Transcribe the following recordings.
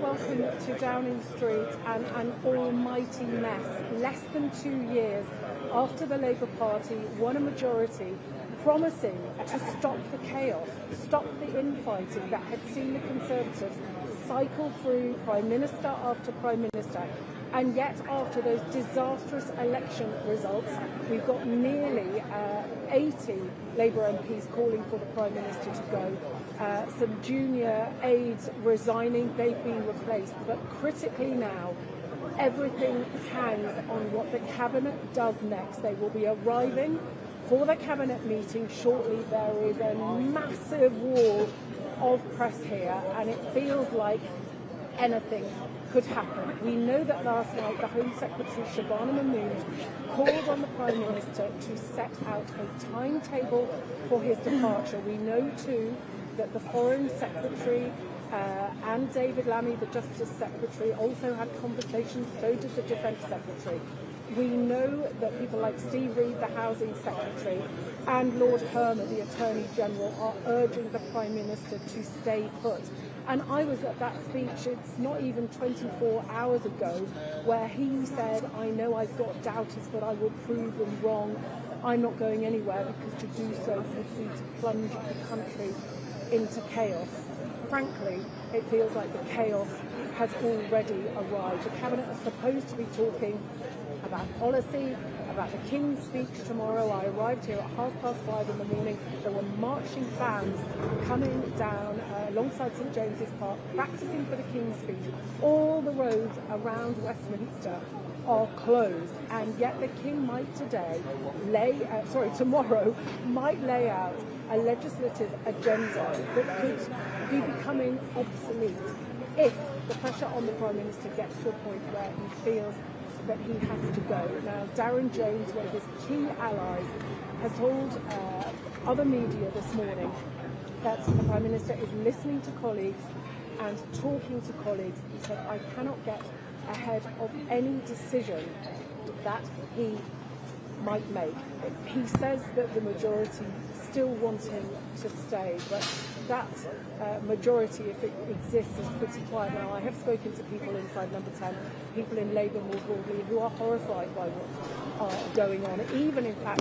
welcome to Downing Street and an almighty mess. Less than 2 years after the Labour Party won a majority, promising to stop the chaos, stop the infighting that had seen the Conservatives cycle through Prime Minister after Prime Minister. And yet, after those disastrous election results, we've got nearly 80 Labour MPs calling for the Prime Minister to go. Some junior aides resigning, they've been replaced. But critically now, everything hangs on what the Cabinet does next. They will be arriving for the Cabinet meeting shortly. There is a massive wall of press here, and it feels like anything could happen. We know that last night the Home Secretary Shabana Mahmood called on the Prime Minister to set out a timetable for his departure. We know too that the Foreign Secretary and David Lammy, the Justice Secretary, also had conversations, so did the Defence Secretary. We know that people like Steve Reid, the Housing Secretary, and Lord Hermer, the Attorney General, are urging the Prime Minister to stay put. And I was at that speech, it's not even 24 hours ago, where he said, I know I've got doubters, but I will prove them wrong. I'm not going anywhere, because to do so would be to plunge the country into chaos. Frankly, it feels like the chaos has already arrived. The Cabinet is supposed to be talking about policy, about the King's speech tomorrow. I arrived here at 5:30 in the morning. There were marching bands coming down alongside St James's Park, practicing for the King's speech. All the roads around Westminster are closed, and yet the King might tomorrow might lay out a legislative agenda that could be becoming obsolete if the pressure on the Prime Minister gets to a point where he feels that he has to go. Now, Darren Jones, one of his key allies, has told other media this morning that the Prime Minister is listening to colleagues and talking to colleagues. He said, I cannot get ahead of any decision that he might make. He says that the majority still wants him to stay, but that majority, if it exists, is pretty quiet now. I have spoken to people inside Number 10, people in Labour more broadly, who are horrified by what's going on. Even, in fact,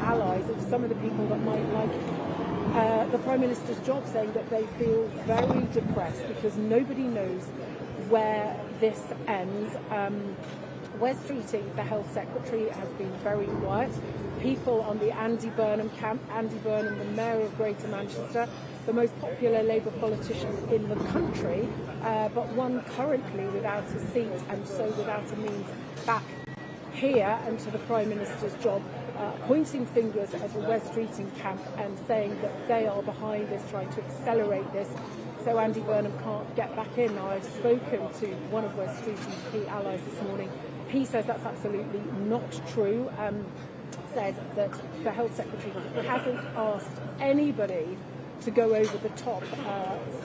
allies of some of the people that might like the Prime Minister's job, saying that they feel very depressed because nobody knows where this ends. Wes Streeting, the Health Secretary, has been very quiet. People on the Andy Burnham camp, Andy Burnham, the Mayor of Greater Manchester, the most popular Labour politician in the country, but one currently without a seat and so without a means back here and to the Prime Minister's job, pointing fingers at the Wes Streeting camp and saying that they are behind this, trying to accelerate this so Andy Burnham can't get back in. Now, I've spoken to one of Wes Streeting's key allies this morning. He says that's absolutely not true. Said that the Health Secretary hasn't asked anybody to go over the top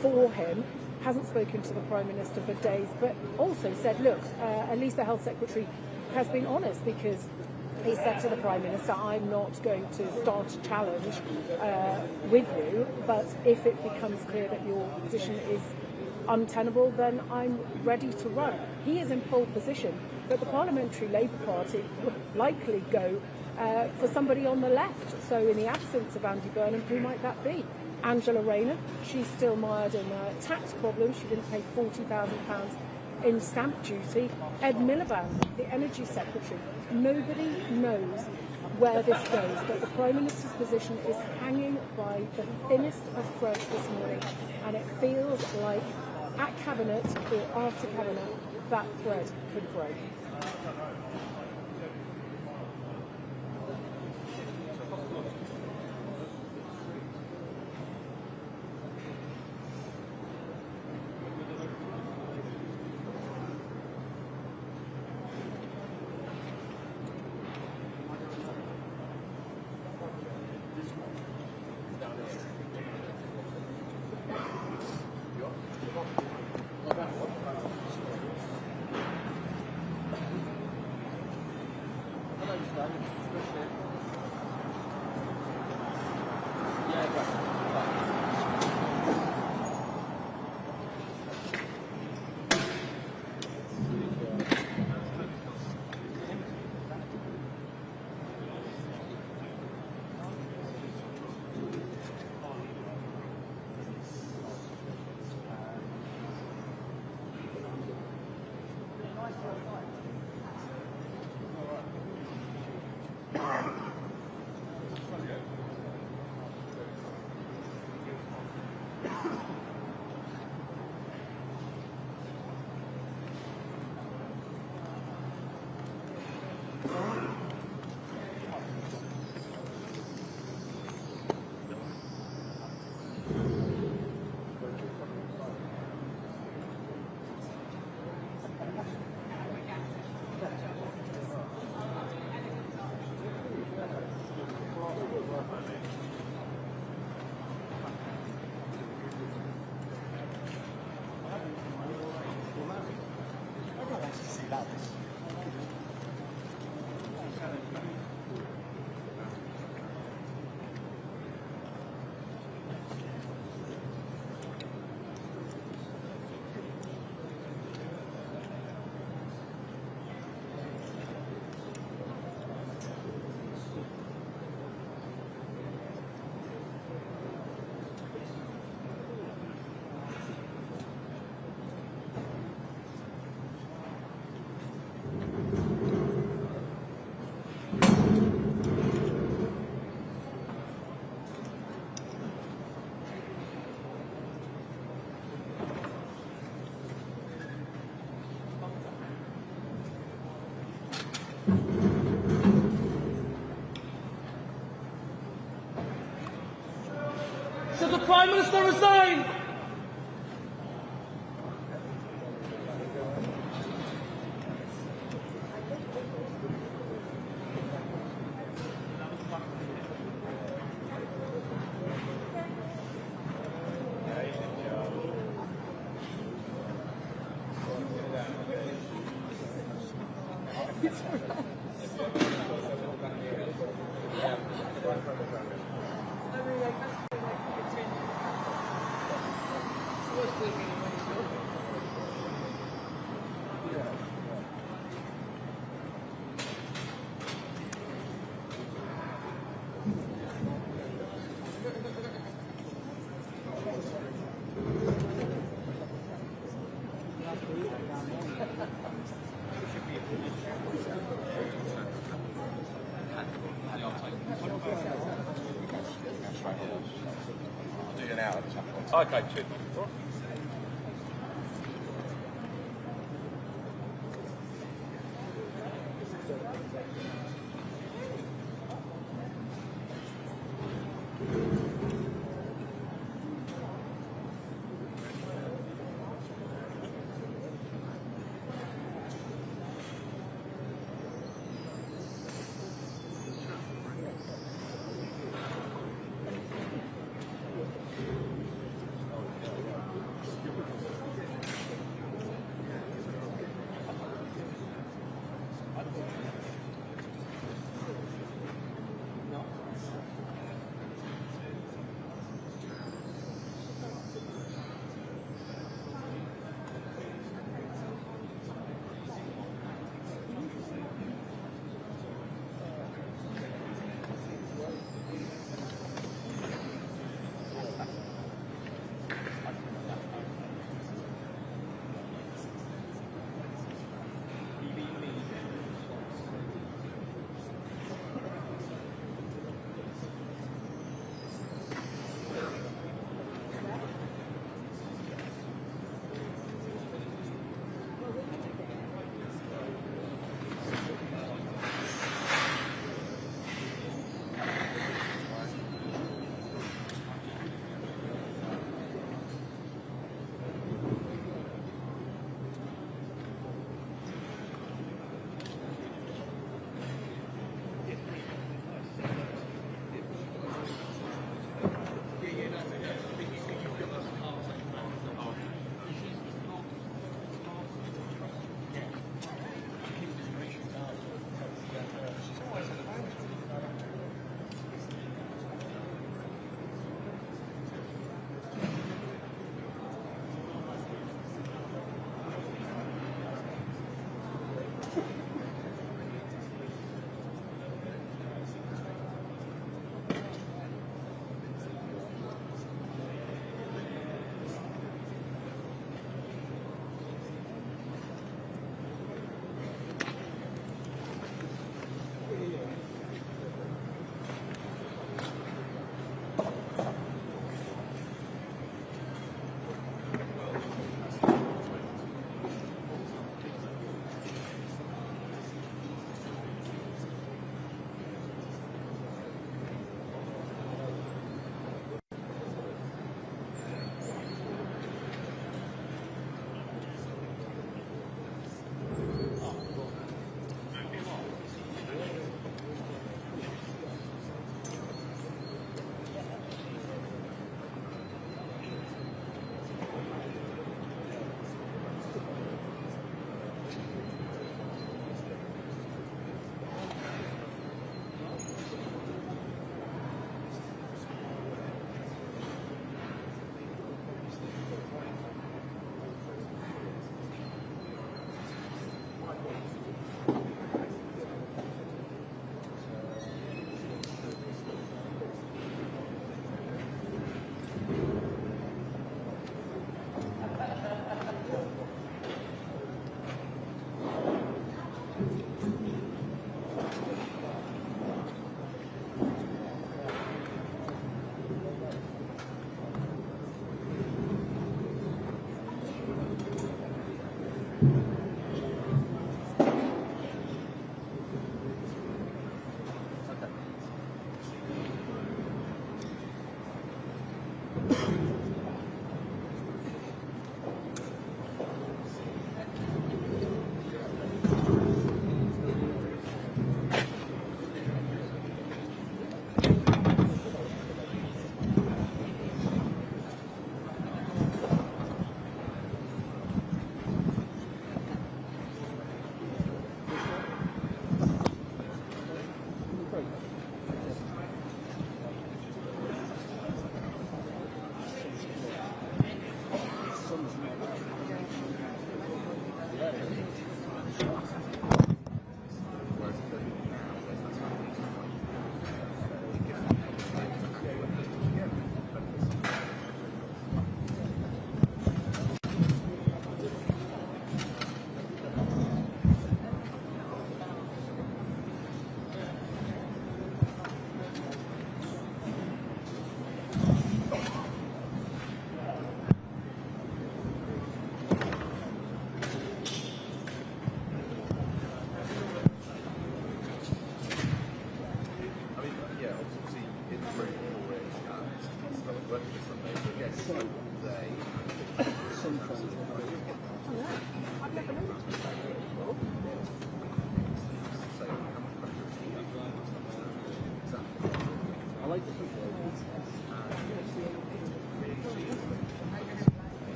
for him, hasn't spoken to the Prime Minister for days, but also said, look, at least the Health Secretary has been honest, because he said to the Prime Minister, I'm not going to start a challenge with you, but if it becomes clear that your position is untenable, then I'm ready to run. He is in pole position, but the Parliamentary Labour Party would likely go for somebody on the left. So in the absence of Andy Burnham, who might that be? Angela Rayner, she's still mired in tax problems. She didn't pay £40,000 in stamp duty. Ed Miliband, the Energy Secretary. Nobody knows where this goes, but the Prime Minister's position is hanging by the thinnest of threads this morning, and it feels like at Cabinet or after Cabinet, that thread could break. Should the Prime Minister resign? I'll do you now at some point. Okay, cheers.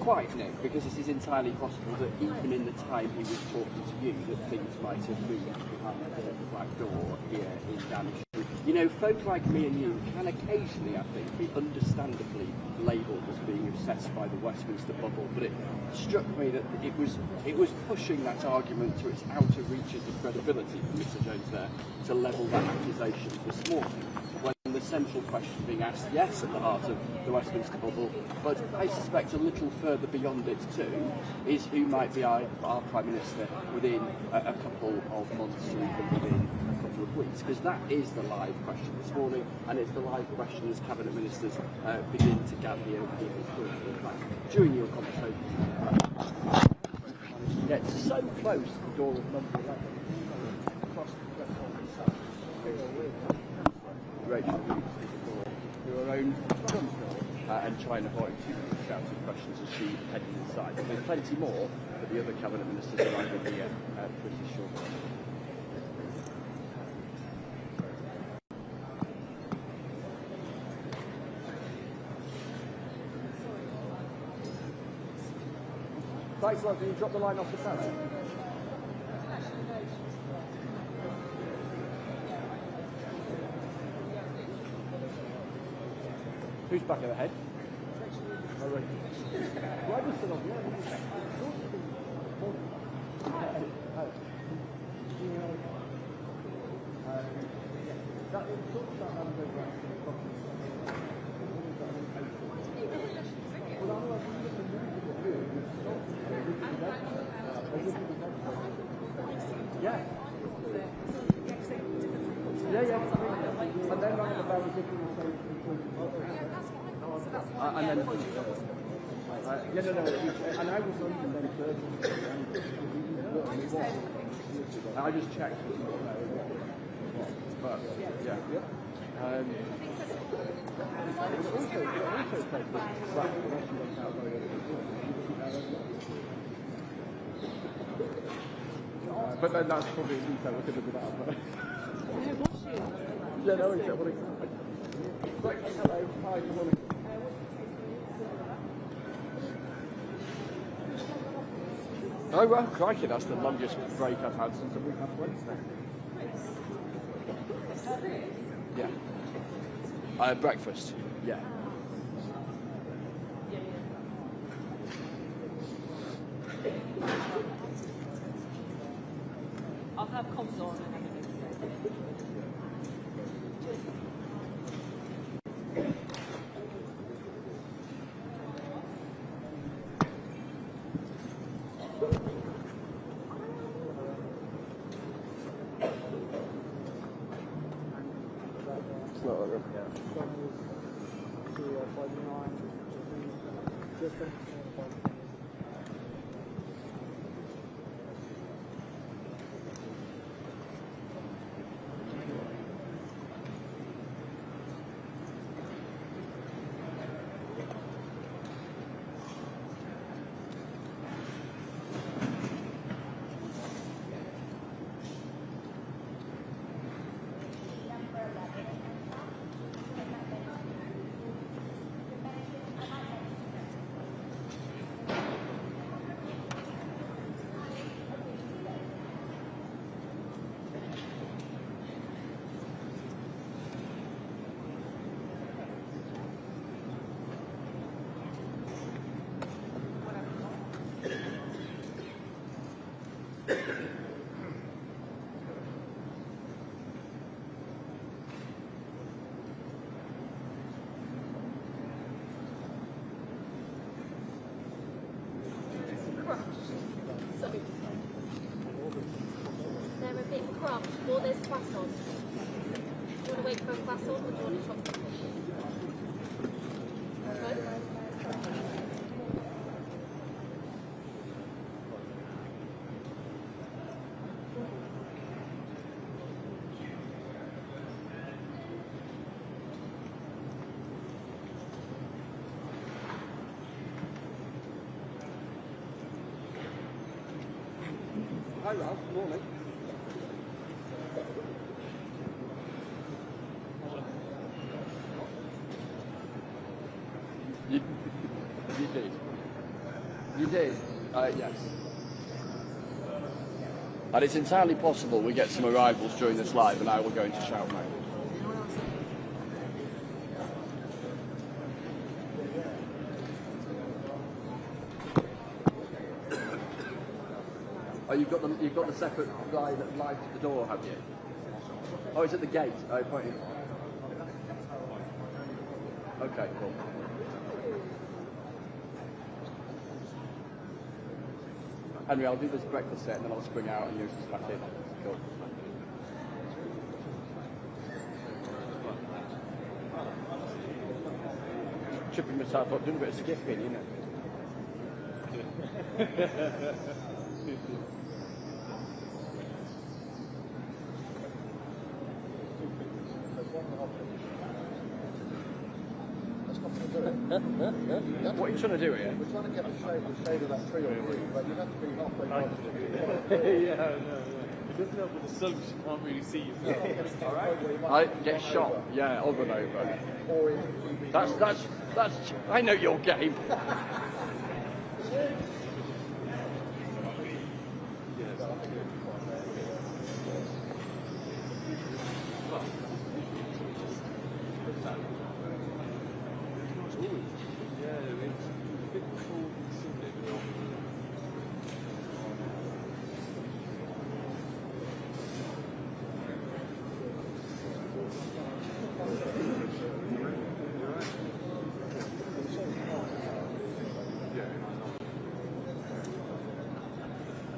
Quite, Nick, because it is entirely possible that even in the time he was talking to you, that things might have moved behind the black door here in Downing Street. You know, folk like me and you can occasionally, I think, be understandably labelled as being obsessed by the Westminster bubble, but it struck me that it was pushing that argument to its outer reaches of credibility for Mr Jones there to level that accusation this morning. The central question being asked, yes, at the heart of the Westminster bubble, but I suspect a little further beyond it too, is who might be our Prime Minister within a couple of months or even within a couple of weeks, because that is the live question this morning, and it's the live question as Cabinet Ministers begin to gather the overview. In fact, during your conversation, managed to get so close to the door of number 11, across the threshold itself. Rachel through her own front door and trying to avoid too many shouted questions as she headed inside. There's plenty more, but the other Cabinet Ministers are arriving here pretty shortly. Thanks a lot. Can you drop the line off the panel? Who's back at the head? Oh, right. Why was it on the end? Yeah. And then round the barrel, and then, yeah, no, and I was on the third. I just checked. But yeah. But then that's probably at least I was going to do that. Yeah, no, it's what exactly. Hello, hi, good morning. Oh, well, crikey, that's the longest break I've had since a week last Wednesday. Yeah. Breakfast. Yeah. I'll have comms on and everything. wait for a croissant or do you want a chocolate? Hi Ralph, morning. You did. You did? Yes. And it's entirely possible we get some arrivals during this live and I will go into shout mode. Oh, you've got the separate guy that live at the door, have you? Oh, it's at the gate. Oh, pointing. Okay, cool. Henry, I'll do this breakfast set and then I'll spring out and use this back in. Cool. Tripping myself up, doing a bit of skipping, you know. What are you trying to do here? We're trying to get the shade of that tree on you, but you have to be halfway Yeah, no. It doesn't help with the sun, you can't really see you. right. I get shot, yeah, over and over. Or in That's, I know your game.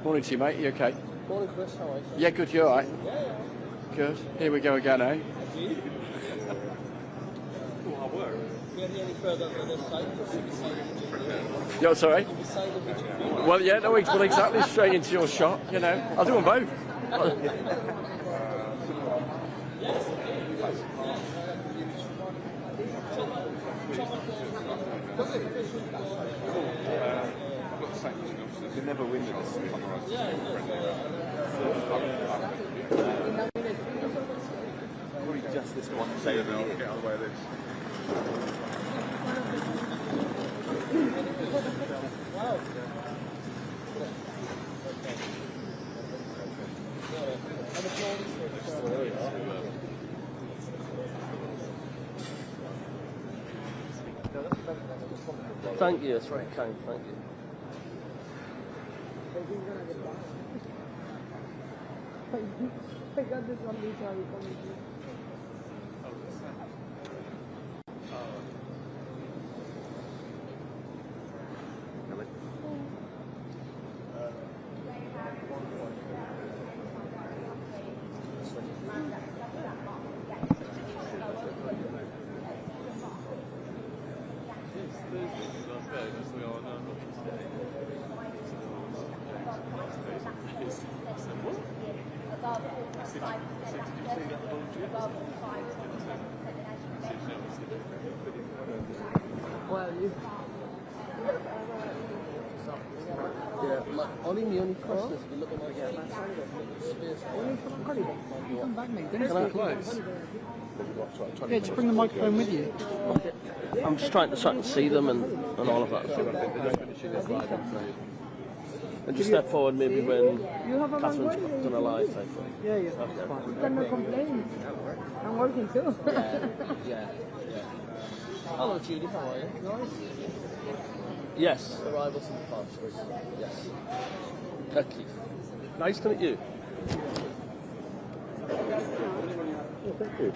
Morning to you, mate. You okay? Morning, Chris. How are you? Yeah, good. You all right? Yeah. Good. Here we go again, eh? Do you have any further on this side? You're sorry? Well, yeah, no, well, exactly. Straight into your shot, you know. I'll do them both. You never win this. Probably just this one day and I'll get away with this. Thank you, that's very kind, thank you. I got this one later. Only question is if you look at my You come back, mate. Don't stay close. Yeah, just bring the microphone with you. I'm just trying to see them and all of that. And just step forward maybe when Catherine's done a live type thing. Yeah, yeah. Okay. You've got no complaints. I'm working too. Yeah. Hello, Judy. How are you? Yes. Arrivals and departures. Yes. Okay. Nice to meet you. Thank you.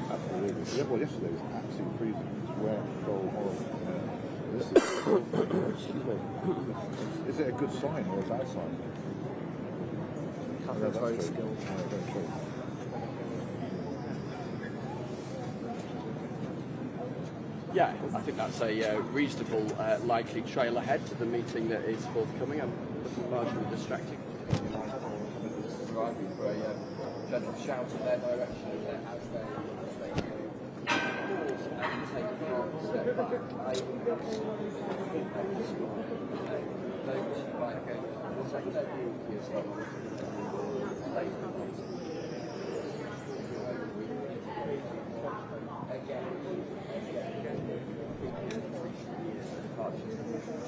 Absolutely. Yeah, well, yesterday was absolutely freezing. It was wet, cold, horrible. Is it a good sign or a bad sign? Catherine's very skilled. Very true. Yeah, I think that's a reasonable, likely trail ahead to the meeting that is forthcoming. I'm looking marginally distracting. Driving for a gentle shout in their direction as they pause and take a step back. I those like will take their view of yourself.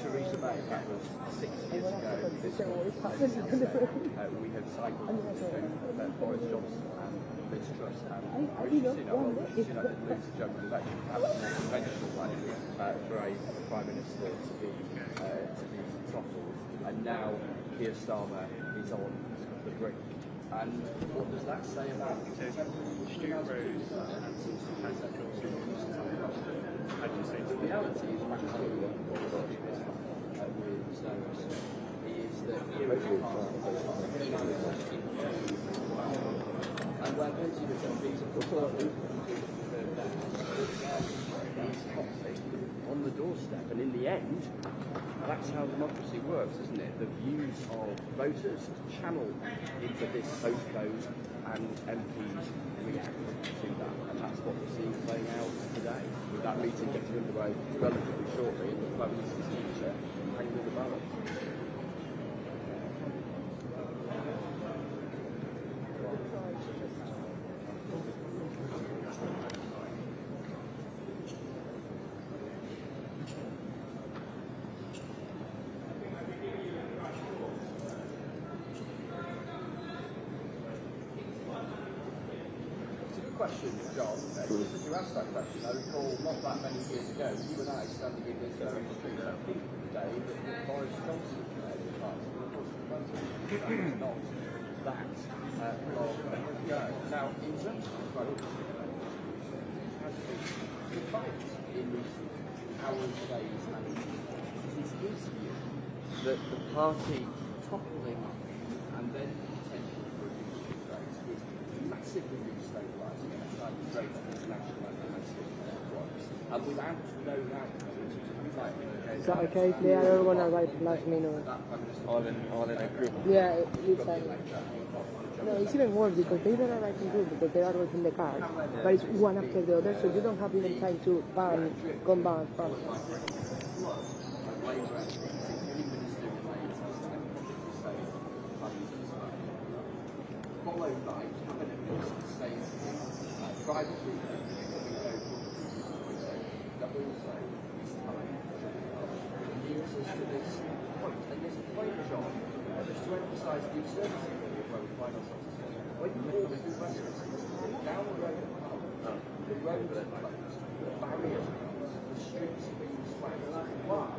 Teresa May, that was 6 years ago. This we have cycled to Boris Johnson and Liz Truss and Rishi Sunak. Rishi Sunak didn't lose the general election, perhaps a more conventional way for a Prime Minister to be throttled. And now Keir Starmer is on the brink. And what does that say about the reality is back to with Stones is that here is and where plenty of MPs have put on the doorstep, and in the end, that's how democracy works, isn't it? The views of voters channel into this postcode, and MPs react to that, and that's what we're seeing playing out today. With that meeting getting underway relatively shortly, and the Prime Minister's future hanging in the balance. Question, John. Just as you asked that question, I recall not that many years ago, you and I standing in this very street at the day that Boris Johnson was part of the Parliament. That's not that long ago. Now, in terms of the vote, has been the fight in recent hours, days, and it is his view that the party toppling and then potentially for a reduced rate is massively destabilising great international and domestic networks, and without known outcomes, is that okay if they are going to write last minute? All in a group. Yeah, it's no, it's even worse because they don't write in group because they are writing the card, but it's one after the other, so you don't have even time to come back. Followed by cabinet ministers saying privately that also is time leads us to this point. And this point, John, just to emphasise the absurdity of where we find ourselves today. When you walk through Westminster, down the road at Parliament, the roads are closed, the barriers are closed, the streets are being swept. Why?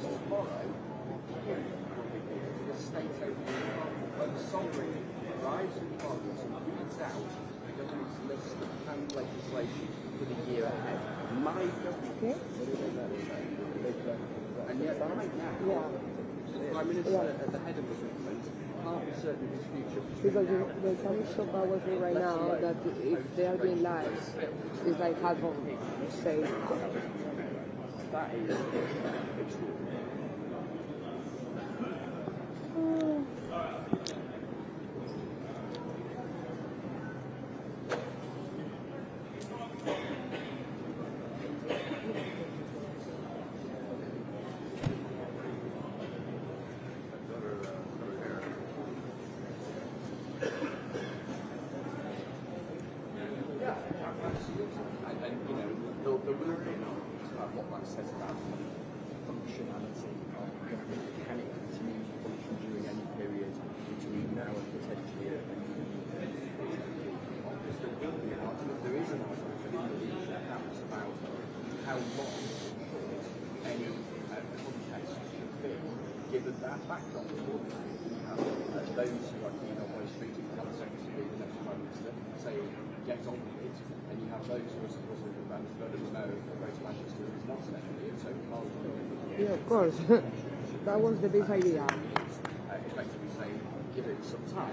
Tomorrow, the King will be here to the state opening when the sovereign arrives in Parliament and reads out the government's list of planned legislation for the year ahead. My government. And yet, right now, the Prime Minister at the head of the government can't be certain of his future. Because there's some so powerful right now that if they are being live, it's like half of say. That is extraordinary. Says about functionality of government. Can it continue to function during any period between now and potentially a office? There will be an argument. There is an argument for Indonesia, perhaps about how long any contest should be, given that backdrop. You have those who are keen on West Street and Hosseini to be the next Prime Minister saying, get on with it, and you have those who are supposed to know Greater Manchester is not an area, so can't do it. Yeah, of course. That was the best idea. Effectively saying, give it some time.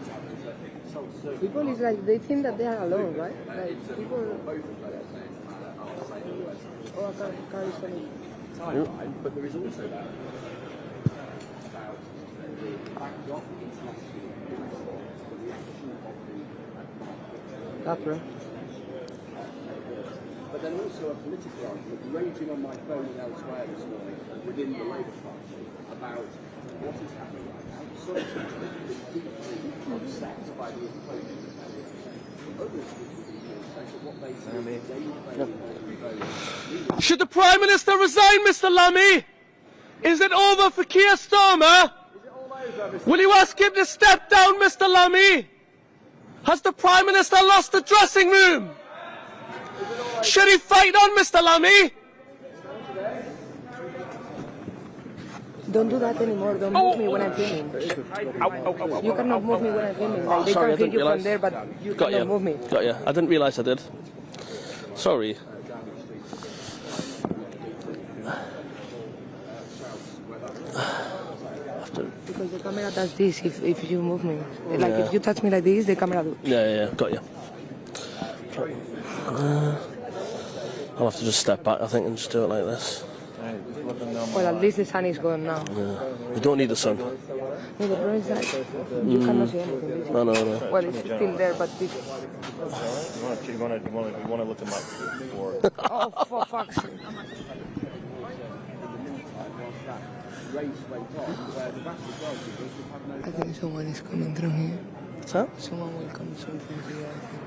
People is like, they think that they are alone, right? Like, people... Both of those are saying, Oh, I can't carry something. timeline, but there is also that about the backdrop internationally the reaction of the That's right. but then also a political argument raging on my phone and elsewhere this morning within the Labour Party about what is happening right now. Some people are deeply upset by the implosion of Labour. Others would be upset at what they see. Should the Prime Minister resign, Mr. Lammy? Is it over for Keir Starmer? Will you ask him to step down, Mr. Lammy? Has the Prime Minister lost the dressing room? Should he fight on, Mr. Lammy? Don't do that anymore. Don't move me when I'm filming. You cannot move me when I'm filming. Like, they Sorry, I can hear didn't you realise. from there, but you Got cannot you. move me. Got you. I didn't realise I did. Sorry. Because the camera does this if you move me. Like, if you touch me like this, the camera do. Yeah, got you. I'll have to just step back, I think, and just do it like this. Well, at least the sun is gone now. Yeah. You don't need the sun. No, the problem is that you cannot see anything. Basically. No. Well, it's still there, but this... You want to look at my board. Oh, for fuck's sake. I think someone is coming through here. Huh? Someone will come soon from here, I think.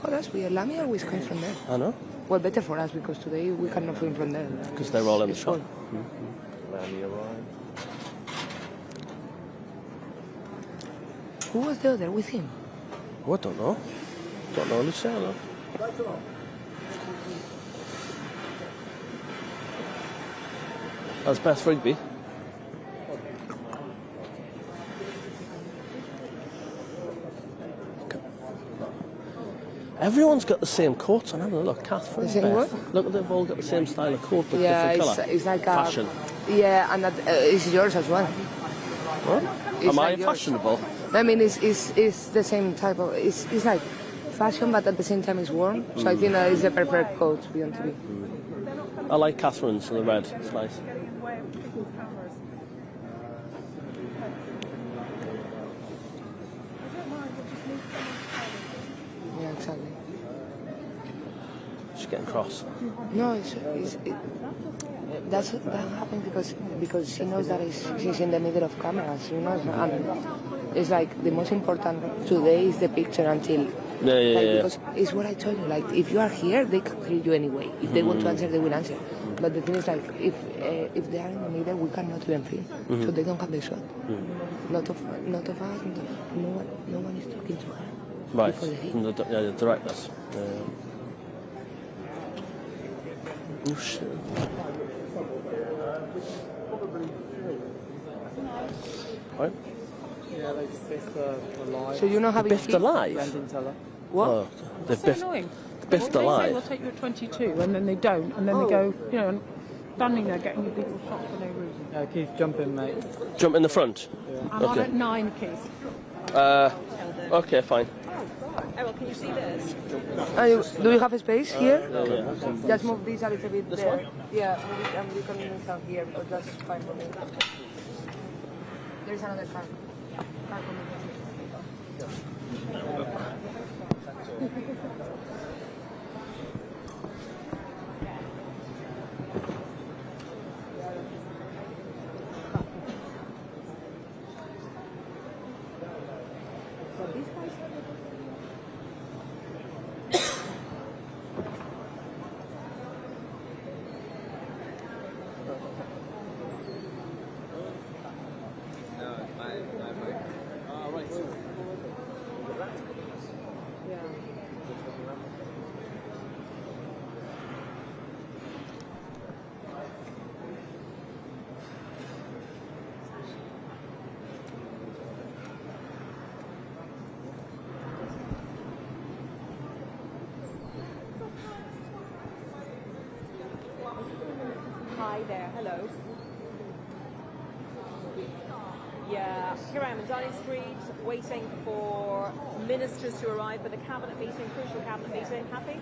Oh, that's weird. Lammy always comes from there. I know. Well, better for us, because today we cannot film from there. Because they're all in the shop. Who was the other with him? Oh, I don't know. Don't know, Luciano. That's Beth Rigby. Everyone's got the same coats on, haven't they? Look, Catherine, The same Beth. what? Look, they've all got the same style of coat, but Yeah, different colour. it's like a... Fashion. Yeah, and that, it's yours as well. What? It's Am I like yours. fashionable? I mean, it's the same type of... It's like fashion, but at the same time it's warm. So I think that is the perfect coat to be on TV. I like Catherine's and the red. It's nice. Yeah, exactly. She's getting cross. No, that happens because she knows that she's in the middle of cameras, you know, and it's like the most important today is the picture until. Yeah. Because it's what I told you. Like, if you are here, they can hear you anyway. If they want to answer, they will answer. But the thing is, like, if they are in the middle, we cannot even film, so they don't have the shot. Not of us. No one is talking to her. Right. Before the hit. From the directors. Oh shit. Right. Yeah, they biffed alive. So you're not having Biffed alive? Brendan Teller. What? Oh, they've So annoying. biffed They say alive. they'll take you at 22, and then they don't, and then they go, you know, standing there getting a big shot for no reason. Yeah, keep jumping, mate. Jump in the front. I'm on Okay. at 9, Keith. Okay, fine. Oh, well, can you see this? Do you have a space here? Yeah. Just move this a little bit This there. one? Yeah, move it, and you can even stand here, because that's fine for me. There's another car. Car coming. Hello. Yeah, here I am in Downing Street, waiting for ministers to arrive for the cabinet meeting, crucial cabinet meeting. Happy?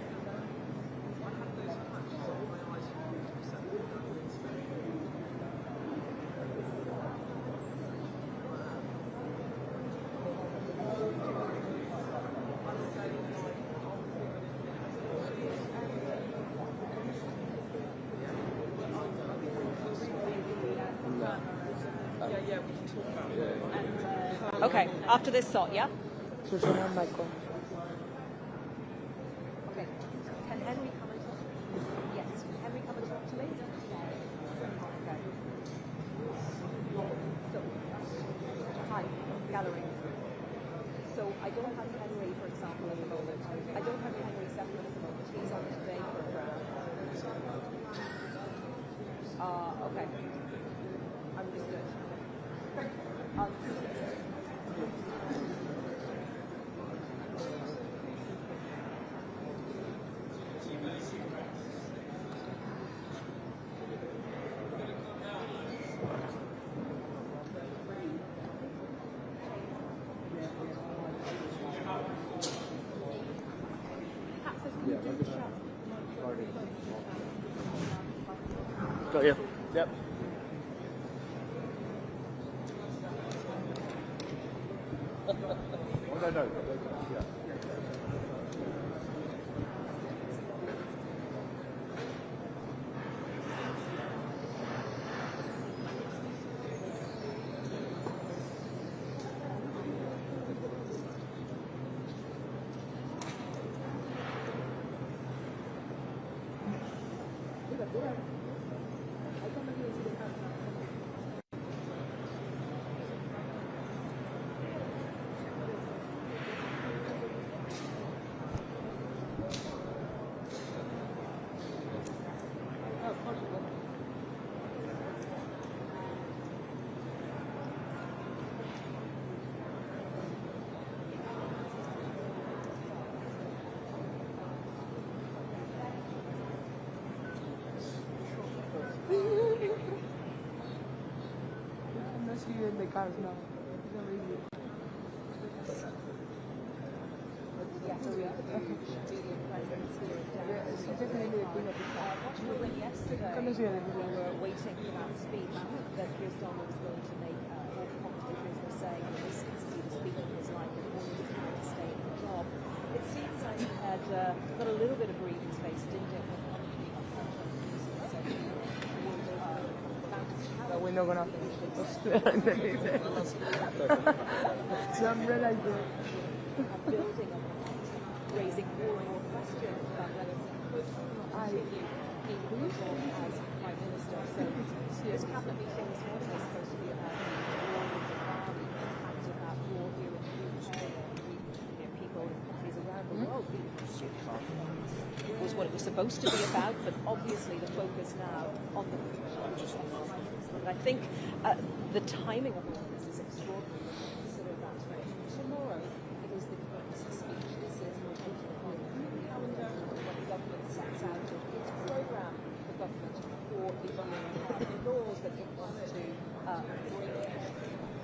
Okay, after this thought, yeah? Susana and Michael. Okay. Can Henry come and talk? Yes. Can Henry come and talk to me? Okay. So, hi, gallery. So, I don't have Henry, for example, at the moment. I don't have Henry Settlement at the moment. He's on the today program. Okay. Understood. Got you. Yep. No. Yeah. You in the cars now. Yesterday, we were waiting for that speech that Keir Starmer was going to make. All the commentators were saying that this is the speech of his life in order to try to stay in the job. It seems like he had got a little bit of breathing space, didn't it? We're not gonna finish it. So I'm realizing. Building on that, raising more and more questions about whether he could continue in his role as Prime Minister. So this cabinet meeting this morning is supposed to be about war in Iran, the impact of that war here in the UK, and people in countries around the world being was what it was supposed to be about, but obviously the focus now on the but I think the timing of all of this is extraordinary. Consider that tomorrow it is the Queen's speech. This is the calendar when the government sets out its programme for government for the year ahead, the laws that it wants to bring in.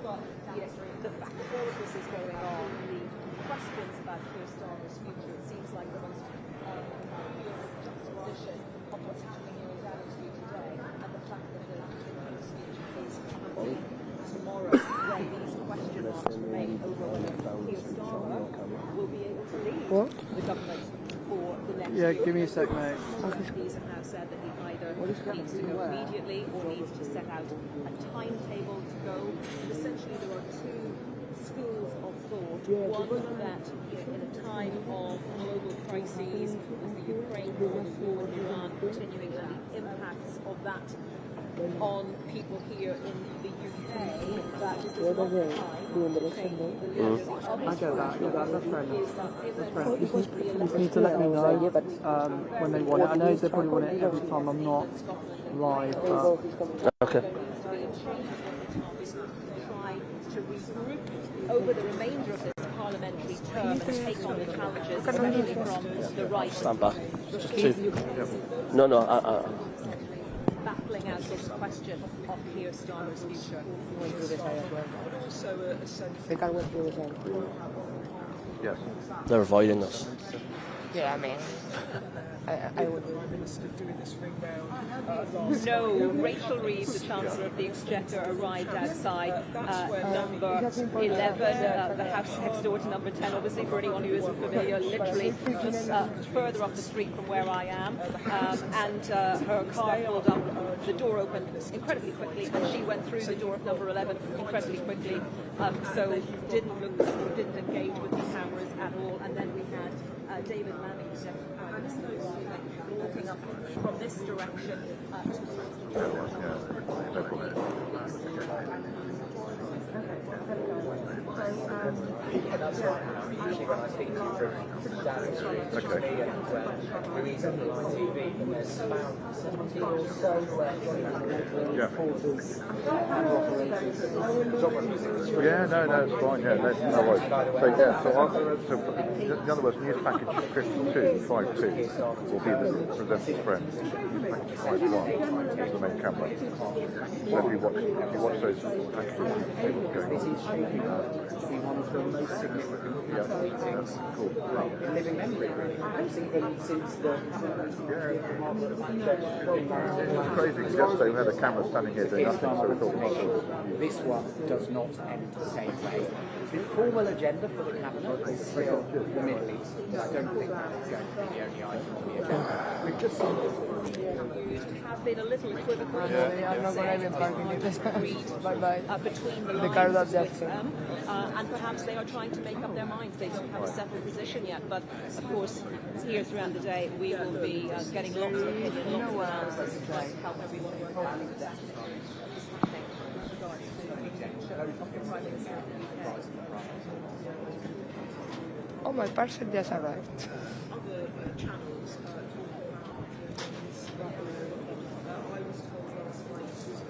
But yes, the fact that all of this is going on, the questions about Keir Starmer's future, it seems like the most juxtaposition of what's happening here in Downing Street today and the fact that the King's speech is tomorrow when these question marks remain over whether Keir Starmer will be able to lead the government for the next year. Give me a sec, mate. These have now said that he either needs to go immediately or needs to set out a timetable to go. And essentially there are two schools of thought. One that in a time of global crises with the Ukraine war, the war in Iran continuing, and the impacts of that on people here in the UK, that this is not the time to take the lead. I get that. Yeah, that's fair enough. That's fair enough. You just need to let me know when they want it. I know they probably want it every time I'm not live. Okay. To regroup over the remainder of this parliamentary term and take on the challenges, especially from the right. Stand back. Just two. No. Battling out answers the question of Keir Starmer's future. They can't wait through the side. Yes. They're avoiding us. Yeah, I mean, I would. No, Rachel Reid, the Chancellor of the Exchequer, arrived outside number 11, the house next door to number 10, obviously, for anyone who isn't familiar, literally just further up the street from where I am. And her car pulled up, the door opened incredibly quickly, and she went through the door of number 11 incredibly quickly. So didn't engage with the cameras at all. And then we had David Lammy, the Deputy Prime Minister, walking up from this direction Usually when I speak to you from down to me and we see on TV and there's about 70 or so Yeah, no, it's fine. Yeah, no worries. So in other words, news package 52 will be the presenter's friend. Package 51 is the main camera. So if you watch those packages, you see what's going on. Be one of the most significant meetings Cool. in living memory, really. Even since the... It's crazy. Yesterday we had a camera standing here doing nothing, so we thought we might as well. This one does not end the same way. The formal agenda for the cabinet is still the Middle East. I don't think that's going to be the only item on the agenda. We've just seen this have been a little equivocal. I'm not going to even parking it. Bye-bye. Between the car lines that with them, and perhaps they are trying to make up their minds. They don't have a settled position yet, but of course, here throughout the day, we will be getting lots of analysis to help everyone work out exactly. Oh, my parcel just arrived.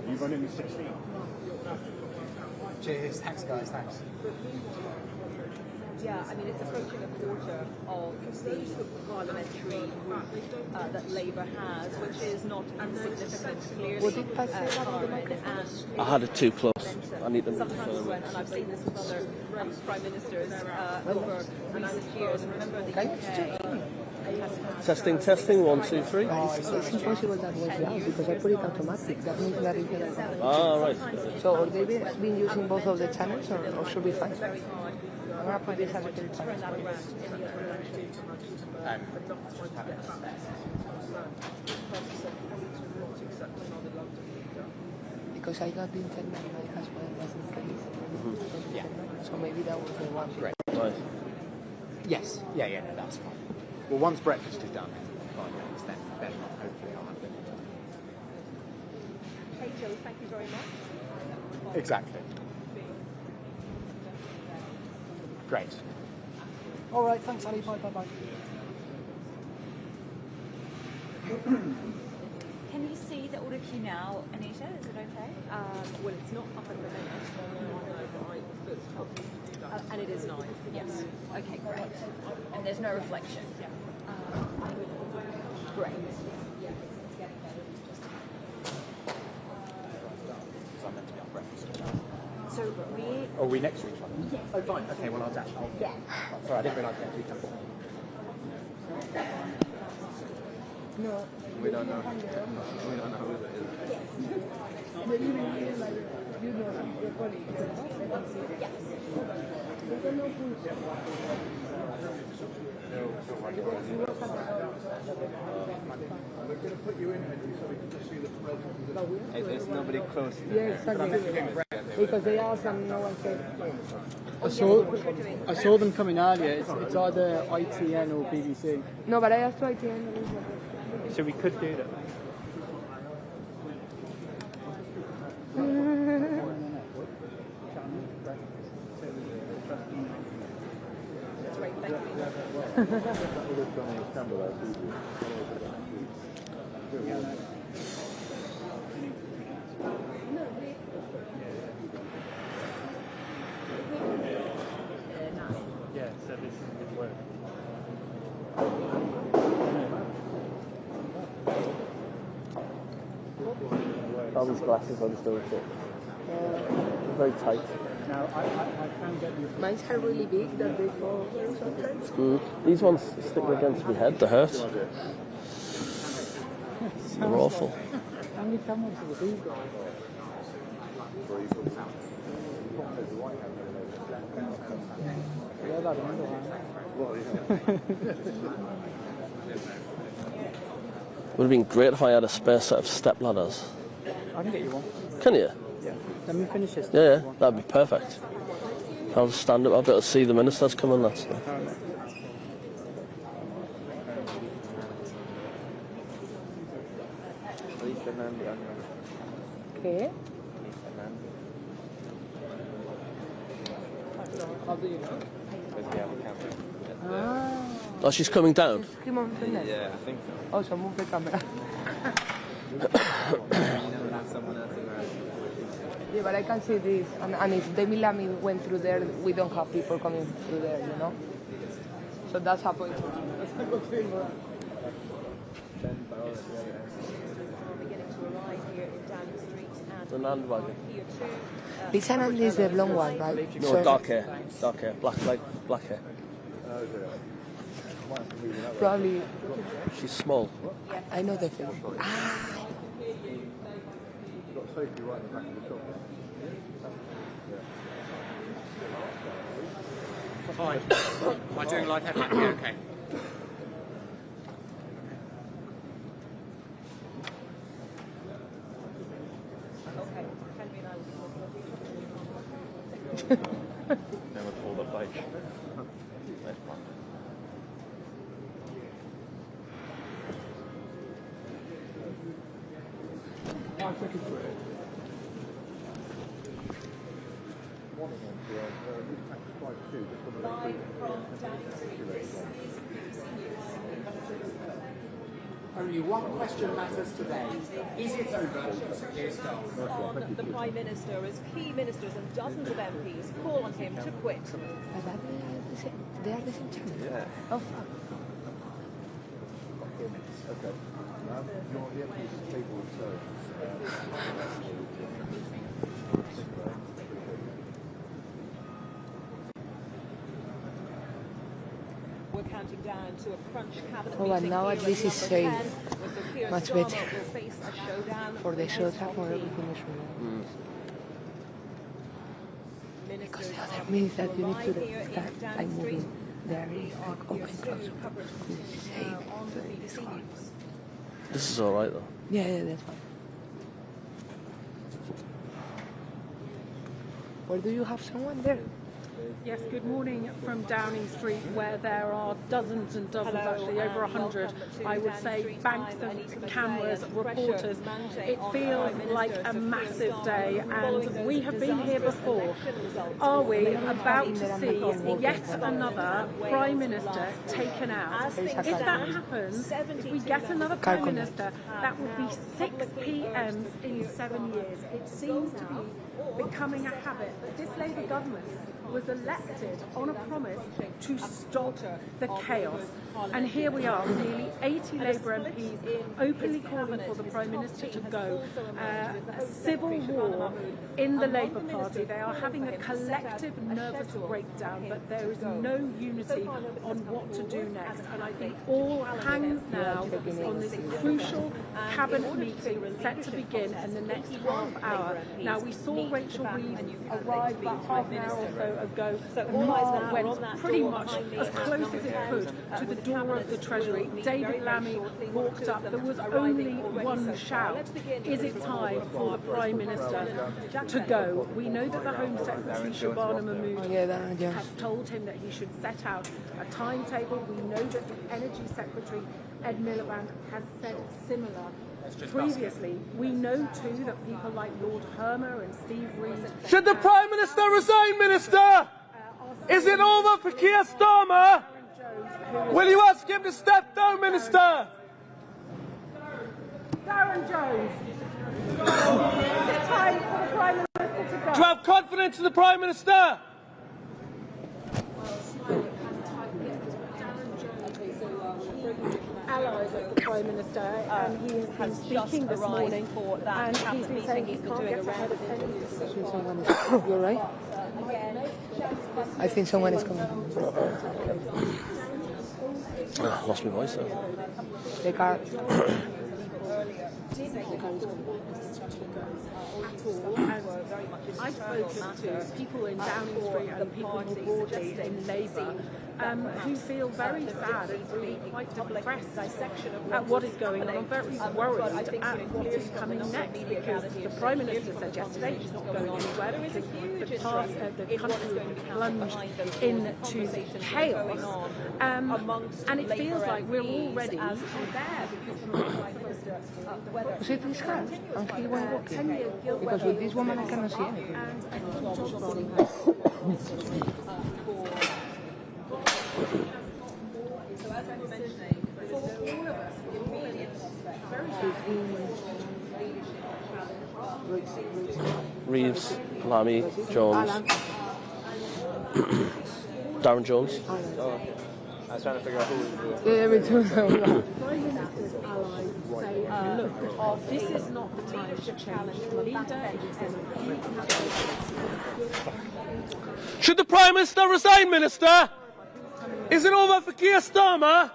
You've only been 16. Cheers, thanks guys, thanks. Yeah, I mean, it's approaching a quarter of the parliamentary group that Labour has, which is not insignificant, clearly. I had it too close. I need them sometimes when, and I've seen this with other prime ministers over recent years, and remember the UK... Testing, 1, 2, 3. It's impossible that was loud because I put it automatic. That means that it's going to... Ah, right. So, are they been using both of the channels or should be fine? I'm going to put this as a little time. Because I got the internet, my husband wasn't pleased. Yeah. So maybe that was the one. Great. Right. Yes. Yeah, no, that's fine. Well, once breakfast is done, 5 minutes, then hopefully I'll have dinner. Hey, Joe, thank you very much. Exactly. Great. All right, thanks, Ali. Bye. Can you see the order queue now, Anita? Is it okay? Well, it's not up at the moment. And it is 9, yes. Okay, great. And there's no reflection? Great. So we... Are we next to each other? Yes. Oh, fine. Okay, well, I'll dash. Yeah. Sorry, I didn't realise we had 2 temples. No. We don't know. We don't know who it is. Yes. Hey, there's nobody close. Yeah, exactly. Because they asked and no one said. I saw them coming earlier. It's either ITN or BBC. No, but I asked ITN. So we could do that. Great, thank you. Yeah, so this would work. all these glasses on still fit. Very tight. Now, I can get you... Mine are really big that they fall sometimes. These ones stick against my head, they hurt. They're awful. How many cameras have these got? Yeah, that's Would have been great if I had a spare set of step ladders. I can get you one. Can you? Yeah. Let me finish this. Yeah, that'd be perfect. I'll stand up, I'll be able to see the ministers coming, that's it. Okay. Oh, she's coming down? Yeah, I think so. Oh, so move the camera. Yeah, but I can see this. And if Demi Lamy went through there, we don't have people coming through there, you know? So that's a point. Beginning to arrive here in Downing Street and The Nand wagon. here too. Lisa Nandi is the blonde one, right? No, dark hair, black hair. Probably. She's small. I know the film. Hi. Am I doing live headline? Yeah, okay. Never pulled a bike. Only one question matters today. Is it over? Here's On the Prime Minister as key ministers and dozens of MPs call on him to quit. They are the same channel? Yeah. Oh, fuck. Okay. You're the MP's table, so... We're counting down to a crunch cabinet Oh, and meeting now at here least at it's number safe. 10, where Sir Keir Much Starmer better. will face a showdown For the with short his for party. everything is real. Because Ministers the other are means that you need arrive to here in start by Downing Street. moving. There is like open close. It's safe. On the Very BBC smart. News. This is alright though. Yeah, that's fine. Where do you have someone there? Yes, good morning from Downing Street, where there are dozens and dozens, actually over 100, I would say, banks of cameras, reporters. It feels like a massive day, and we have been here before. Are we about to see yet another Prime Minister taken out? If that happens, if we get another Prime Minister, that would be 6 PMs in 7 years. It seems to be becoming a habit that this Labour government was elected on a promise to stop the chaos. And here we are, nearly 80 Labour MPs openly calling for the Prime Minister to go. A civil war in the Labour Party. They are having a collective nervous breakdown, but there is no unity on what to do next. And I think all hangs now on this crucial cabinet meeting set to begin in the next half hour. Now, we saw Rachel Reeves arrive about half an hour or so ago. And Mar went pretty much as close as it could to the door of the Treasury. David Lammy walked up. There was only one shout. Is it time for the Prime Minister to go? We know that the Home Secretary, Shabana Mahmood, has told him that he should set out a timetable. We know that the Energy Secretary, Ed Miliband, has said similar. Previously, we know too that people like Lord Hermer and Steve Reed... Should the Prime Minister resign, Minister? Is it over for Keir Starmer? Will you ask him to step down, Minister? Darren Jones. Is it time for the Prime Minister to go? Do you have confidence in the Prime Minister? allies of the Prime Minister, and he has been speaking this morning, and he's been saying he can't get ahead of any decision. You're right? I think someone is coming. Lost my voice though. The car. I've spoken to people in Downing Street and people more broadly in Labour who feel very sad and really quite depressed at what is going on. I'm very worried at what is coming next, because the Prime Minister said yesterday he's not going anywhere. There is a huge the country will be plunged into chaos, and it feels like we're already there because the Prime Minister See this car? And he went walking. Because with this woman I cannot see anything. So as I was mentioning, for all of us, immediate Reeves, Lamy, Jones, Darren Jones. I was trying to figure out who was the... Yeah, me too. Prime Minister's allies say, look, this is not the time to challenge the leader. Should the Prime Minister resign, Minister? Is it over for Keir Starmer?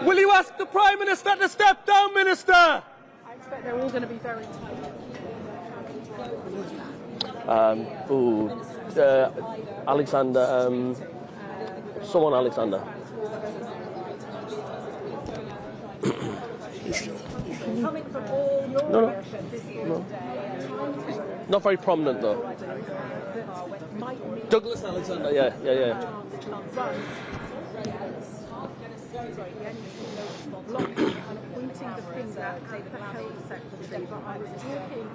Will you ask the Prime Minister to step down, Minister? I expect they're all going to be very tight. Alexander, someone Alexander. Coming from all No. Not very prominent though. Douglas Alexander, yeah. Pointing the finger at the health secretary, but I was talking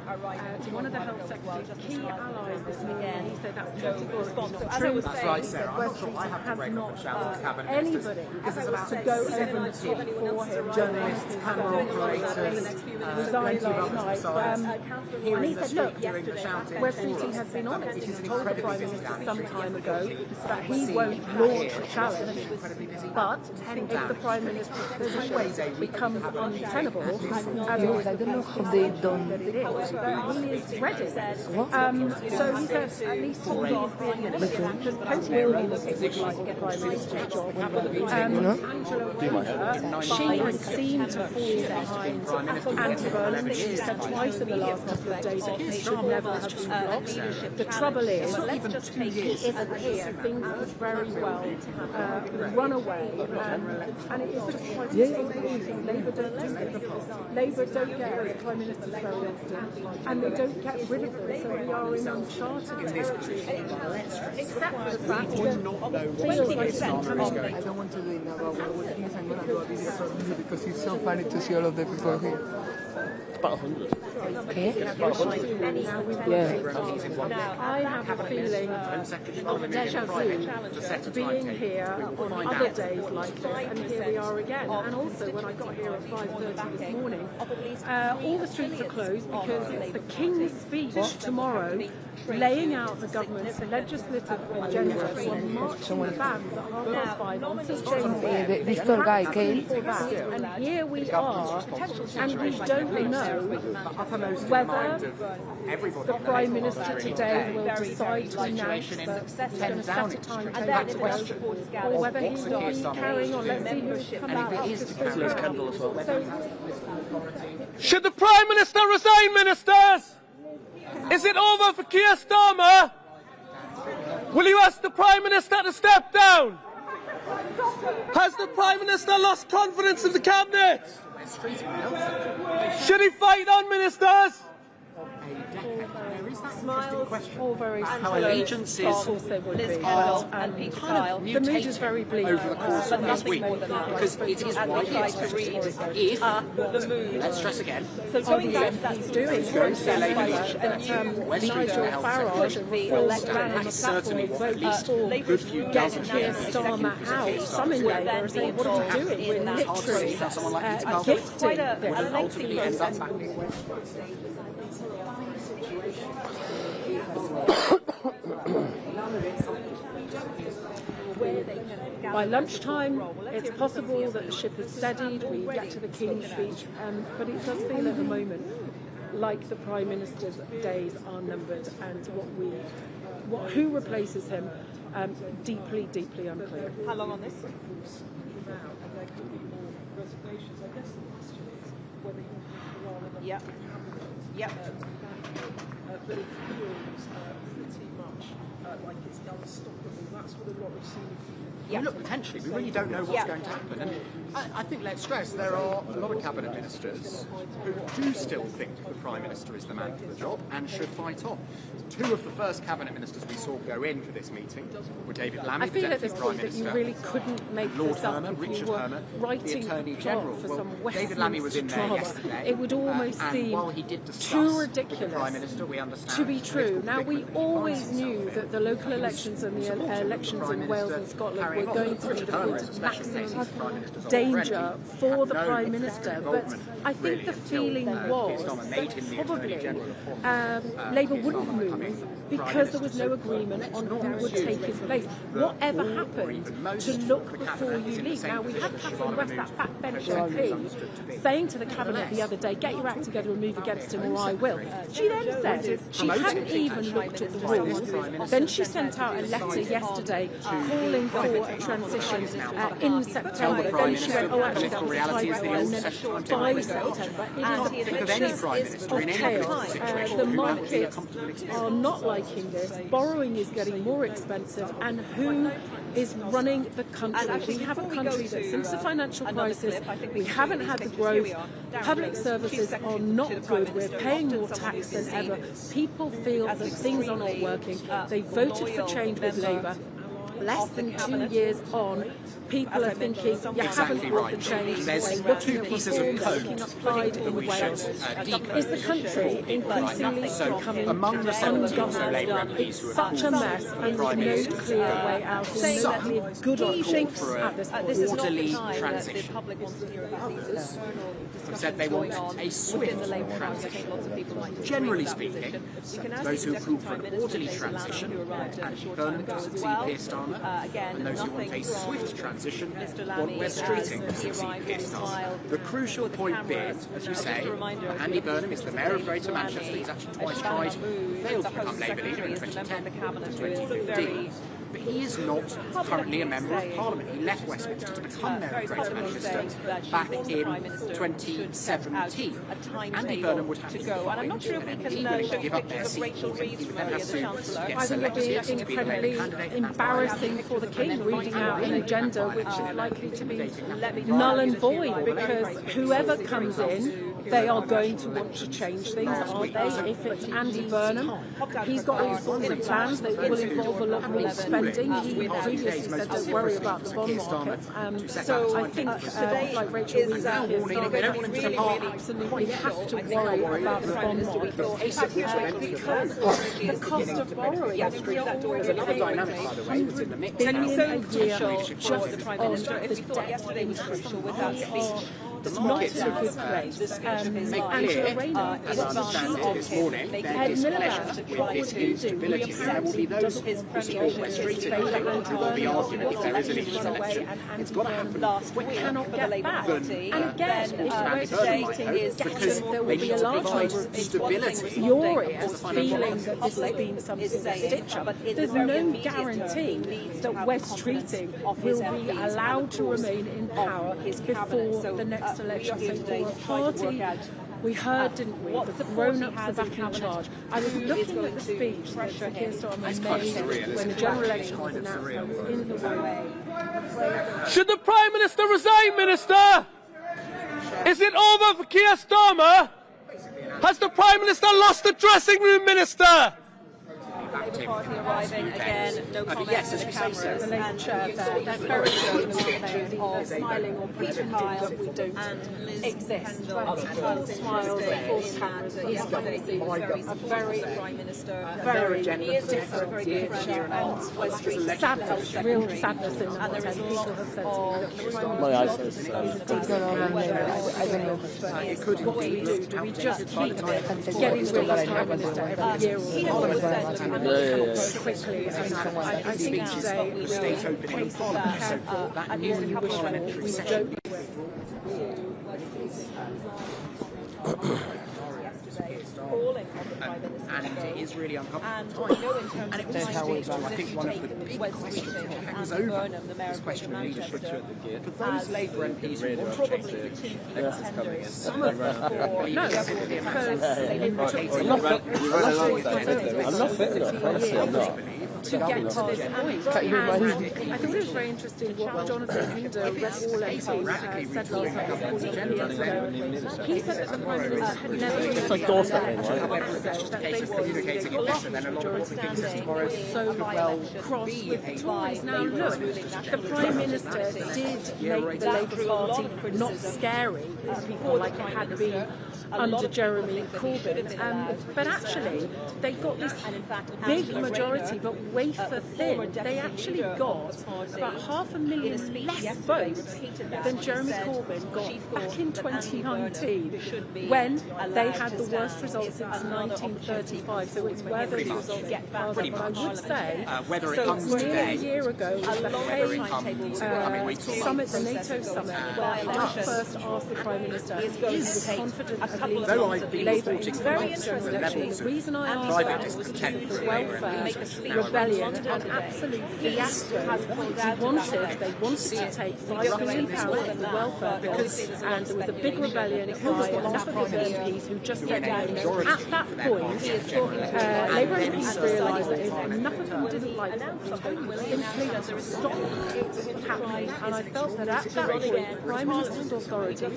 to one of the health secretary's key allies this morning. He said that's categorically not true. That's right, Sarah. I thought I have to break up the shower with cabinet anybody to go over and talk for him. Journalists, camera operators, resigned last night. And he said, look, West Streeting has been honest. He's told the Prime Minister some time ago that he won't launch a challenge, but if the Prime Minister's position becomes untenable, as I don't know how they done. that it is, but he is ready. So he says at least he is being realistic. There's plenty of people who would like the Prime Minister's job. She has seemed to fall behind anti-Berlin. She said twice in the last couple of days that he should never have been blocked. The trouble is, he isn't here. Things could very well run away, and it is just quite disappointing. Labour don't do this. Labour don't get the Prime Minister very often, and they don't get rid of them, so we are in uncharted territory. Except for the fact that feels like I don't want to do it now, but what things I'm going to do a video for you because it's so funny to see all of the people here. About 100. Okay? Yeah. I have a feeling of deja vu being here on other days like this, and here we are again. And also, when I got here at 5:30 this morning, all the streets are closed because it's the King's speech tomorrow, laying out the government's legislative agenda for marching bands at 5:30 on St James's. Victor guy came. And here we are, and we don't know whether the Prime Minister today will decide to announce that he's going to set a timetable to go, or whether he will be carrying on. Let's see who's come out. Should the Prime Minister resign, Ministers? Is it over for Keir Starmer? Will you ask the Prime Minister to step down? Has the Prime Minister lost confidence in the Cabinet? Should he fight on, Ministers? Smiles, all very How allegiances the mood is very bleak over the course of this week, because it is widely expected if, let's stress again, he's doing Nigel Farage and certainly at least a good few dozen Keir Starmer out. Some in Labour are saying, what are we doing? We're literally gifting and ultimately ends up back. By lunchtime, it's possible that the ship has steadied, we get to the King's speech, but it does feel at the moment like the Prime Minister's days are numbered, and who replaces him, deeply, deeply unclear. How long on this? Yep. Yep. But it feels pretty much like it's unstoppable. That's what a lot of senior people. Yeah. Look, potentially, we really don't know what's going to happen. And I think, let's stress, there are a lot of cabinet ministers who do still think the Prime Minister is the man for the job and should fight on. Two of the first cabinet ministers we saw go in for this meeting were David Lammy, the Deputy Prime Minister, that you really couldn't make Lord this up Herman, if you Richard were Herman, writing the Attorney a plot General. for Well, some David Lammy was in there drama. yesterday. It would almost and seem while he did discuss too with the ridiculous Prime Minister, we understand to be true. Now, we always knew knew that the local elections and the elections in Wales and Scotland were going to be the point of maximum danger for the Prime Minister, but I think the feeling was that probably Labour wouldn't move because there was no agreement on who would take his place. Whatever happened to look before you leave. Now, we had Catherine West, that backbench MP, saying to the Cabinet the other day, get your act together and move against him or I will. She then said she hadn't even looked at the rules. Then she sent out a letter yesterday calling for a transition in September. Then she went, oh, actually, that was a typo, and then by September. It is a picture of chaos. The markets are not liking this. Borrowing is getting more expensive, and who is running the country? We have a country that since the financial crisis, we haven't had the growth. Public services are not good. We're paying more tax than ever. People feel that things are not working. They voted for change with Labour. Less than 2 years on, people are thinking, you haven't brought the change. There's two pieces of code applied in Wales. Is the country increasingly becoming ungovernable? It's such a mess, and there's no clear way out. There's no clear good options at this point. This is not the time that the public wants to hear about these internal said they want a swift transition. Generally speaking, those who call for an orderly transition, Andy Burnham does at Keir Starmer, and those who want a swift transition want West Streeting to succeed Keir Starmer. The crucial point being, as you say, Andy Burnham is the Mayor of Greater Manchester. He's actually twice tried, failed to become Labour leader in 2010 and 2015. But he is not currently a Member of Parliament. He left Westminster to become Mayor of Greater Manchester back in 2017. Andy Burnham would have to go, and I'm not sure if an MP willing to give up their seat for him. He would then have to get selected to be the mayor candidate. Embarrassing for the King reading out an agenda which is likely to be null and void, because whoever comes in, they are going to want to change things, aren't they? If it's Andy Burnham, he's got all sorts of plans that will involve a lot more spending. He previously said don't worry about the bond market. So I think, like Rachel was saying, we absolutely have to worry about the bond market because the cost of borrowing is $1 billion a year just on the debt increase. It's not in a good place. Angela Rayner, as I understand it this morning, there is pleasure with this instability. There will be those who support West Streeting who will be arguing if there is an English election. It's got to happen. We cannot get back. And again, West Streeting is because there will be a large stability, furious feeling that this has been some sort of stitch-up. There's no guarantee that West Streeting will be allowed to remain in power before the next election. So for a party, we heard, didn't we, the grown-ups are back in charge. I was looking at the speech that Keir Starmer made when the general election was announced. I was in the room. Should the Prime Minister resign, Minister? Is it over for Keir Starmer? Has the Prime Minister lost the dressing room, Minister? Party arriving again, no comment to the cameras, and they're very pictures of smiling or Peter Kyle we don't exist. Kyle smiles for cameras yesterday. A very Prime Minister, very he is different, very good pressure, and West Street sadness, real sadness in the there is lots of my eyes it could what do we do? Do we just keep getting rid of the Prime Minister every year? quickly enough. I think today we state opening in Parliament, so that new parliamentary session. Calling on the Prime Minister And it is really uncomfortable. and it was I think one of the big questions that hangs over this question of leadership. For those Labour MPs who want to change the contenders, some of them to get to this point. I thought it was very interesting what Jonathan Hinder, Red Wall MP, said last night. He said that the Prime Minister had never communicating it better than a lot of the things tomorrow. So cross with Tories. Now look, the Prime Minister did make the Labour Party not scary as people like it had been under Jeremy Corbyn, but actually they got this big majority, but wafer thin. They actually got about 500,000 less votes than Jeremy Corbyn got back in 2019 when they had the worst results since 1935. So it's where those results get farther. But I would say, so nearly a year ago was the Hague summit, the NATO summit, where I first asked the Prime Minister if he was confident of leading Labour in very interesting election. The reason I asked that was because of the welfare rebellion and absolute fiasco. They wanted to take £5 million from the welfare bills, and there was a big rebellion by enough of the MPs who just said no. At that point, Labour MPs realised that if enough of them didn't like something, they simply stop it happening. And I felt that at that point, the Prime Minister's authority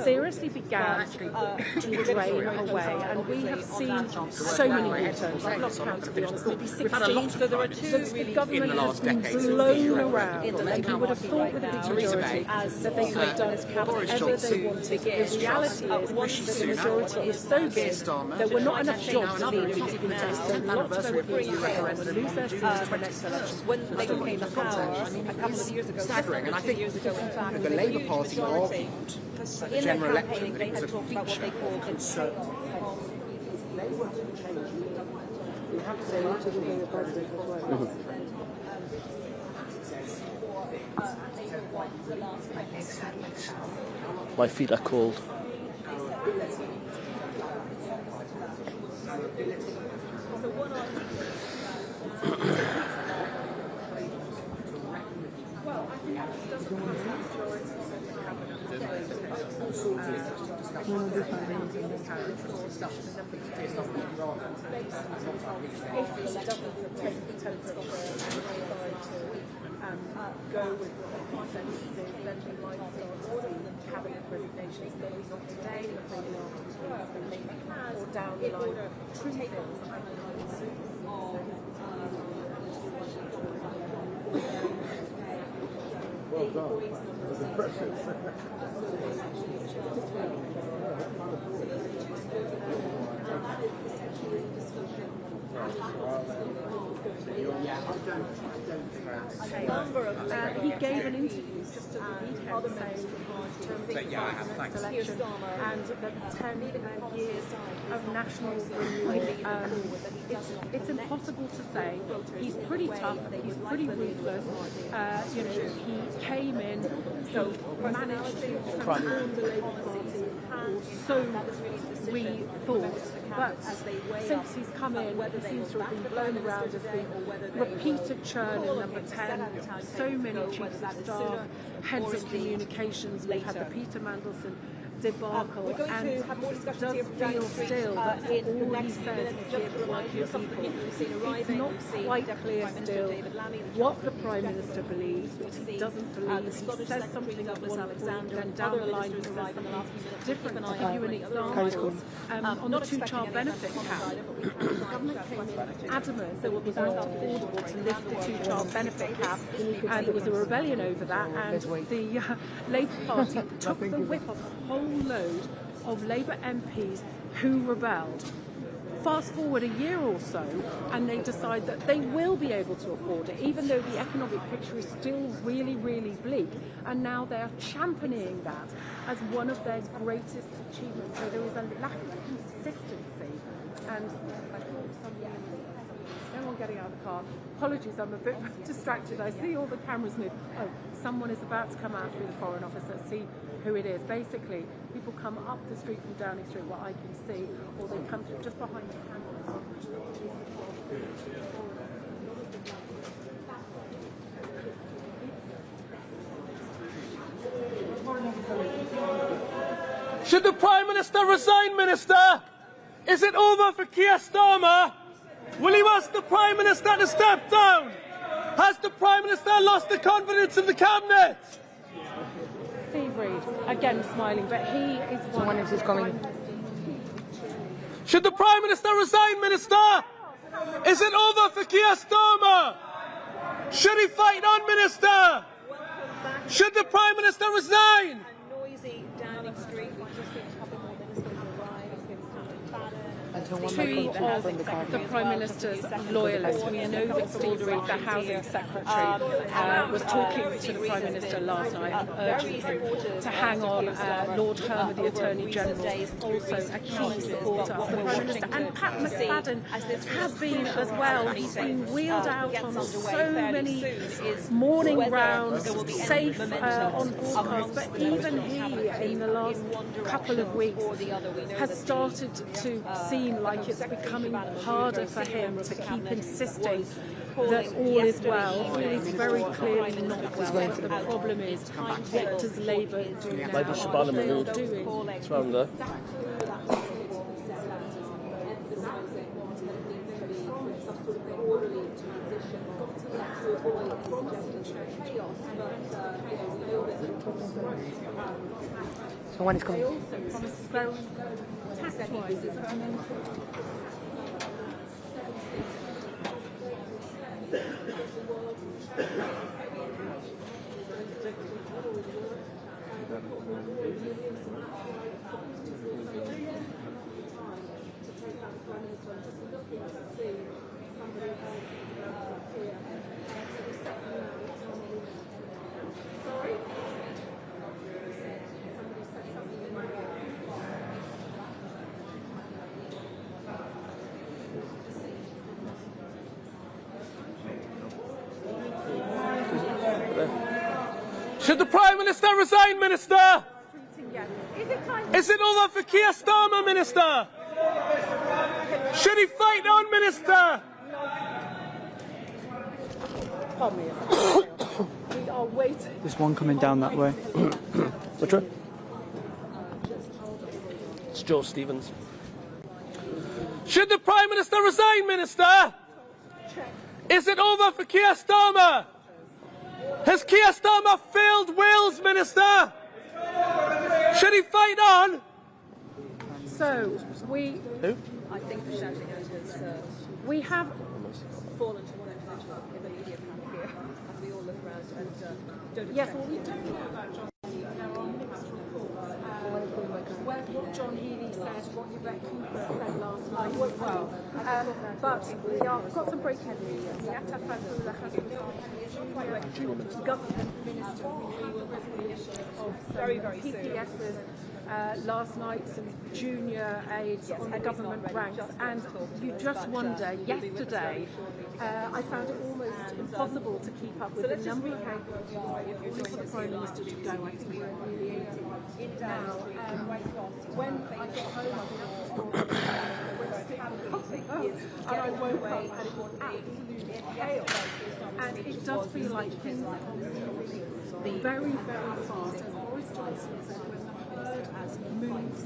seriously began to drain away, and we have seen so many U-turns. I've lost count, to be honest, maybe 16. So there are two. The government has been blown around, and you would have thought with a big majority that they could have done whatever they wanted. The reality is that the majority is so big, there were not enough jobs in the existing test, so lots of MPs will lose their seats in the next election. When they came to power a couple of years ago, staggering, and I think the Labour Party argued at the general election that it was a feature of concern. My feet are cold. Go with what the consensus is, then we might start to see cabinet resignations, maybe not today, but maybe or down the line. True things, I well done. It was impressive. He gave an interview just at the weekend saying election and the 10 years of national renewal. It's impossible to say. He's pretty tough, he's pretty ruthless. He came in, so managed to transform the Labour Party, or so we thought. But since he's come in, he seems to have been blown around as the repeated churn in number 10, so many chiefs of staff, heads of communications. We've had the Peter Mandelson debacle, and it does feel still that all he says is here to work with people. It's not quite clear still what the Prime Minister believes, what he doesn't believe. He says something at one point, then down the line he says something different. I'll give you an example. On the two-child benefit cap, the government came in adamant that it was unaffordable to lift the two-child benefit cap, and there was a rebellion over that, and the Labour Party took the whip off a whole load of Labour MPs who rebelled. Fast forward a year or so, and they decide that they will be able to afford it, even though the economic picture is still really, really bleak. And now they're championing that as one of their greatest achievements. So there is a lack of consistency, and I thought somebody someone getting out of the car. Apologies, I'm a bit distracted. I see all the cameras move. Oh, someone is about to come out through the Foreign Office. Let's see who it is. Basically, people come up the street from Downing Street, what I can see, or they come through just behind the cameras. Should the Prime Minister resign, Minister? Is it over for Keir Starmer? Will you ask the Prime Minister to step down? Has the Prime Minister lost the confidence of the Cabinet? Steve Reid, again smiling, but he is one. Someone else is coming. Should the Prime Minister resign, Minister? Is it over for Keir Starmer? Should he fight on, Minister? Should the Prime Minister resign? Noisy Downing Street. We've just seen a couple more ministers arrive. It's been Two of the Prime Minister's loyalists. We know that Steve Reid, the Housing Secretary, was talking to the Prime Minister last night and urging him to hang on. Lord Hermer, the Attorney General, also a key supporter of the Prime Minister. And Pat McFadden has been as well. He's been wheeled out on so many morning rounds, safe on broadcast, but even he, in the last couple of weeks, has started to seem like it's becoming harder for him to keep insisting that all is well. All is very clearly not well. The problem is, what does Labour do now? What they are doing. It's round there. Someone is coming. Should the Prime Minister resign, Minister? Is it over for Keir Starmer, Minister? Should he fight on, Minister? We are waiting. There's one coming down that way. Which one? It's Joe Stevens. Should the Prime Minister resign, Minister? Is it over for Keir Starmer? Has Keir Starmer failed Wales, Minister? Should he fight on? So, I think the shouting out has we have fallen to one individual in the media camp here, as we all look around and don't yes, well, we don't know about John Healey. There are mixed reports. What John Healey said, what Yvette Cooper said last night as well. But we have got some breaking news. Yata Fazula has resigned. Government Minister of very, very PPS's last night, some junior aides on the government ranks, and you just wonder, yesterday I found it almost impossible to keep up with the number of cases for the Prime Minister to go. I think we're at nearly 80 now. When I got home, and I woke up and it was absolutely chaos. And it does feel like things are moving very, very fast. As Boris Johnson said, when the herd has moved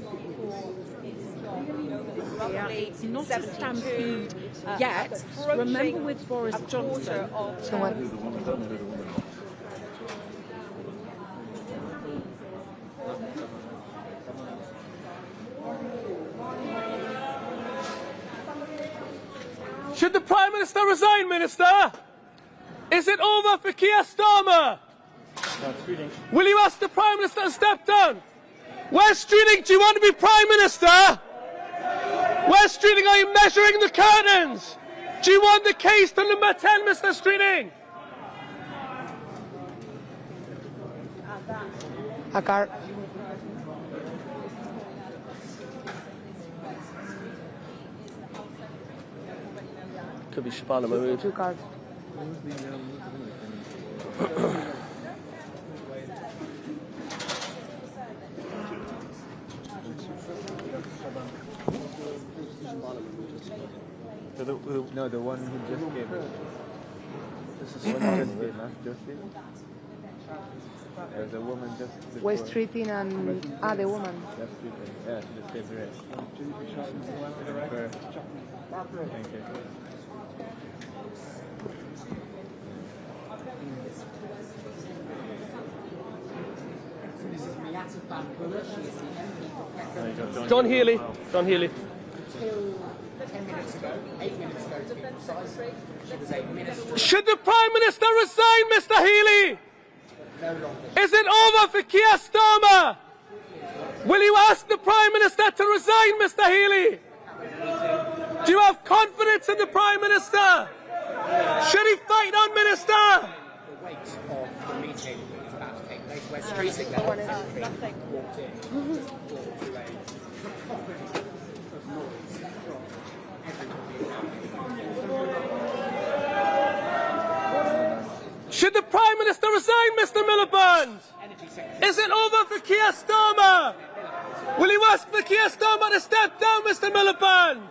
it's not a stampede yet. Remember with Boris Johnson. Should the Prime Minister resign, Minister? Is it over for Keir Starmer? Will you ask the Prime Minister to step down? Wes Streeting, do you want to be Prime Minister? Wes Streeting, are you measuring the curtains? Do you want the case to number 10, Mr. Streeting? A car. Could be Shabana Mahmood. 2 cards. No, the one who just came. This is one who just came, huh? Josie? There's a woman just before. West Streeting and... the woman. West Streeting. Yeah, she just came direct. Thank you. John Healy. John Healy. 10 minutes ago, 8 minutes ago to be precise, she was a minister. Should the Prime Minister resign, Mr. Healy? No longer. Is it over for Keir Starmer? Will you ask the Prime Minister to resign, Mr. Healy? Do you have confidence in the Prime Minister? Should he fight on, Minister? The weight of the meeting is about to take place. We're streeting there. Walked in. Should the Prime Minister resign, Mr. Miliband? Is it over for Keir Starmer? Will you ask for Keir Starmer to step down, Mr. Miliband?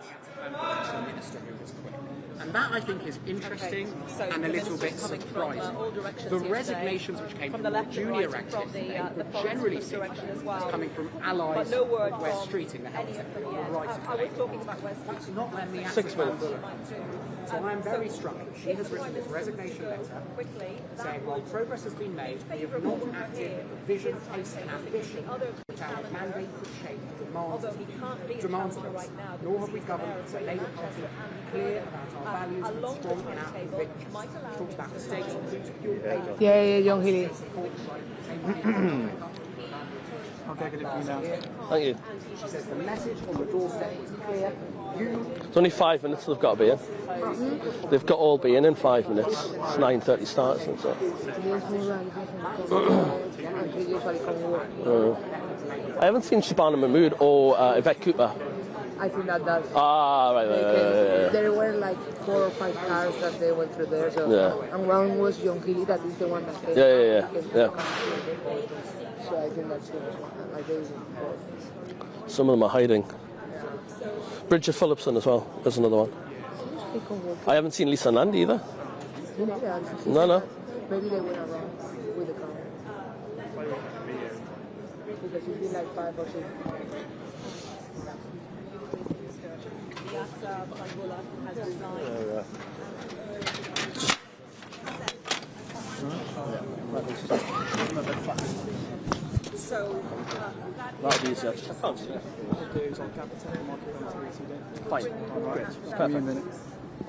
And that, I think, is interesting and a little bit surprising. The resignations which came from the junior ranks yesterday were generally seen as coming from allies of West Streeting, the health sector, the rights of labour. That's not when the 6 minutes. So I am very struck that she has written this resignation letter saying, while progress has been made, we have not acted with the vision, taste and ambition which our mandate could shape demands of us, nor have we governed as a Labour Party clear about our values and strong in our convictions. She talks about mistakes and fuel payment. Yeah, John Healy. I'll take it if you now. Thank you. She says the message on the doorstep was clear. It's only 5 minutes they've got to be in. They've got all be in 5 minutes. It's 9:30 starts and so. I haven't seen Shabana Mahmood or Yvette Cooper. I think that does. Right. There were like 4 or 5 cars that they went through there. So, and one was John Healy, that is the one that came. Yeah. So I think that's the one. Some of them are hiding. Bridget Phillipson as well. There's another one. I haven't seen Lisa Nandi either. No. Maybe they went around with the car. Because it's been like 5 or 6. Has resigned. So that'll be easier. I can't see it. Fine. Great. Perfect.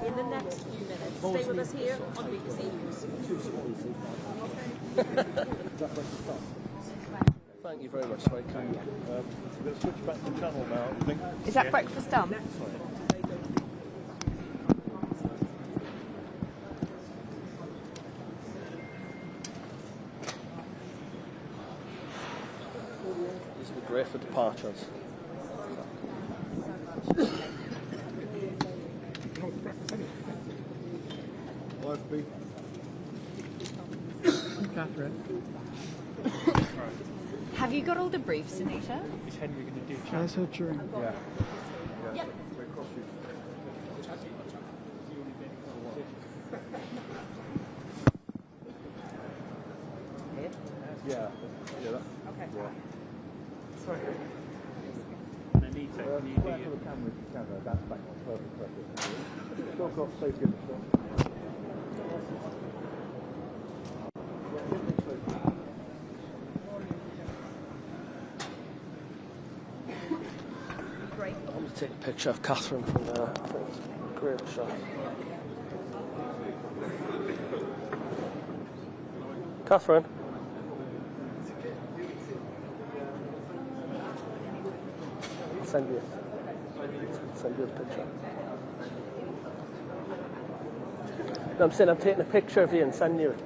In the next few minutes, stay with us here on BBC News. Thank you very much. Very kind. We're going to switch back to channel now. I think. Is that breakfast done? This would be great for departures. Catherine. Have you got all the briefs, Anita? Is Henry going to do transferring? Yeah. Yep. Yeah. Okay. Sorry. Anita, can you do the camera, that's back on perfect. Still got safety in the shot. I'm going to take a picture of Catherine from there. Great shot. Catherine. Send you a picture. No, I'm saying I'm taking a picture of you and sending you it.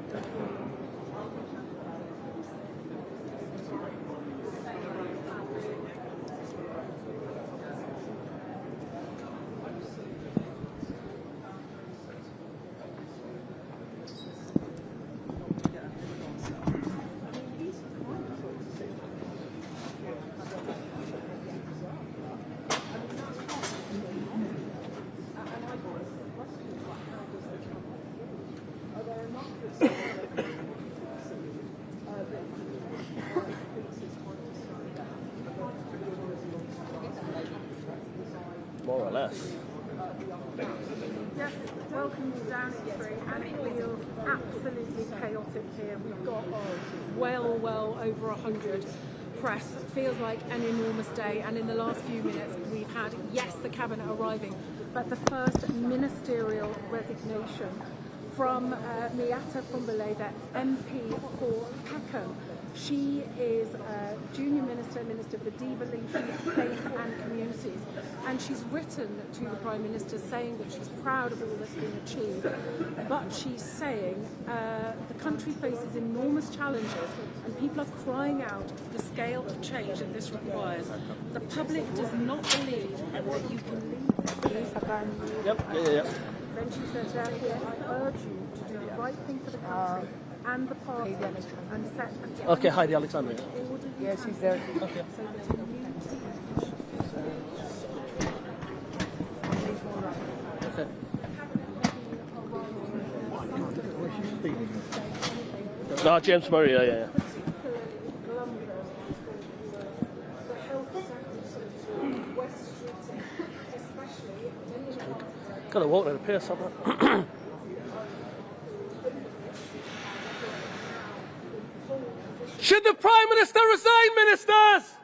More or less. Yes, welcome to Downing Street, and it feels absolutely chaotic here. We've got well over 100 press. It feels like an enormous day, and in the last few minutes we've had, yes, the cabinet arriving, but the first ministerial resignation from Miata Fumbule, the MP for Peckham. She is Junior Minister for Devolution, Faith and Communities, and she's written to the Prime Minister saying that she's proud of all that's been achieved, but she's saying the country faces enormous challenges and people are crying out for the scale of change that this requires. The public does not believe that you can leave. Yep. Then she says, therefore, I urge you to do the right thing for the country and the party and set a Okay, Heidi Alexander. Yes, she's there. Okay. so that a new Okay. No, James Murray, yeah. Got to walk at a pace, haven't I? Should the Prime Minister resign, Ministers?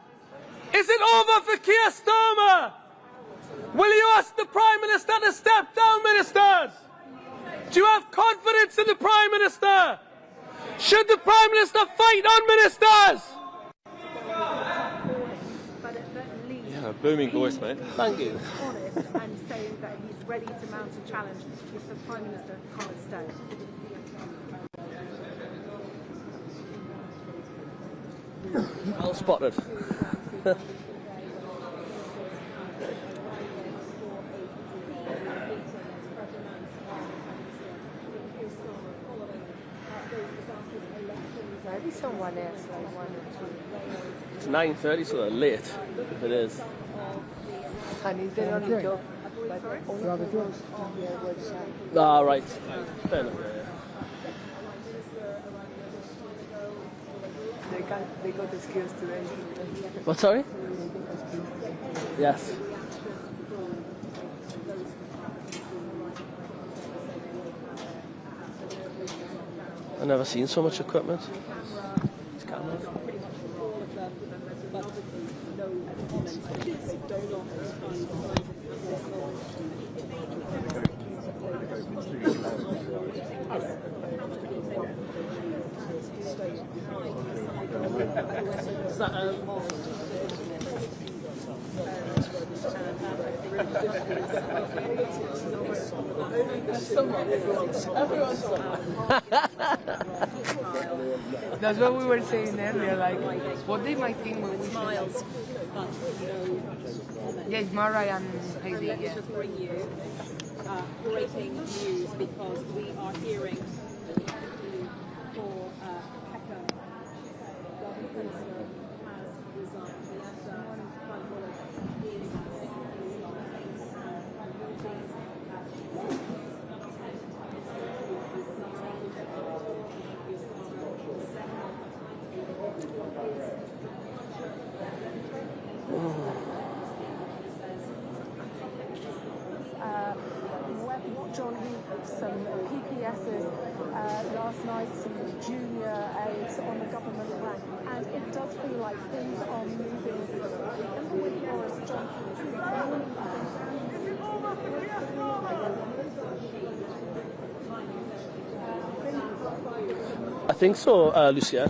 Is it over for Keir Starmer? Will you ask the Prime Minister to step down, Ministers? Do you have confidence in the Prime Minister? Should the Prime Minister fight on, Ministers? Yeah, booming voice, mate. Thank you. honest and saying that he's ready to mount a challenge if the Prime Minister can't stay. Well spotted. Maybe someone else, like 1 or 2. It's 9:30, so they're late. If it is. And it's their only job. But only on their website. Ah, right. Fair enough. They got the skills today. What, sorry? Yes. I've never seen so much equipment. It's cameras. Is that That's what we were saying earlier, like what they might think when we Miles. Yes, Mara and Heidi, yeah. To bring you breaking news because we are hearing for Peckham. The Minister has resigned. John some PPSs last night, some junior aides on the government rank, and it does feel like things are moving. Remember when Boris Johnson I think so, Lucia.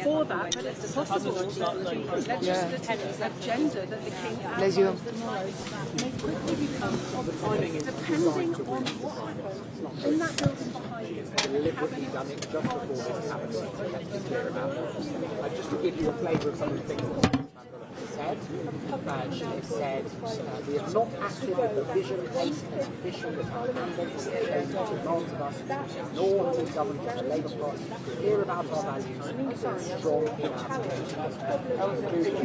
for that, but it's possible that legislative agenda that the King Bless you. may quickly become obsolete, depending on what happens in that building behind you. Deliberately done it just before this happened. Let's be clear about that. Just to give you a flavour of some of the things that Mandela has said. She has said we have not acted with the vision as official with our mandate to demonds of us, nor has the government of the Labour Party clear about our values and strong in our positions.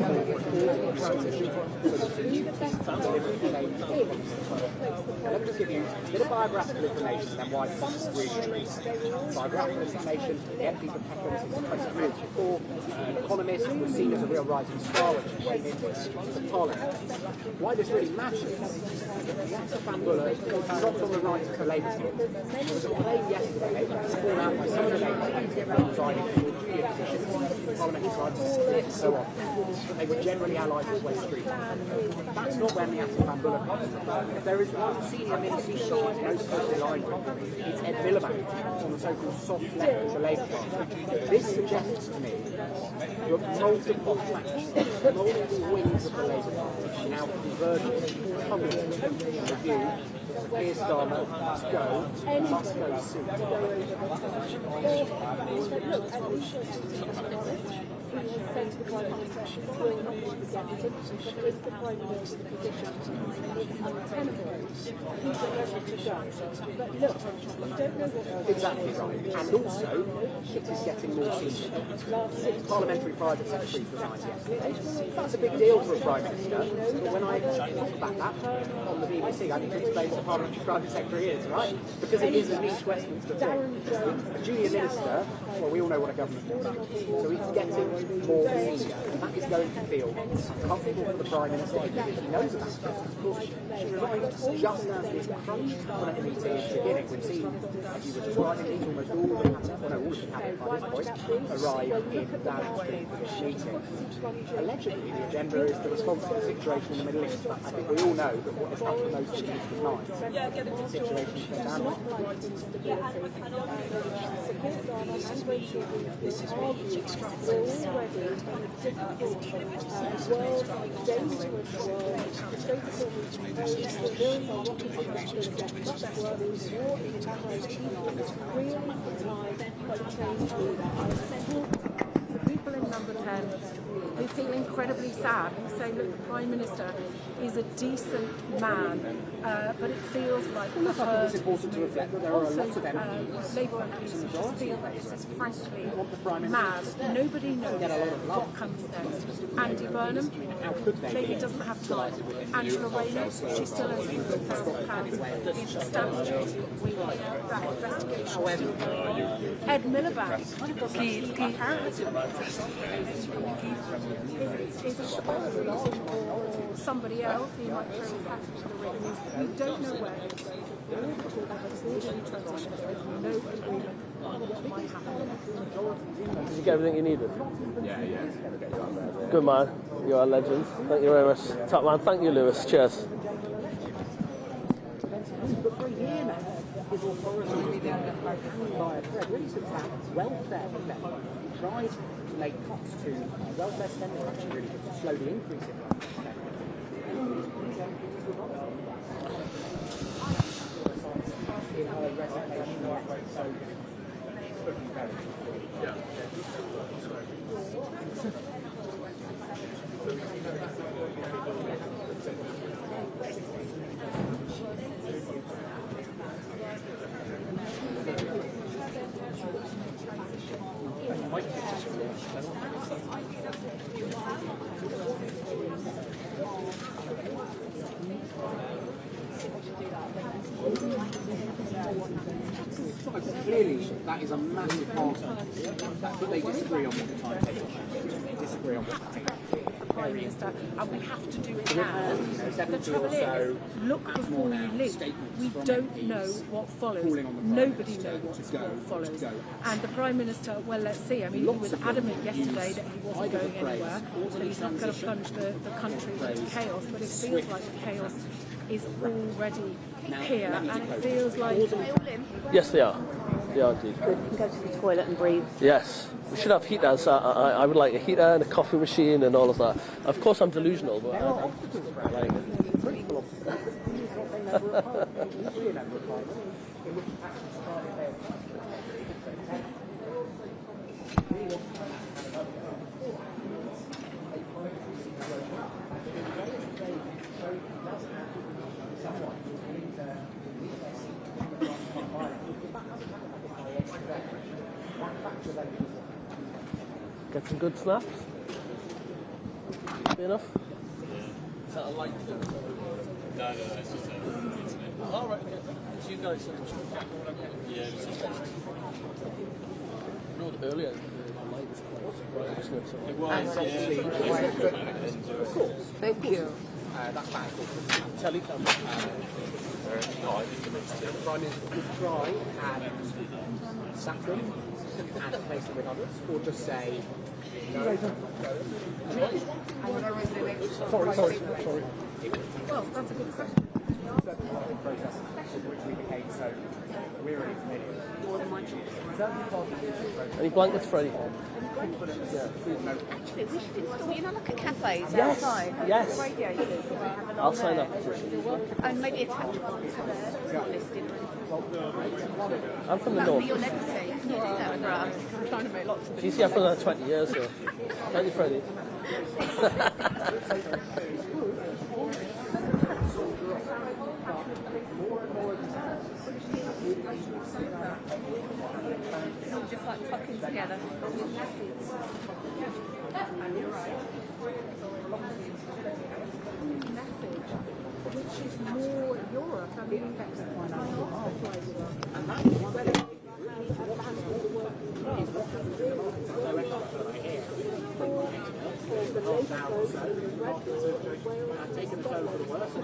Let me just give you a bit of biographical information and then why this is really true. Biographical information, the MP for Peckham since 2004, an economist who was seen as a real rising star when she came into Parliament. Why this really matters is that Yasser Bambula not on the right of the Labour Party. There was a claim yesterday sworn out by some of the Labour Party resigning from all three positions, parliamentary rights split, so on. But they were generally allied with West Street. That's not where Yasser Bambula comes from. If there is one senior minister she's most closely aligned with, it's Ed Miliband on the so-called soft left of the Labour Party. This suggests to me that multiple factions, multiple wings of the Labour Party are now converging publicly in the view that Keir Starmer must go soon. Say to the Prime Minister, will not be executive, but if the Prime Minister's position is untenable, he's ready to go. But look, we don't know what... Exactly right. And also, it is getting more senior. Parliamentary Private Secretary resigned yesterday. That's a big deal for a Prime Minister. But when I talk about that on the BBC, I need to explain what a Parliamentary Private Secretary is, right? Because it is a niche Westminster thing. A junior minister, well, we all know what a government is. So he's getting more senior, and that is going to feel uncomfortable for the Prime Minister because he knows about it. She resigned just as this crunch cabinet meeting is beginning. We've seen, as you were describing, these almost all of the cabinet, well, no, all of the cabinet by this point, arrive in Downing Street for this meeting. Allegedly, the agenda is the response to the situation in the Middle East. I think we all know that what is uppermost in people's minds is the situation in Sudan. This is really extravagant. The people in number 10 who feel incredibly sad, who say, look, the Prime Minister is a decent man, but it feels like the herd is moving. Also, Labour MPs who just feel that this is frankly mad. Nobody knows what comes next. Andy Burnham, maybe doesn't have time. Angela Rayner, she still owes £100,000 in stamp duty. We know that investigation is still going on. Ed Miliband, key character. Is it or somebody else who might throw his hat into the ring? We don't know where it's going. All before they have an orderly transition, there is no agreement on what might happen. Did you get everything you needed? Yeah. Good man. You're a legend. Thank you very much. Top man. Thank you, Lewis. Cheers. But for a year now, his authority has been hanging by a thread, really since that welfare effect. He tried to make cuts to welfare spending, or actually really just slowly increasing welfare spending. In her resignation, so it's looking very good. Clearly, that is a massive part of it. But they disagree on what the timetable should be. They disagree on what the Prime Minister, and we have to do it now. The trouble is, look before you leap. We don't know what follows. Nobody knows what follows. And the Prime Minister, well, let's see. I mean, he was adamant yesterday that he wasn't going anywhere, that he's not going to plunge the country into chaos, but it feels like the chaos is already here, and it feels like... Yes, they are. They are indeed. Good. You can go to the toilet and breathe. Yes. We should have heaters. I would like a heater and a coffee machine and all of that. Of course, I'm delusional, but I like it. Get some good snaps. Be enough? Is that a light? No, it's just a... Oh, right, okay. So you guys yeah, it's just... Earlier, the light was quite bright, wasn't it? It was, yeah. Of course. Thank you. That's fine. Telecam. Prime Minister could try and sack them and replace them with others, or just say no. Sorry. Well, that's a good question. Process which we became so wearily familiar. Any blankets, Freddie? Actually, we should install, you know, like at cafes Yes, outside. yes. Radiators. I'll sign up. And maybe attach one to the not listed or anything. I'm from the That would north. be your legacy. Can you do that for us? I'm trying to make lots of Do you see, I've done that 20 years here. Thank you, Freddie. It's all just like tucking together. Which is more Europe. I mean, Taken the tone for the worse, and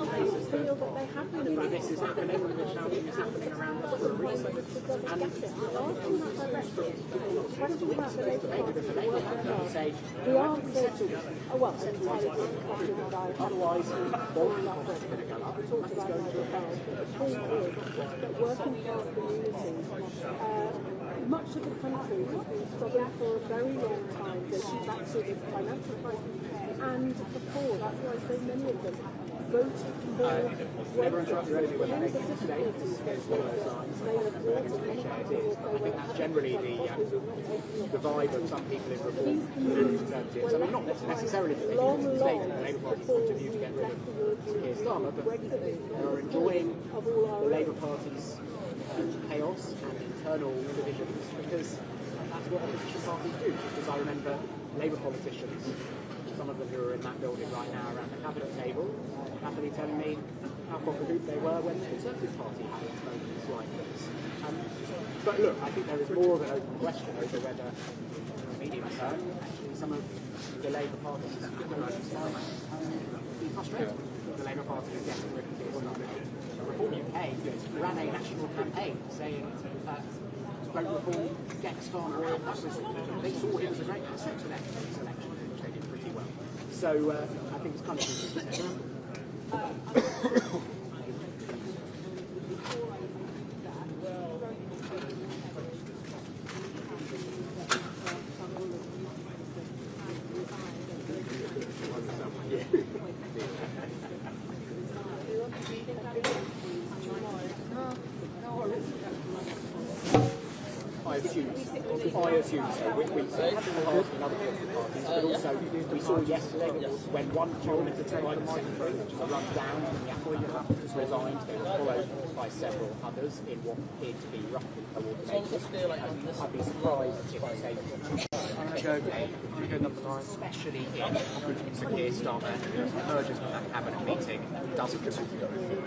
this is happening, and the shouting is happening around us for a reason. And say, The answer, well, otherwise, foreign costs are going to go up. It's going to affect. the truth is that working class communities, much of the country has been struggling for a very long time to keep back to the financial crisis and before. That's why so many of them voted for Never interrupted anything when they're making mistakes. It's one of those signs. I think that's generally the vibe of some people in reform and conservatives. I mean, not necessarily that they make a mistake from the Labour Party's point of view to get rid of Keir Starmer, but they're enjoying the Labour Party's chaos and internal divisions because that's what opposition parties do. Because I remember Labour politicians, some of them who are in that building right now around the cabinet table, happily telling me how cock-a-hoop they were when the Conservative Party had its moments like this. But look, I think there is more of an open question over whether, in the medium term, actually some of the Labour Party's opponents might be frustrated. The Labour Party is getting rid of Keir Starmer. Reform UK ran a national campaign saying vote reform, get Starmer out. They saw him as a great asset to them in this election, which they did pretty well. So I think it's kind of interesting. I assume so. We had in the past in other political parties, but also we saw yesterday when one parliamentary take the microphone runs down and just resigned, they were followed by several others in what appeared to be roughly coordinated. I'd be surprised if they say I'm going to go number 9, especially if Sir Keir Starmer emerges from that cabinet meeting doesn't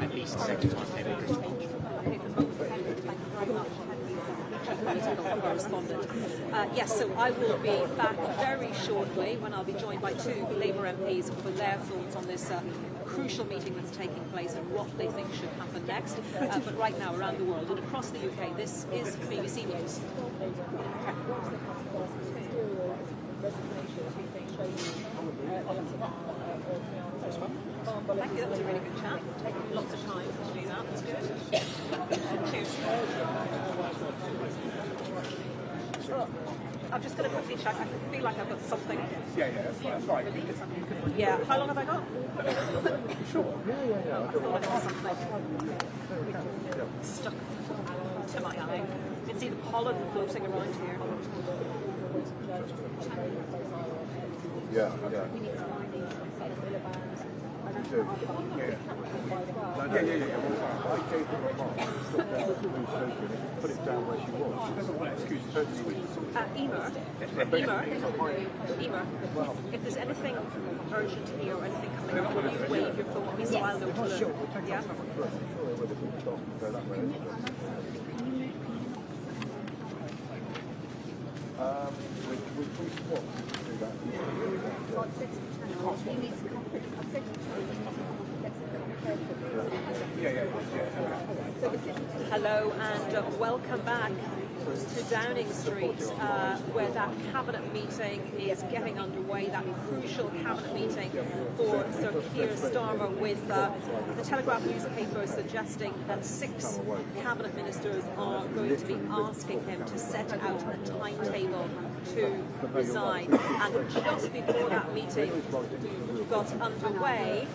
at least say to timetable for speech. Correspondent. Yes, so I will be back very shortly when I'll be joined by 2 Labour MPs for their thoughts on this crucial meeting that's taking place and what they think should happen next. But right now, around the world and across the UK, this is BBC News. Thank you, that was a really good chat. Taking lots of time to do that, that's good. Cheers. I'm just going to quickly check. I feel like I've got something. Yeah, that's right. Yeah. How long have I got? Sure. I feel like I've got something stuck to my eye. You can see the pollen floating around here. Yeah. Put it down where she was. She doesn't want it Emer, if there's anything urgent here or anything coming up, will you wave your phone please while they're blue? Yeah? Hello and welcome back to Downing Street, where that cabinet meeting is getting underway, that crucial cabinet meeting for Sir Keir Starmer, with the Telegraph newspaper suggesting that 6 cabinet ministers are going to be asking him to set out a timetable to resign. And just before that meeting got underway,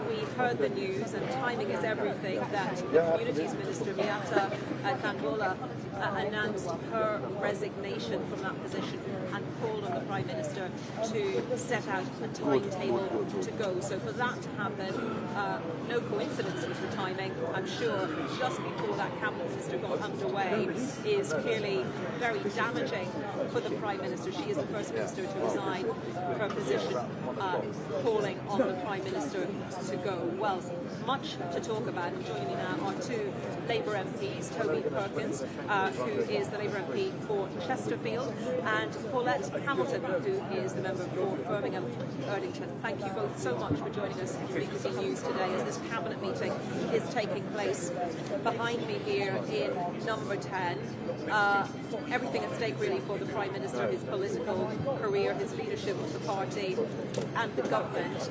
we heard the news, and timing is everything, that the Communities Minister Miata Kandola announced her resignation from that position and called on the Prime Minister to set out a timetable to go. So for that to happen, no coincidence with the timing, I'm sure, just before that Cabinet Minister got underway, is clearly very damaging for the Prime Minister. She is the first Minister to resign from her position, calling on the Prime Minister to go. Well, much to talk about. And joining me now are 2 Labour MPs, Toby Perkins, who is the Labour MP for Chesterfield, and Paulette Hamilton, who is the member for Birmingham Erdington. Thank you both so much for joining us for BBC News today as this cabinet meeting is taking place. Behind me here in number 10, everything at stake really for the Prime Minister, his political career, his leadership of the party and the government.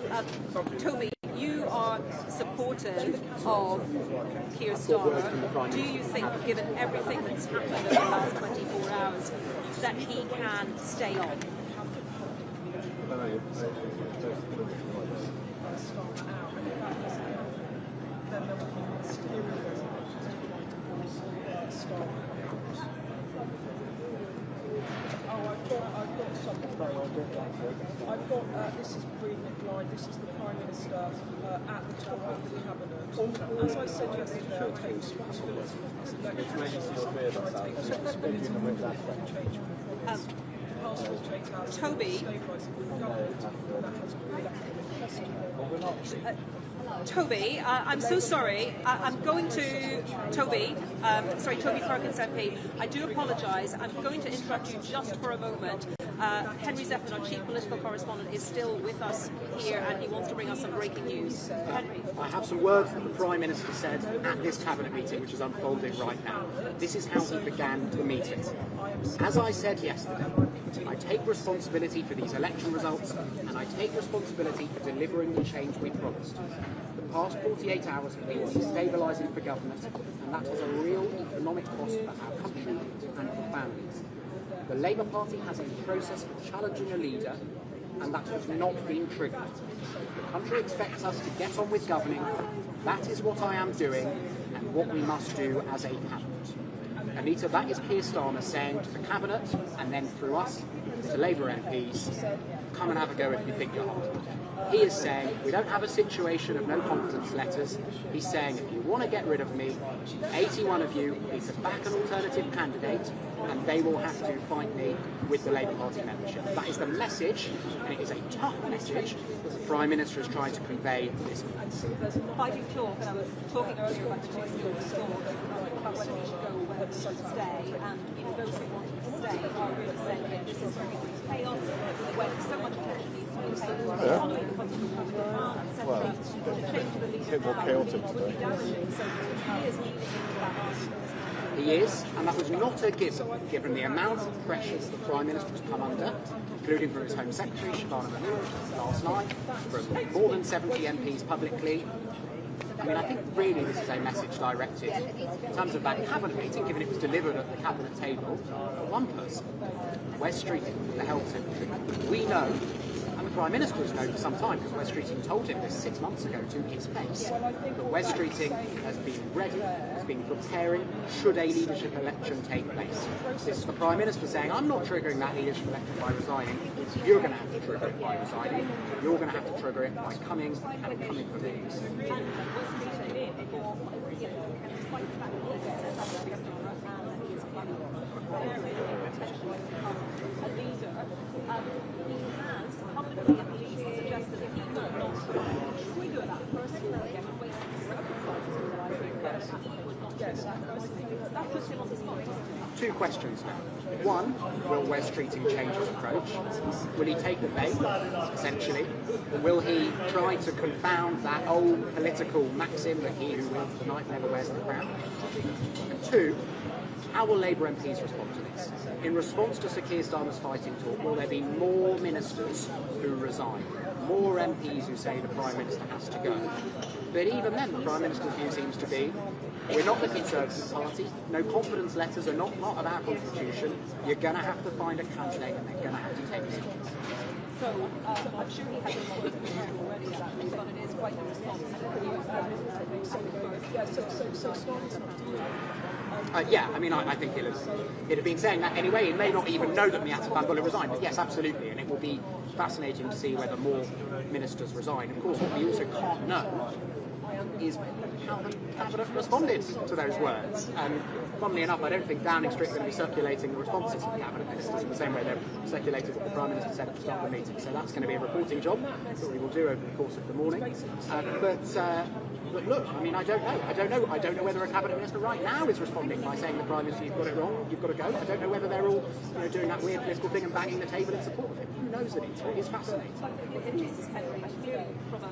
Toby, you are supportive of Keir Starmer. Do you think, given everything that's happened over the last 24 hours, that he can stay on? I've got this is brilliant line. This is the Prime Minister at the top of the cabinet. As I said yesterday, I take responsibility for this election. I take responsibility for change passport change out Toby. Toby, I'm so sorry. I'm going to Toby. Toby Perkins MP. I do apologise. I'm going to interrupt you just for a moment. Henry Zephyr, our chief political correspondent, is still with us here, and he wants to bring us some breaking news. Henry. I have some words that the Prime Minister said at this cabinet meeting, which is unfolding right now. This is how he began the meeting. As I said yesterday, I take responsibility for these election results, and I take responsibility for delivering the change we promised. The past 48 hours have been destabilising for government, and that has a real economic cost for our country and for families. The Labour Party has a process for challenging a leader, and that has not been triggered. The country expects us to get on with governing. That is what I am doing, and what we must do as a cabinet. Anita, that is Keir Starmer saying to the cabinet, and then through us, to Labour MPs, come and have a go if you think you're hard. He is saying we don't have a situation of no confidence letters. He's saying if you want to get rid of me, 81 of you need to back an alternative candidate, and they will have to fight me with the Labour Party membership. That is the message, and it is a tough message that the Prime Minister is trying to convey this month. Fighting talk, and I was talking earlier about the choice of talk, about whether he should go or whether he should stay, and those who want him to stay are really saying that this is chaos, when so much attention needs to be paid to the economy because of the war, etc. To change the leadership would be damaging, so he is leading into that argument. He is, and that was not a given the amount of pressures the Prime Minister has come under, including from his Home Secretary, Shabana Mahmood, last night, from more than 70 MPs publicly. I mean, I think really this is a message directed in terms of that cabinet meeting, given it was delivered at the cabinet table, for one person. Wes Streeting, the health secretary. We know, and the Prime Minister has known for some time, because Wes Streeting told him this 6 months ago to his face, that Wes Streeting has been ready, has been preparing should a leadership election take place. This is the Prime Minister saying, I'm not triggering that leadership election by resigning. You're going to have to trigger it by resigning. You're going to have to trigger it by coming and coming for me. become a leader. He has publicly at least suggested that he will not trigger that person to get away from the circumstances that I think that he would not trigger that person. That puts him on the spot. Two questions now. One, will Wes Streeting change his approach? Will he take the bait, essentially? Or will he try to confound that old political maxim that he who wields the knife never wears the crown? And two, how will Labour MPs respond to this? In response to Sir Keir Starmer's fighting talk, will there be more ministers who resign? More MPs who say the Prime Minister has to go? But even then, the Prime Minister's view seems to be, we're not the Conservative Party, no confidence letters are not part of our constitution, you're going to have to find a candidate and they're going to have to take it. So I'm sure he has a lot of information already about this, but it is quite the response. Yeah, I mean, I think he'd have been saying that anyway. He may not even know that Miatta Van will resign, but yes, absolutely, and it will be fascinating to see whether more ministers resign. Of course, what we also can't know is how the Cabinet responded to those words. And funnily enough, I don't think Downing Street are going to be circulating the responses of the Cabinet ministers in the same way they've circulated what the Prime Minister said at the start of the meeting. So that's going to be a reporting job that we will do over the course of the morning. But look, I mean, I don't know whether a Cabinet Minister right now is responding by saying to the Prime Minister, you've got it wrong, you've got to go. I don't know whether they're all doing that weird political thing and banging the table in support of him. Who knows that it is fascinating. It is, Henry, from a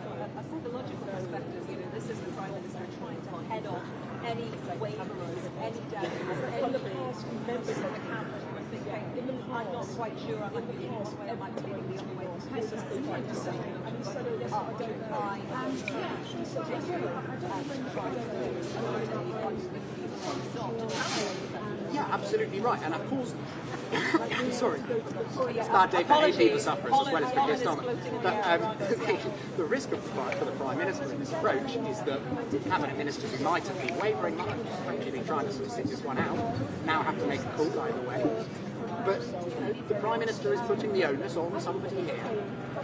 psychological perspective, this is the Prime Minister trying to head off any waverers, any doubters, any members of the Cabinet who are thinking, I'm not quite sure I'm going to be this way, I might be leaning the other way. This is the trying to say, yeah, absolutely right. And of course, sorry, it's a bad day for AP sufferers as well as for Keir Starmer. But the risk for the Prime Minister in this approach is that Cabinet Ministers who might have been wavering, might have actually been trying to sort of sit this one out, now have to make a call either way. But the Prime Minister is putting the onus on somebody here,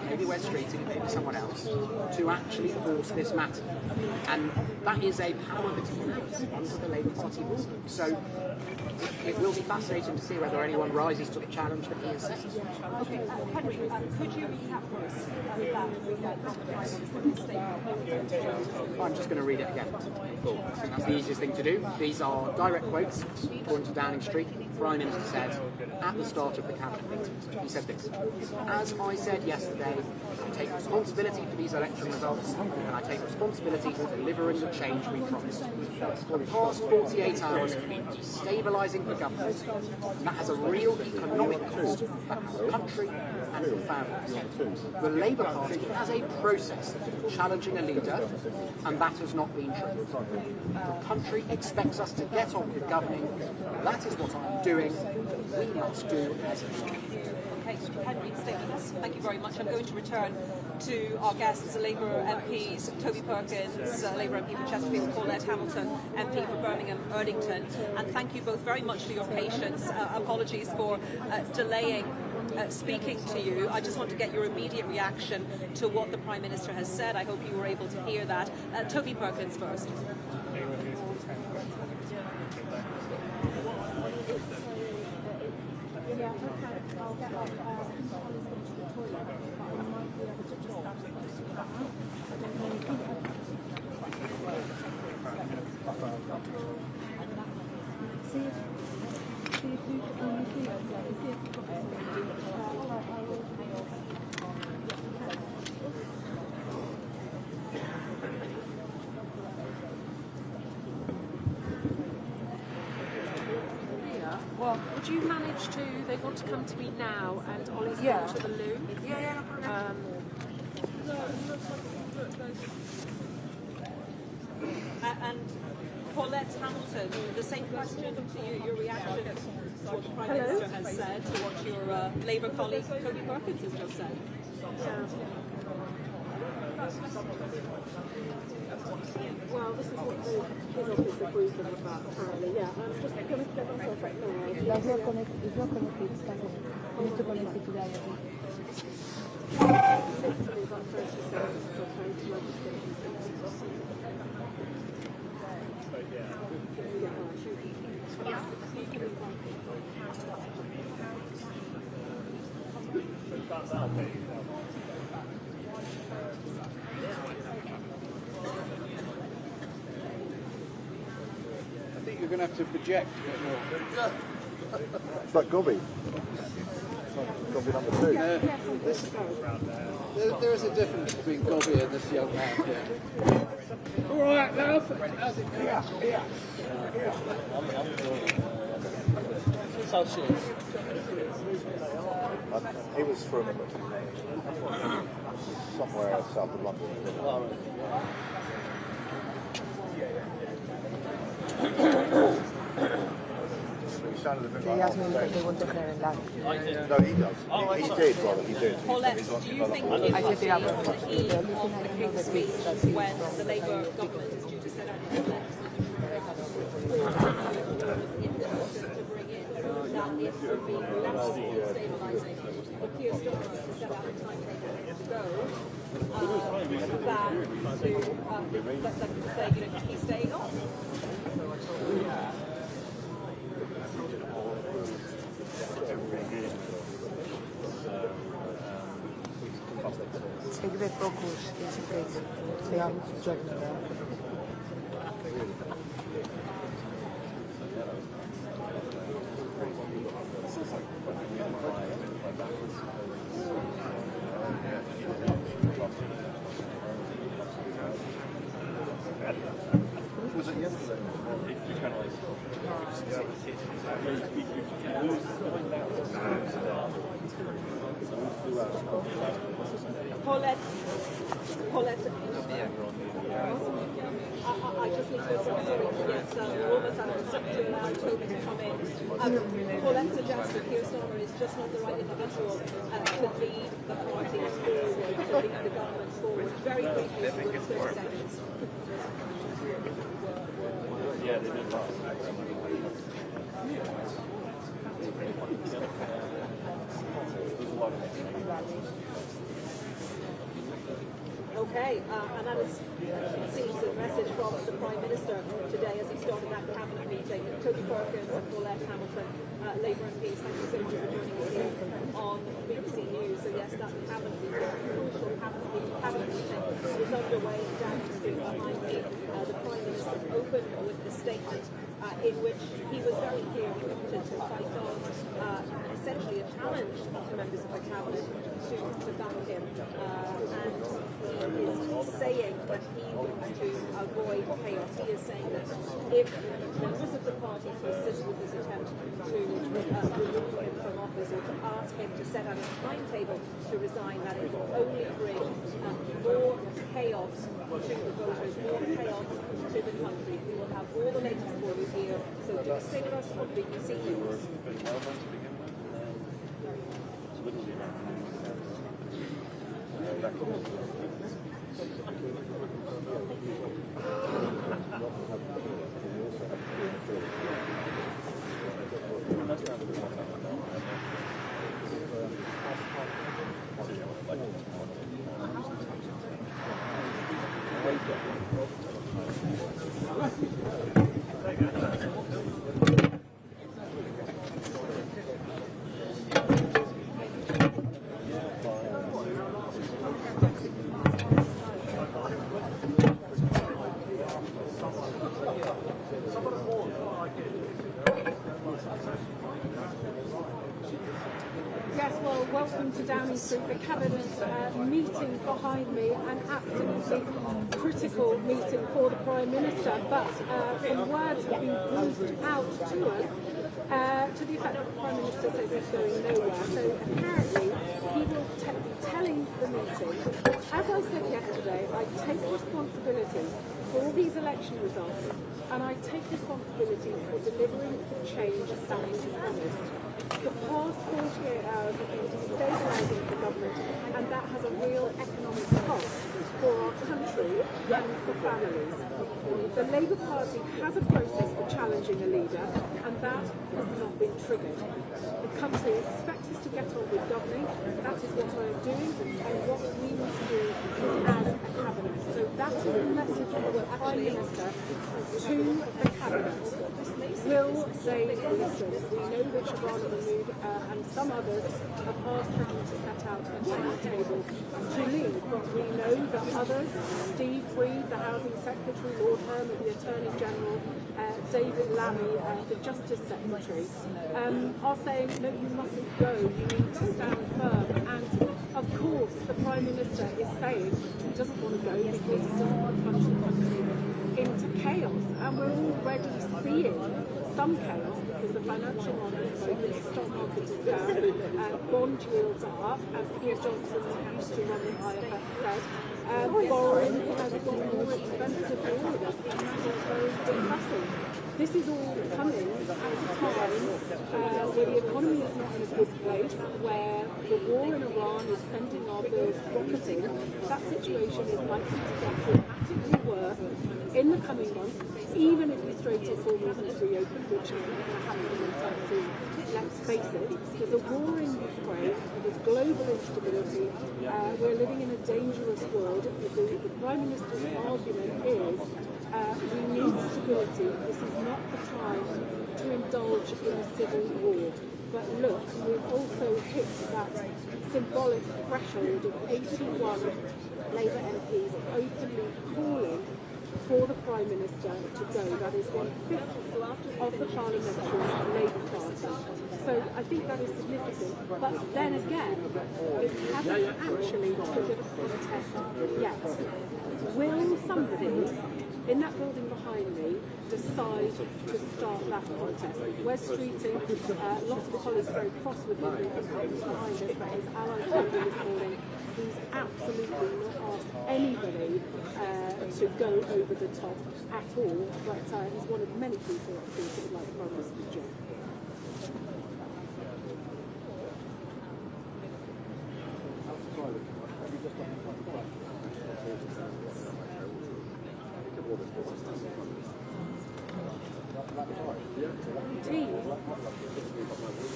maybe Wes Streeting, maybe someone else, to actually force this matter. And that is a power that he has under the Labour Party rule. So it will be fascinating to see whether anyone rises to the challenge that he has set. Okay, Henry, could you recap for us that from the Prime Minister's statement? I'm just going to read it again. I think that's the easiest thing to do. These are direct quotes, according to Downing Street. The Prime Minister said at the start of the Cabinet meeting, he said this: as I said yesterday, I take responsibility for these election results, and I take responsibility for delivering the change we promised. For the past 48 hours have been destabilising for government, and that has a real economic cost for the country and for families. The Labour Party has a process of challenging a leader, and that has not been true. The country expects us to get on with governing. That is what I'm doing. We must do as a team. Okay, Henry, statements. Thank you very much. I'm going to return to our guests, Labour MPs, Toby Perkins, Labour MP for Chesterfield, Paulette Hamilton, MP for Birmingham Erdington. And thank you both very much for your patience. Apologies for delaying speaking to you. I just want to get your immediate reaction to what the Prime Minister has said. I hope you were able to hear that. Toby Perkins first. Yeah, okay. I'll get up. Holly's gone to the toilet, but I might be able to just ask them to come out. I don't know if see if you can only see it. See if you've got it. Well, would you manage to, they want to come to me now, and Ollie's gone to the loo. And Paulette Hamilton, the same question to you, your reaction to what the Prime Minister has said, to what your Labour colleague Toby Perkins has just said. Well, this is what his office agrees with about, apparently. Yeah, I'm just going to get myself right now. It's not connected, it's coming. You need to connect it to the other. I think you're going to have to project a bit more. It's like Gobby. Gobby number 2. There is a difference between Gobby and this young man here. All right, love. How's it going? Yeah. Celsius. He was from somewhere south of London. He sounded a bit They like asked me if they want to hear it live. No, he does. He did, rather, he did. Paulette, do you think I said they are on the eve of the King's speech, when the Labour government is due to set out its elections, to bring in that it would be less stabilising for Keir Starmer to set out the time they want to go, than to say, he's staying on? Take the focus, it's okay. They are joking. Was it yesterday? Paulette, I just need to say sorry, yes, we're almost out of time to allow Toby to come in. Paulette suggests that Keir Starmer is just not the right individual to lead the party forward, to lead the government forward. Very briefly, for 30 seconds. Yeah, they did last. Okay, and that is, it seems, a message from the Prime Minister today as he started that cabinet meeting. Toby Perkins and Paulette Hamilton, Labour MPs, thank you so much for joining us here on BBC News. So yes, that cabinet meeting, crucial cabinet meeting is underway in Downing Street behind me. The Prime Minister opened with the statement in which he was very clear he wanted to fight on essentially a challenge to members of the cabinet to back him, and he is saying that he wants to avoid chaos. He is saying that if members of the party persist with this attempt to remove him from office or to ask him to set out a timetable to resign, that it will only bring more chaos to the voters, more chaos to the country. We will have all the latest for you here. So do stay with us on BBC News. Yes, well, welcome to Downing Street, the Cabinet meeting behind me, an absolutely critical meeting for the Prime Minister, but some words have been breathed out to us to the effect that the Prime Minister says he's going nowhere. So apparently he will be telling the meeting, as I said yesterday, I take responsibility for all these election results and I take responsibility for delivering the change that is promised. The past 48 hours have been destabilising the government, and that has a real economic cost for our country and for families. The Labour Party has a process for challenging a leader, and that has not been triggered. The country expects us to get on with governing. That is what I am doing, and what we need to do as a cabinet. So that is the message from the Prime Minister to the cabinet. Will they listen? We know that Siobhan Mahmood and some others have asked for him to set out a timetable to leave. We know that others, Steve Reed, the Housing Secretary, Lord Herman, the Attorney General, David Lammy, the Justice Secretary, are saying, no, you mustn't go, you need to stand firm. And of course, the Prime Minister is saying he doesn't want to go because he doesn't want to plunge the country into chaos. And we're already seeing some chaos because the financial market is open, the stock market is down, bond yields are up, as Piers Johnson used to run the IFS said. Borrowing has gone more expensive for all of us, and that is very depressing. This is all coming at a time where the economy is not in a good place, where the war in Iran is sending our bills rocketing. That situation is likely to get dramatically worse in the coming months, even if the Strait of Hormuz is reopened, which is not going to happen anytime soon. Let's face it, there's a war in Ukraine, there's global instability, we're living in a dangerous world. The Prime Minister's argument is we need stability. This is not the time to indulge in a civil war. But look, we've also hit that symbolic threshold of 81 Labour MPs openly calling for the Prime Minister to go. That is 1/5 of the parliamentary Labour Party. So I think that is significant. But then again, it hasn't actually triggered a protest yet. Will somebody in that building behind me decide to start that protest? Wes Streeting, lots of colleagues very cross with him behind it, but his ally told me this morning he's absolutely not asked anybody to go over the top at all, but he's one of many people that think it would like the Prime Minister's job. Tea.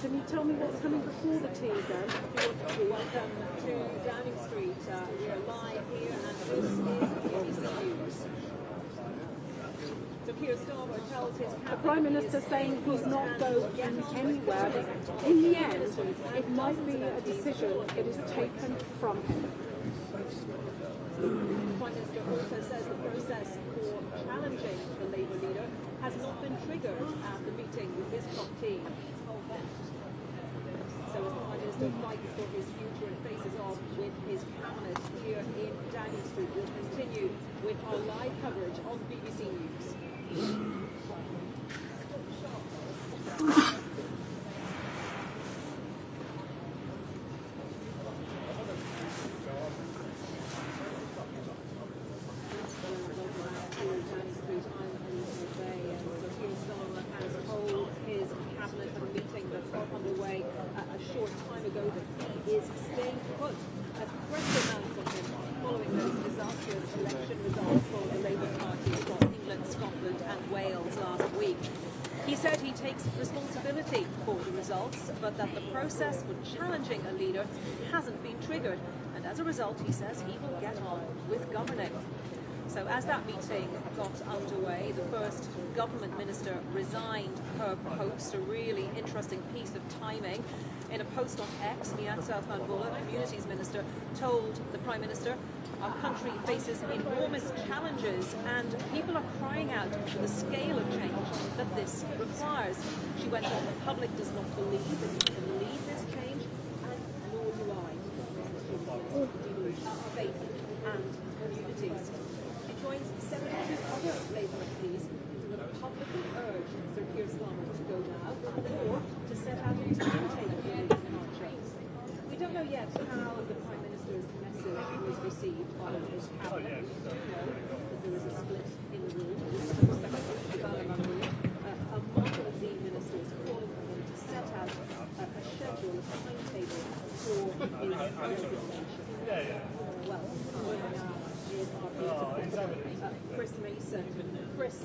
Can you tell me what's coming before the tea then? Welcome to Downing Street. We are live here and this is BBC News. So Keir Starmer tells his the Prime Minister saying he's not going anywhere. In the end, it might be a decision that is taken from him. The Prime Minister also says the process for challenging the Labour leader has not been triggered at the meeting with his top team. So as the Prime Minister fights for his future and faces off with his cabinet here in Downing Street, we'll continue with our live coverage on BBC News. Responsibility for the results, but that the process for challenging a leader hasn't been triggered, and as a result, he says he will get on with governing. So as that meeting got underway, the first government minister resigned her post, a really interesting piece of timing. In a post on X, Nihat Southman-Bulla, Communities Minister, told the Prime Minister, our country faces enormous challenges and people are crying out for the scale of change that this requires. She went on, the public does not believe that you can lead this change, and nor do I. Faith and communities. She joins 72 other Labour MPs to publicly urge Sir Keir Starmer to go now or to set out a timetable for leading the change. We don't know yet how the Prime Minister's message was received by his cabinet. We do know that there is a split in the room. Among the ministers calling for him to set out a schedule, a timetable for his resignation. Well, is our Chris Mason. Chris,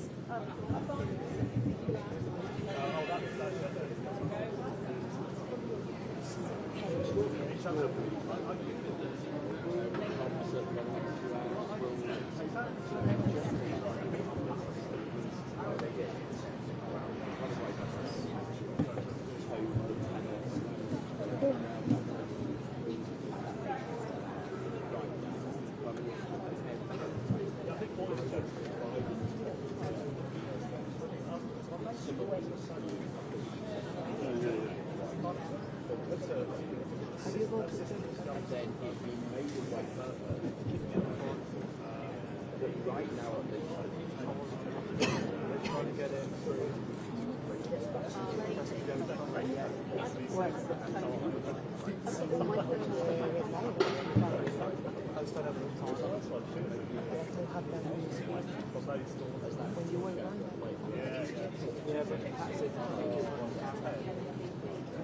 Have you voted? then it made his way further, but right now at least, they're trying to get it through.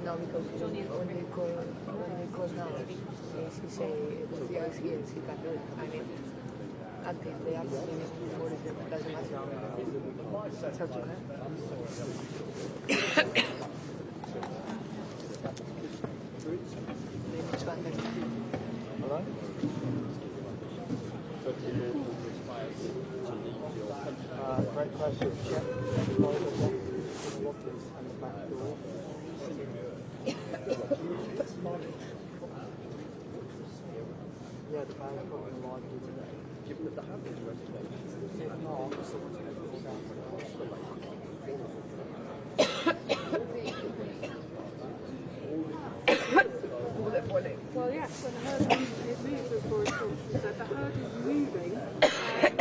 No, because when they call now, she say yes, he can do it. I mean, until they are doing it before it doesn't matter. It's up to her. They need to understand. Hello? Great question. Check the lockers and the back door. Yeah, the bag's probably in line with today. Given that the habit is reservations, if not, someone's going to call down for the Well, yes, when the herd is moving, as Boris Johnson said, the herd is moving. At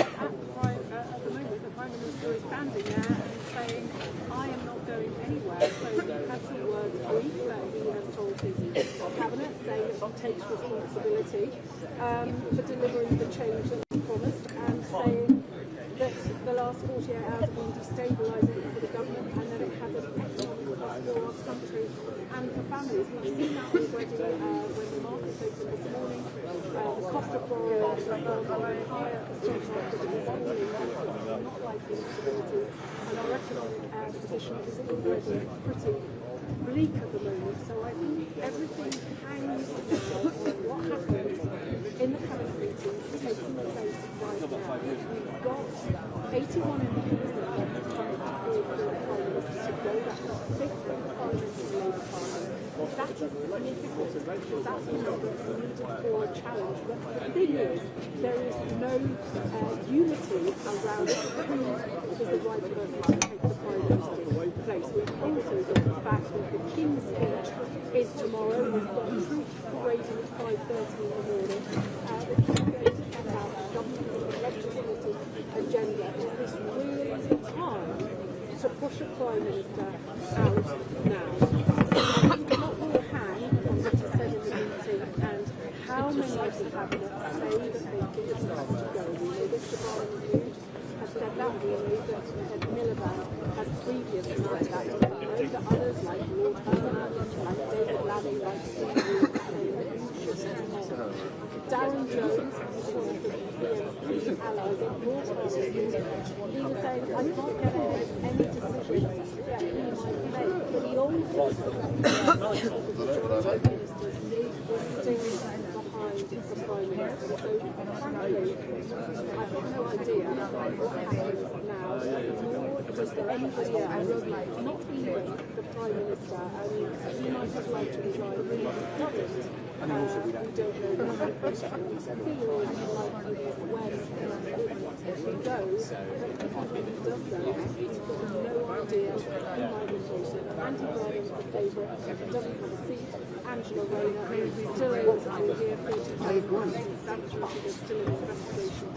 the moment, the Prime Minister is standing there and saying, I am not going anywhere. So he has some words brief that he has told his cabinet, saying that he takes responsibility for delivering the change that he promised, and saying that the last 48 hours have been destabilising for the government and that it has an economic cost for our country and for families. We've seen that already when the markets opened this morning. The cost of borrowing has gone higher, the stock market is falling, not likely stability, and our economic position is already pretty bleak at the moment. So I think everything hangs now on what happens in the cabinet meetings taking place right now. We've got 81 MPs that are trying to call for the Prime Minister to go. That's the fifth in the Parliamentary Labour Party. That is significant because that's the number needed for a challenge. But the thing is, there is no unity around who is the right person to take the Prime Minister's place. We've also got the fact that the King's speech is tomorrow. We've got troops parading at 5:30 in the morning. The King is going to set out the government's legislative agenda. Is this really the time to push a Prime Minister out now? What will hang on what he said in the meeting and how many of the cabinet say that they think it's time to go. We know that Siobhan Reid has said that. We know that Ed Miliband has previously said that. We know that others like Lord Herman, like David Lammy, like Steve Reid are saying that you should stay on. Darren Jones, one of the PM's allies in North Wales, he was saying, I can't get ahead of any decisions that he might make, but he also said that the majority of ministers need sitting behind the Prime Minister. So frankly, I have no idea what happens now, nor is there anybody else, not even the Prime Minister, and he might as well to resign when he doesn't. We don't know what happens. Theory is likely when he goes, but even if he does go, he's got no idea who might replace him. Andy Burnham is the favourite, doesn't have a seat. Angela Rayner still able to do here 45 months in stamp duty. There's still an investigation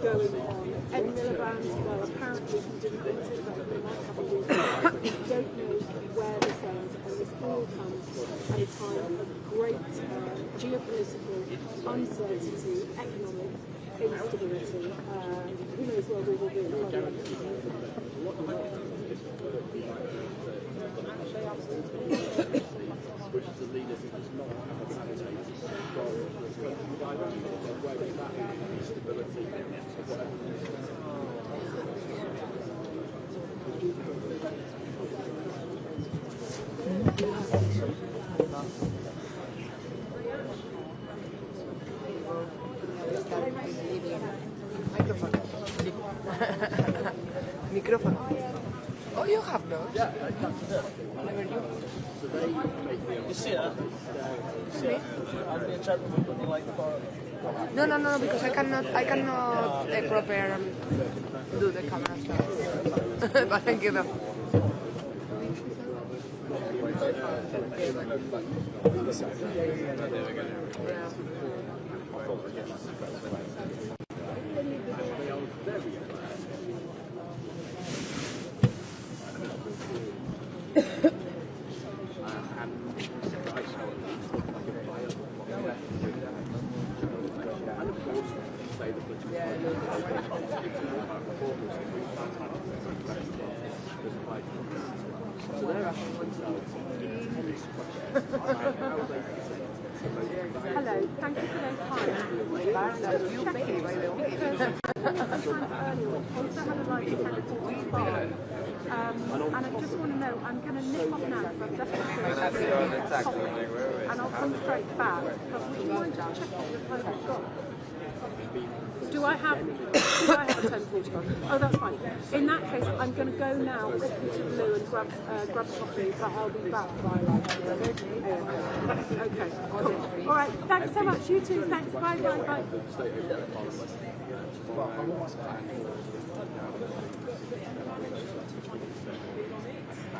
going on. Ed Miliband, well, apparently he didn't want it, but they might have a reason. We don't know where this ends, and this all comes at a time of great geopolitical uncertainty, economic instability. Who knows where we will be in Parliament. The leader who does not have a mandate from the direction of their way, that stability of whatever. Microphone. Oh, you have those? Yeah, never knew. So they make me. You see that? Me? I'd be a gentleman, but you like the bar. No, because I cannot proper do the camera stuff. But thank you though. Hello, thank you for those times. Checking, because sometime earlier, we also had a line at 10:45. And I just want to know, I'm going to nip off now, so I've just got and I'll come straight back. But would you mind just checking the time we've got? Do I have a 10:45? Oh, that's fine. In that case, I'm going to go now quickly to Blue and grab coffee, but I'll be back by like. Okay, cool. All right, thanks so much. You too. Thanks. Bye, bye, bye.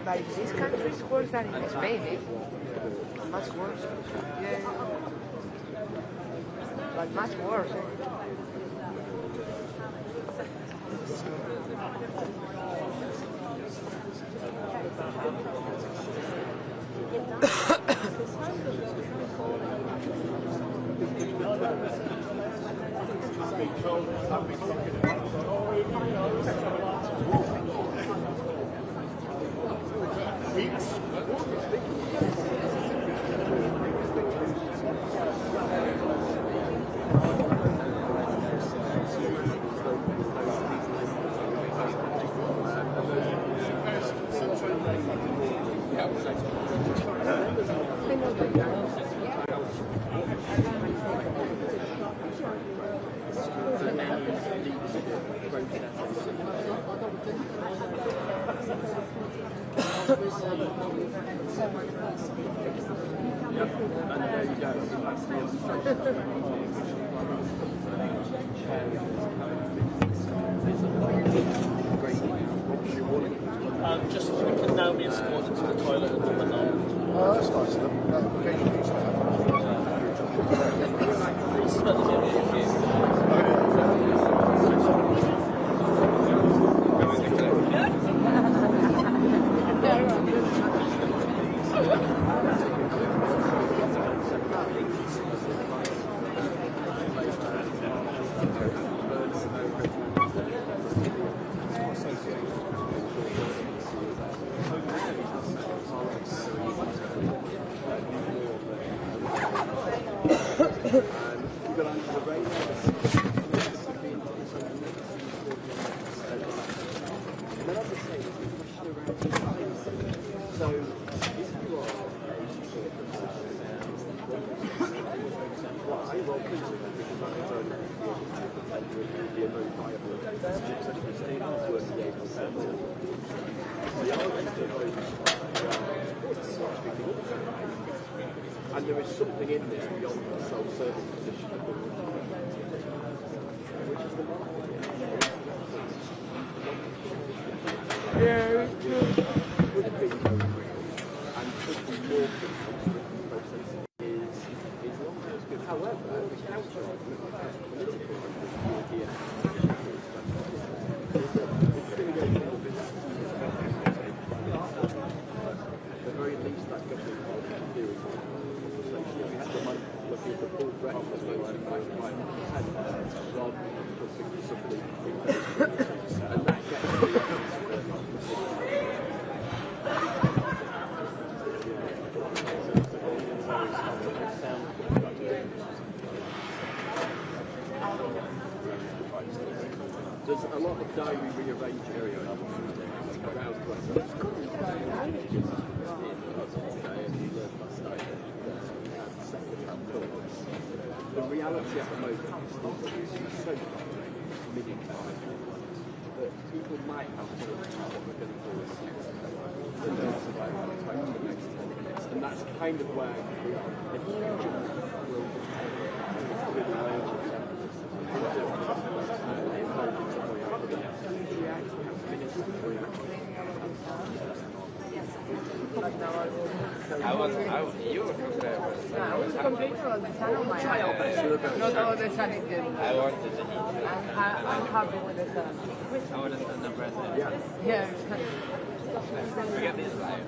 But this country is worse than in Spain, eh? Much worse. Yeah. But much worse, eh? Just we can now be escorted to the toilet and then Oh, that's nice of them. And there is something in there beyond the self-serving position of the which is the market. Yeah, it's true. Would be and could be more process is longer. However, the counter argument is political European the very least that government can do is we had the money looking at the full breadth of the rather than putting somebody and that gets there's a lot of diary rearranged area around the reality at the moment is so minimised that people might have to what we're going to do and that's kind of where we are. The future will You were prepared. I was complaining about the sun on my eyes. Not all the sun is getting. I wanted to eat. I'm happy with the sun. I want to send a present. Yeah. Forget this life.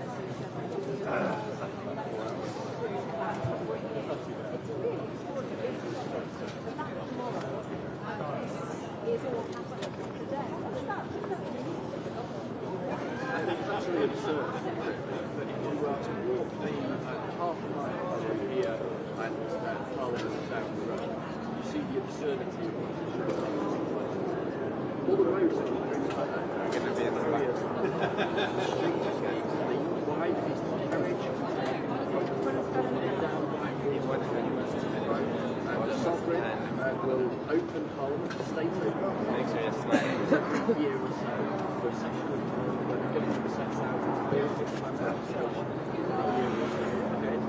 I think it's actually absurd that if you were to walk the half a mile here and Parliament down the road, you see the absurdity of what all the roads are going to be in the way. Why is the carriage down by the sovereign will open Parliament, the state open year or so for a session of Parliament where they're going to set out to build this administration in a year or so ahead.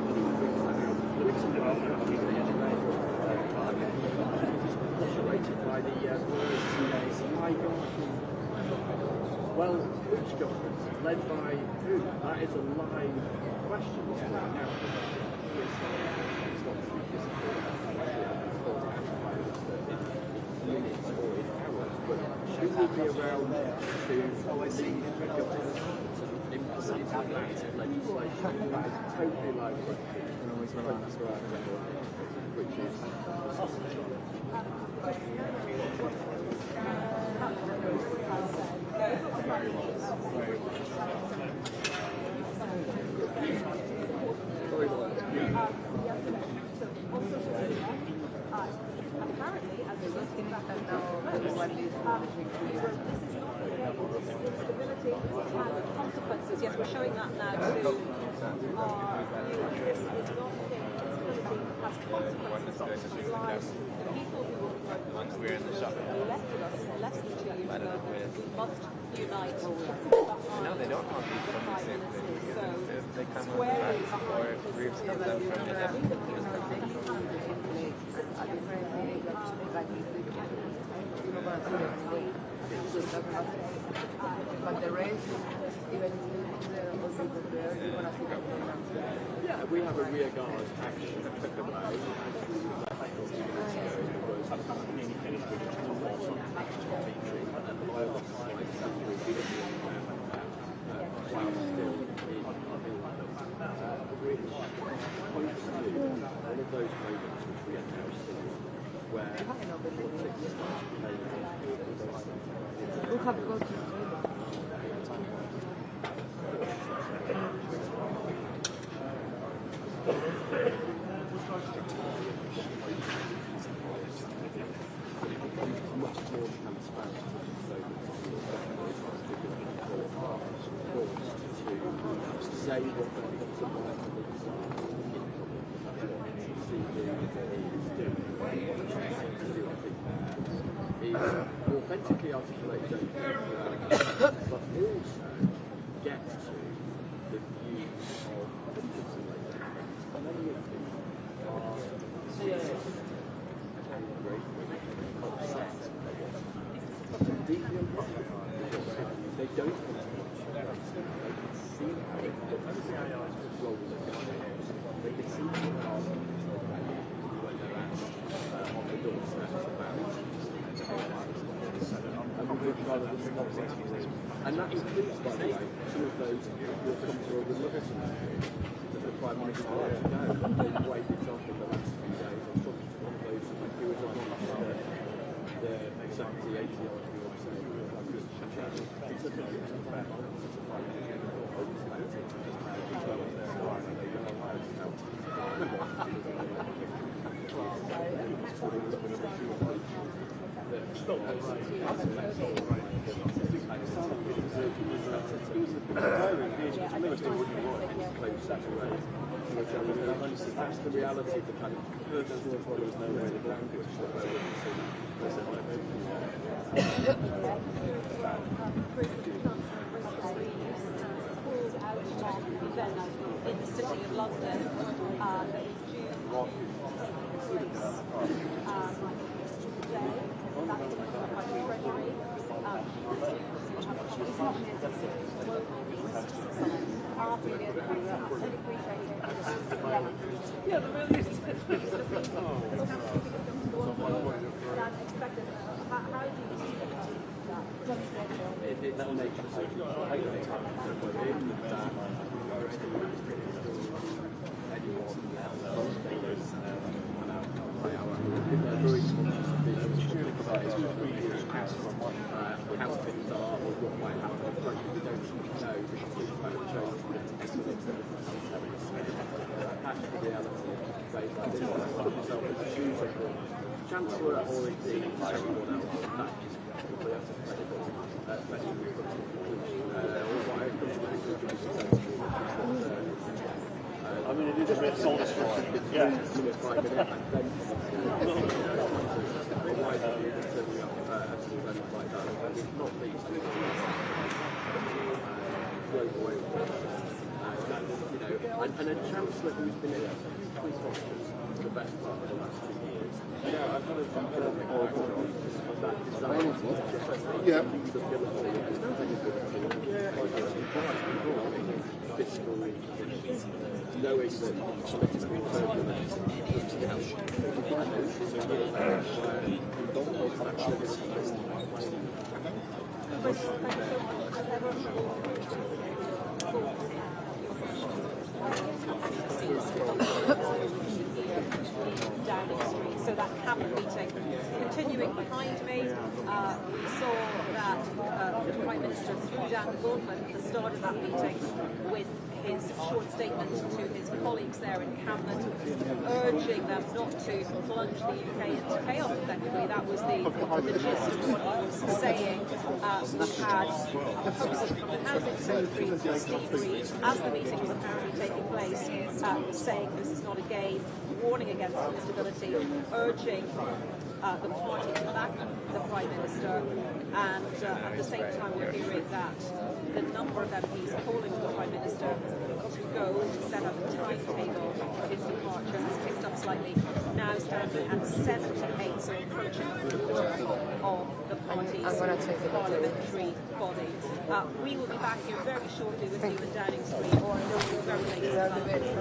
Postulated by the words, my God. Well, which government? Led by who? That is a live question. Minutes or in hours, but who would be around to lead the government to implement that legislation? That is totally live question, which is apparently, as we're looking back at now, stability and consequences. Yes, we're showing that now to our viewers. This is not a thing. Stability has consequences. Lives. The people who we're in the shop. elected us less than 2 years ago must unite No, they don't all eat from the same place. They come on tracks or groups of them from But the rest, even if there are people there, you're going to see them. yeah, we have a rear guard action one of those moments which we have now seen where politics We have got to much more transparent to say what their bottom line is authentically articulated, but also get to the views of the citizen. Many of them are upset, deeply unpopular. They don't want to they can see how it rolls. They can see how on the doorstep and that includes, by the way, some of those who have come to a reluctance that the Prime Minister let go. They waited on in the last few days. I talked to one of those who was on the 70, 80 odd who were saying, that's the reality of the kind of person there was no way to ground it. in the city of London, that is June. Yeah, the really expected. How do you see that? It's nature. How things are or what might happen, we don't know because it's kind of changed with that's the reality of place like this. Put yourself as a choosing the Chancellor or indeed everyone else that is probably up to political I mean, it is a bit soul-destroying. Yeah. And a Chancellor who's been in hugely conscious for the best part of the last 2 years. Yeah, I've got to think of that desire to fiscal knowing that political turbulence Downing Street. So that cabinet meeting continuing behind me, we saw that the Prime Minister threw down the gauntlet at the start of that meeting with his short statement to his colleagues there in Cabinet, urging them not to plunge the UK into chaos effectively. That was the gist of what he was saying. We had a spokesman from the Housing Secretary, Steve Reed, as the meeting was apparently taking place, saying this is not a game, warning against instability, urging the party to back the Prime Minister, and at the same time we're hearing that the number of MPs calling on the Prime Minister to go to set up a timetable for his departure has ticked up slightly, now standing at 78, so approaching a quarter of the party's parliamentary body. We will be back here very shortly with you in Downing Street, or very late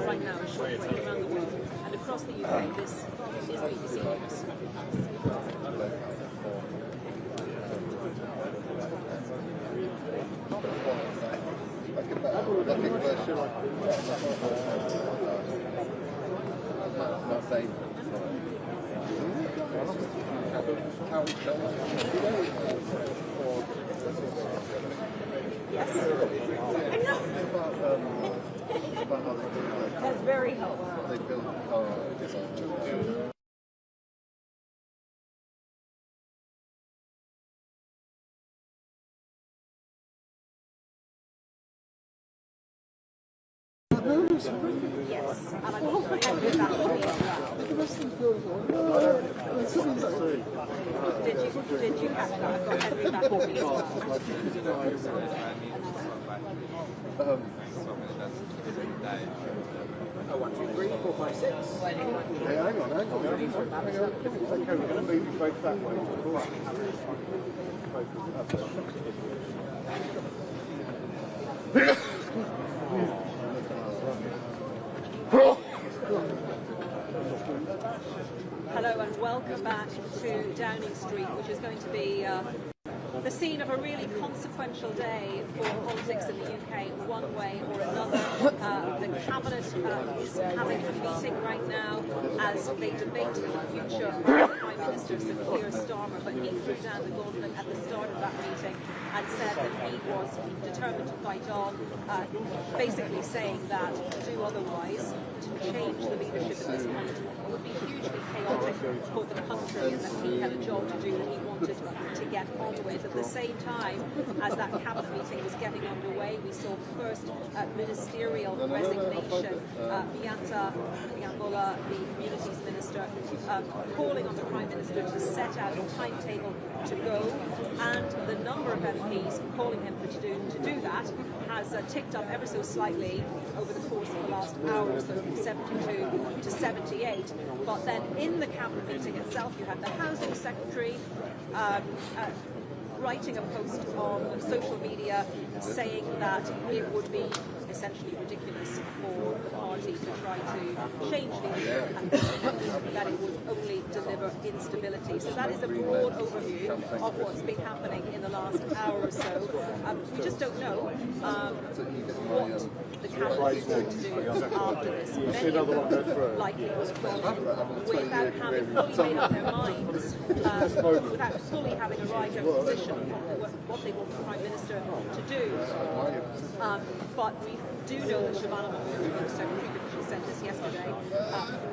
right now, a short break around the world. And across the UK, this is BBC News. Yes. That's very helpful. Yes, and I'm also happy about the Did you catch that? I've got Henry back with me as well. 1, 2, 3, 4, 5, 6. Hey, hang on. Okay, we're going to move you both that way. Hello and welcome back to Downing Street, which is going to be the scene of a really consequential day for politics in the UK, one way or another. The Cabinet is having a meeting right now as they debate the future of Prime Minister Sir Keir Starmer, but he threw down the gauntlet at the start of that meeting and said that he was determined to fight on, basically saying that to do otherwise, to change the leadership at this point, would be hugely chaotic for the country, and that he had a job to do that he wanted to get on with. At the same time, as that cabinet meeting was getting underway, we saw first ministerial resignation. Bianta Nyambola, the Communities Minister, calling on the Prime Minister to set out a timetable to go, and the number of MPs calling him to do that has ticked up ever so slightly over the course of the last hour or so, from 72 to 78. But then in the cabinet meeting itself, you had the Housing Secretary writing a post on social media saying that it would be essentially ridiculous for the party to try to change leadership and that it would only deliver instability. So that is a broad overview of what's been happening in the last hour or so. We just don't know what the cabinet is going to do after this. Many of them likely will follow without having fully made up their minds, without fully having arrived at a position on what they want the Prime Minister to do. But we do know that Shabana Mahmood, Secretary, she sent this yesterday,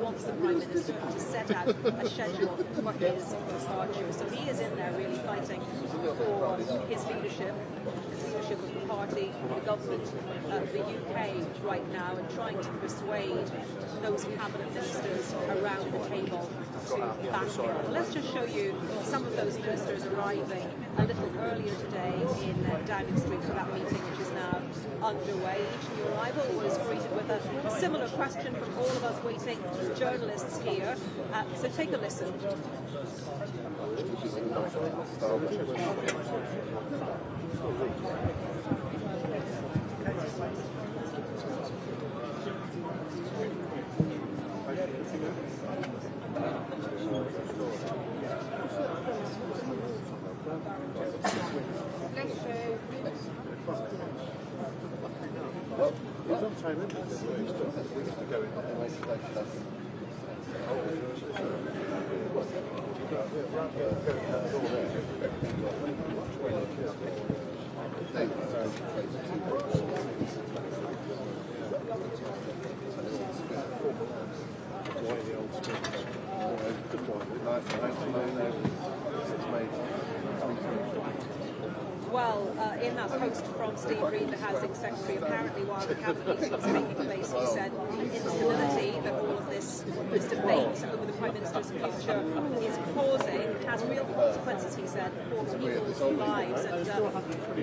wants the Prime Minister to set out a schedule for his departure. So he is in there really fighting for his leadership of the party, the government, the UK right now, and trying to persuade those cabinet ministers around the table to back him. Let's just show you some of those ministers arriving a little earlier today in Downing Street for that meeting, which is now underway. Each new arrival was greeted with a similar question from all of us waiting journalists here. So take a listen. Well, in that post from Steve Reid, the Housing Secretary, apparently while the cabinet meeting was taking place, he said the instability that all of this debate over the Prime Minister's future is causing has real consequences, he said, for people's lives. And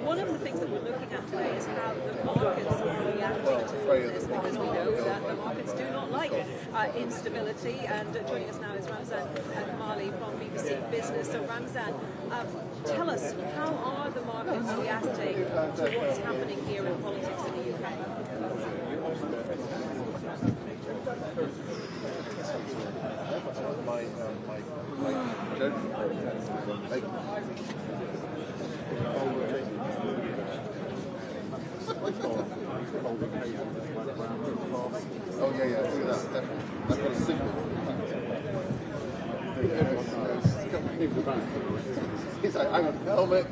one of the things that we're looking at today is how the markets are reacting to all of this, because we know that the markets do not like instability. And joining us now is Ramzan Kamali from BBC Business. So Ramzan, tell us, how are the markets reacting to what's happening here in politics in the UK? Oh yeah, yeah, see that, definitely. That's got a signal. He's like, hang on, helmet.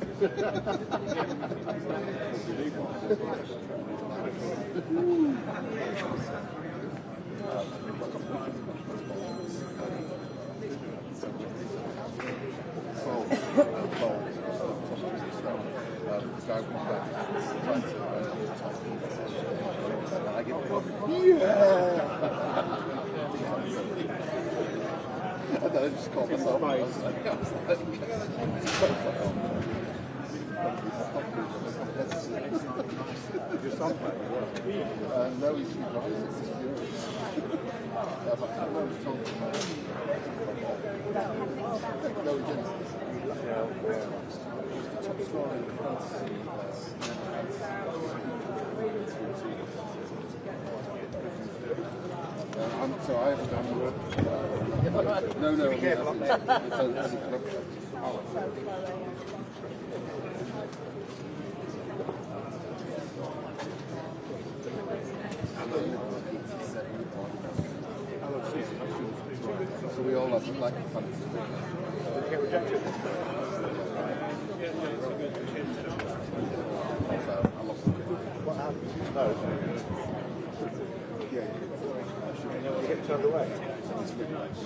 I just called myself. No, he's no, he didn't. So I haven't done no, it's a corruption. So we all have like fun. Did it get rejected? I lost it. What happened? No. Yeah. You get turned away?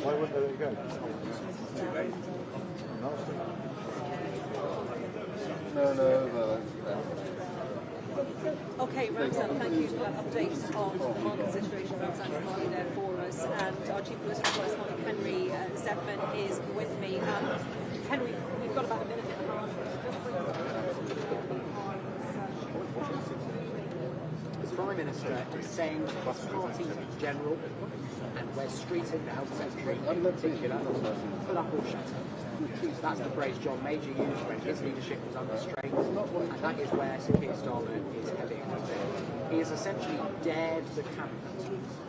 Why wouldn't they let you go? No. Okay, Ramzan, thank you for that update on the market situation. Ramzan Kamali there for us, and our chief political correspondent Henry Zeffman is with me. Henry, we've got about a minute and a half. The Prime Minister is saying to his party in general, and Wes Streeting, the Health Secretary in particular, put up or shut up. That's the phrase John Major used when his leadership was under strain, and that is where Sir Keir Starmer is heading today. He has essentially dared the cabinet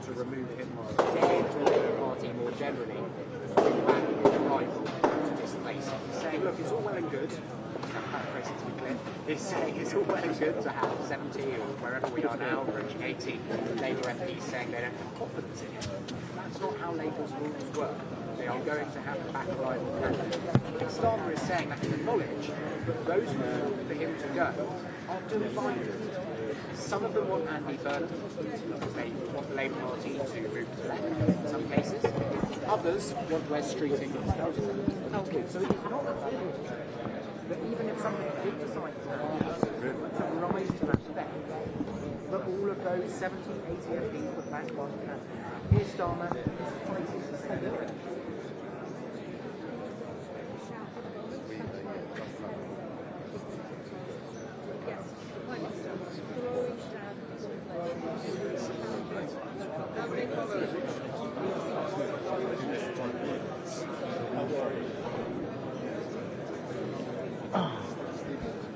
to remove him, dared the Labour Party more generally to bring back his rival to displace him. He's saying, look, it's all well and good. Paraphrasing to be clear, he's saying it's all well and good to have 70 or wherever we are now, approaching 80 Labour MPs saying they don't have confidence in him. That's not how Labour's rules work. They are going to have a back rival candidate. And Starmer is saying that in knowledge that those who want for him to go are divided. Some of them want Andy Burnham because they want the Labour Party to move to the left in some cases. Others want Wes Streeting. Okay, so it is not that even if something did decide to rise to that effect, that all of those 70, 80 MPs would back one candidate. Keir Starmer is fighting to stability.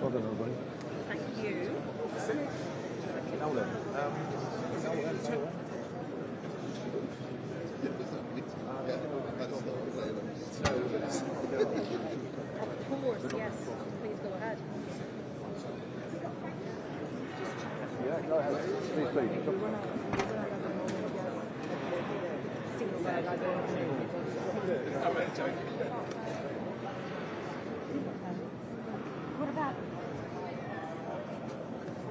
Well done, everybody. Thank you. Now then, Of course, yes. Please go ahead. yeah, go ahead. Please. What about?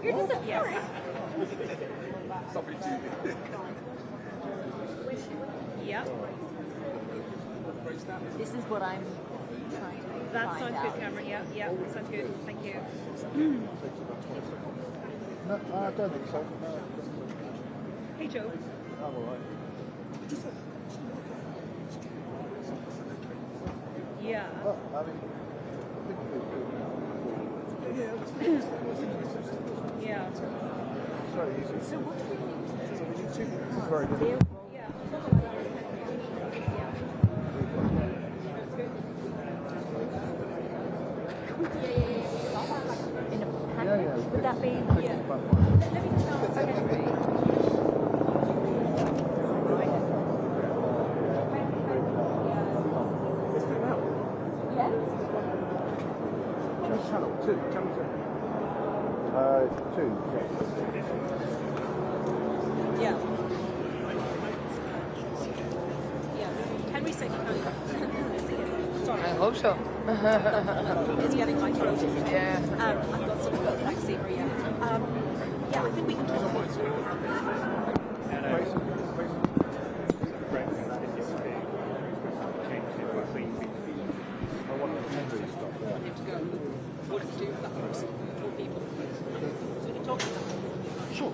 You're disappearing. Yep. This is what I'm trying to That find sounds out. good, Cameron. Yeah, yeah, sounds good. Thank you. No, I don't think so. No. Hey, Joe. I'm all right. Yeah. Well, I mean, Yeah. it's very easy. So what do we need to do? So we need two. This is very good. In a package? Yeah. Would that be? Yeah. Let me start. Okay. Channel 2. Channel 2. 2. Yeah. Yeah. Can we say Sorry. I hope so. It's getting my throat. Yeah. I've got some eczema, yeah. Yeah, I think we can talk about what does it do for that person or people? So we can talk about that. Sure.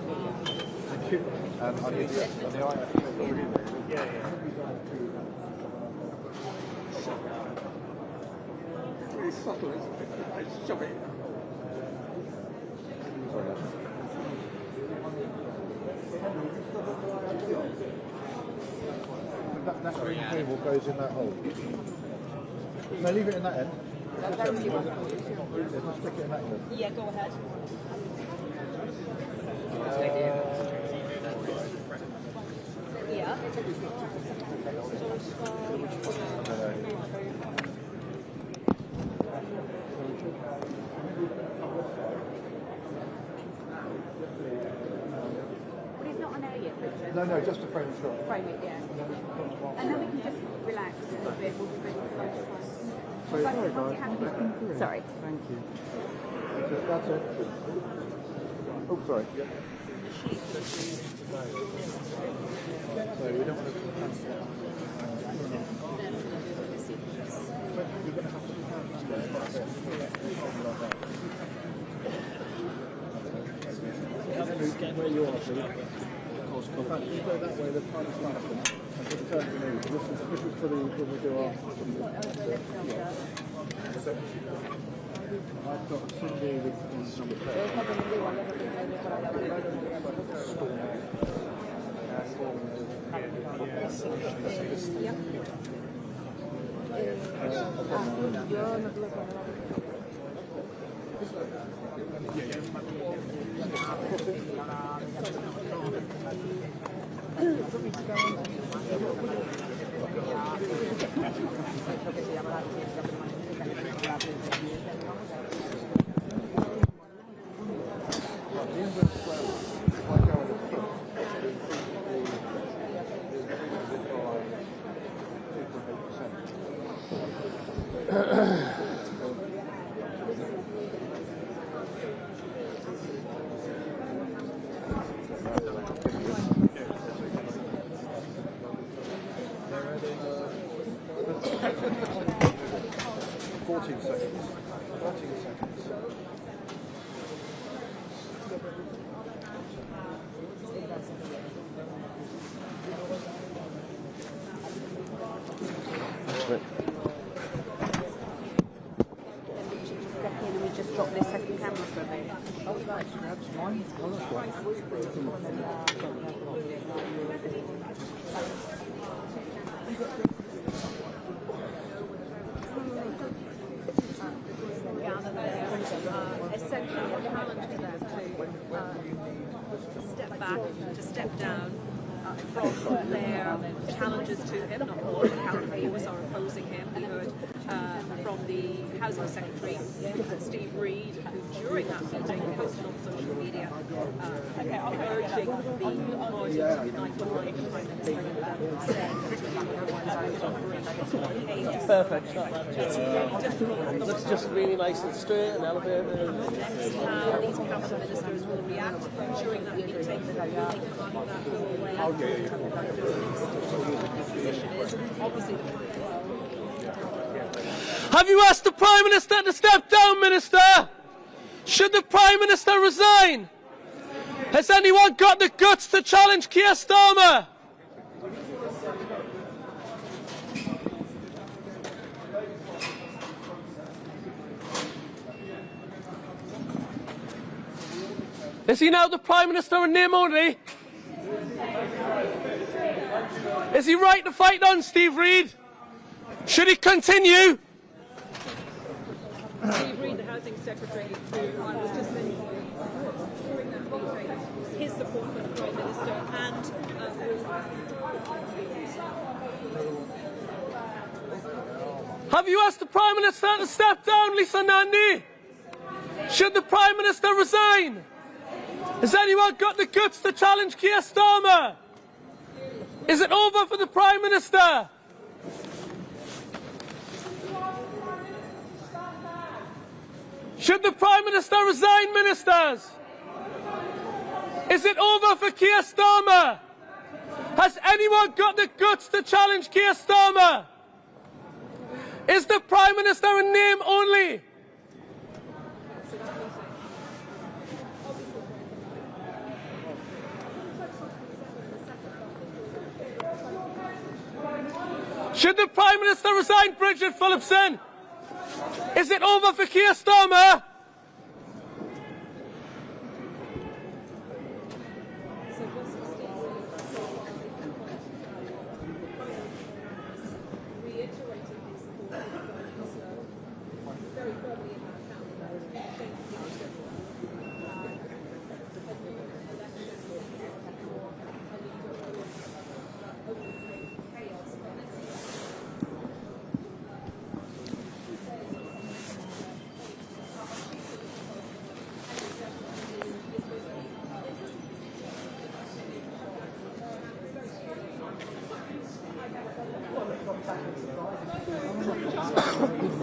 Thank you. On the IF. Yeah. Really subtle, isn't it? I shove it. That green cable goes in that hole. No, leave it in that end. Just stick it in that end. Yeah, go ahead. Yeah. But it's not on air yet, Richard. No, just a frame shot. Frame it, yeah. And then we can just relax a little bit. We'll be ready for Sorry, guys. Sorry. Thank you. That's it. Oh, sorry. So we don't want to cancel. You're going to have to where you are, please. In fact, you go that way, the time is left. And just turn to me. This is for the when we do our. I've got Cindy with number 10. Yo no tuve problema. Step back, to step down from their challenges to him, not all the counter-viewers are opposing him. We heard from the Housing Secretary, Steve Reid, who during that meeting posted on social media urging the party to unite behind the Prime Minister, saying Perfect shot. It looks just really nice and straight and elevated. How these cabinet ministers will react during that meeting. Will they come out of that doorway? Position is obviously. Have you asked the Prime Minister to step down, Minister? Should the Prime Minister resign? Has anyone got the guts to challenge Keir Starmer? Is he now the Prime Minister in name only? Is he right to fight on, Steve Reid? Should he continue? Steve Reid, the Housing Secretary, who I was just mentioning during that meeting, his support for the Prime Minister and have you asked the Prime Minister to step down, Lisa Nandy? Should the Prime Minister resign? Has anyone got the guts to challenge Keir Starmer? Is it over for the Prime Minister? Should the Prime Minister resign, ministers? Is it over for Keir Starmer? Has anyone got the guts to challenge Keir Starmer? Is the Prime Minister in name only? Should the Prime Minister resign, Bridget Phillipson? Is it over for Keir Starmer?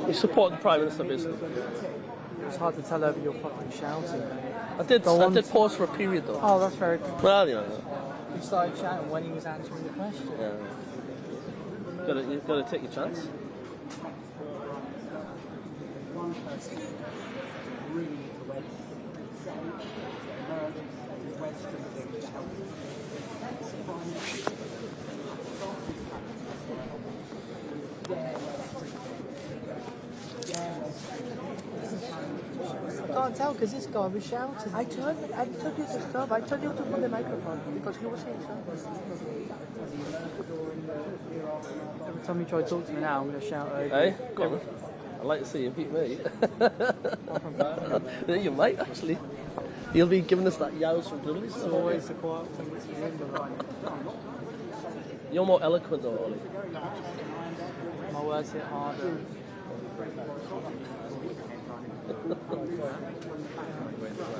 You support the Prime Minister, basically. It's hard to tell over your fucking shouting. I did pause for a period, though. Oh, that's very good. Well, you know. You started shouting when he was answering the question. Yeah. You've got to take your chance. I can't tell because this guy was shouting. I told you to stop. I told you to put the microphone because he was saying something. time you try to talk to me now, I'm going to shout over. Hey, go on. I'd like to see you beat me. You're your mate, actually. You'll be giving us that yowls from Dudley. It's always the quiet thing which is in the You're more eloquent though, Ollie. My words hit harder.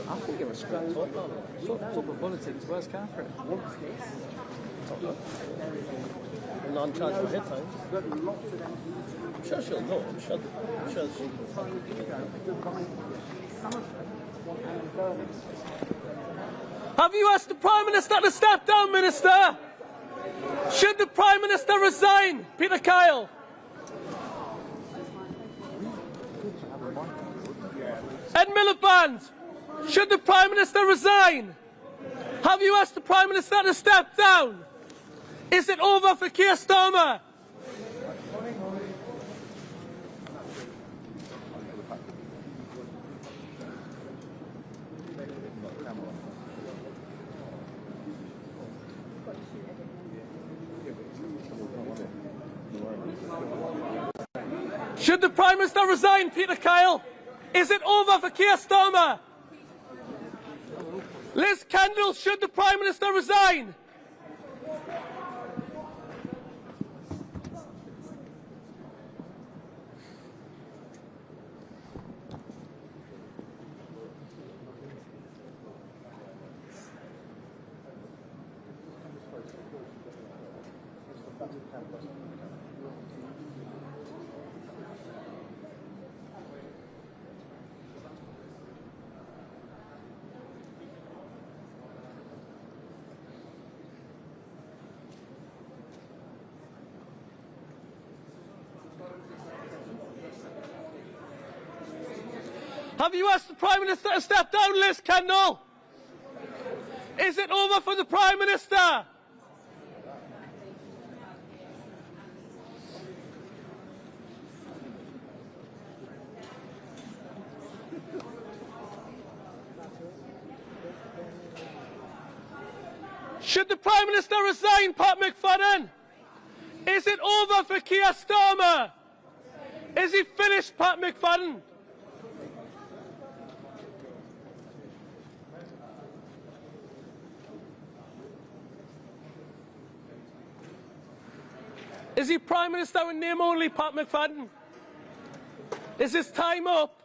I think you're a straight top of bulletins. Where's Catherine? I'm not in charge of headphones. I'm sure she'll know. I'm sure she'll. Have you asked the Prime Minister to step down, Minister? Should the Prime Minister resign, Peter Kyle? Ed Miliband, should the Prime Minister resign? Have you asked the Prime Minister to step down? Is it over for Keir Starmer? Should the Prime Minister resign, Peter Kyle? Is it over for Keir Starmer? Liz Kendall, should the Prime Minister resign? Have you asked the Prime Minister to step down, Liz Kendall? Is it over for the Prime Minister? Should the Prime Minister resign, Pat McFadden? Is it over for Keir Starmer? Is he finished, Pat McFadden? Is he Prime Minister in name only, Pat McFadden? Is his time up?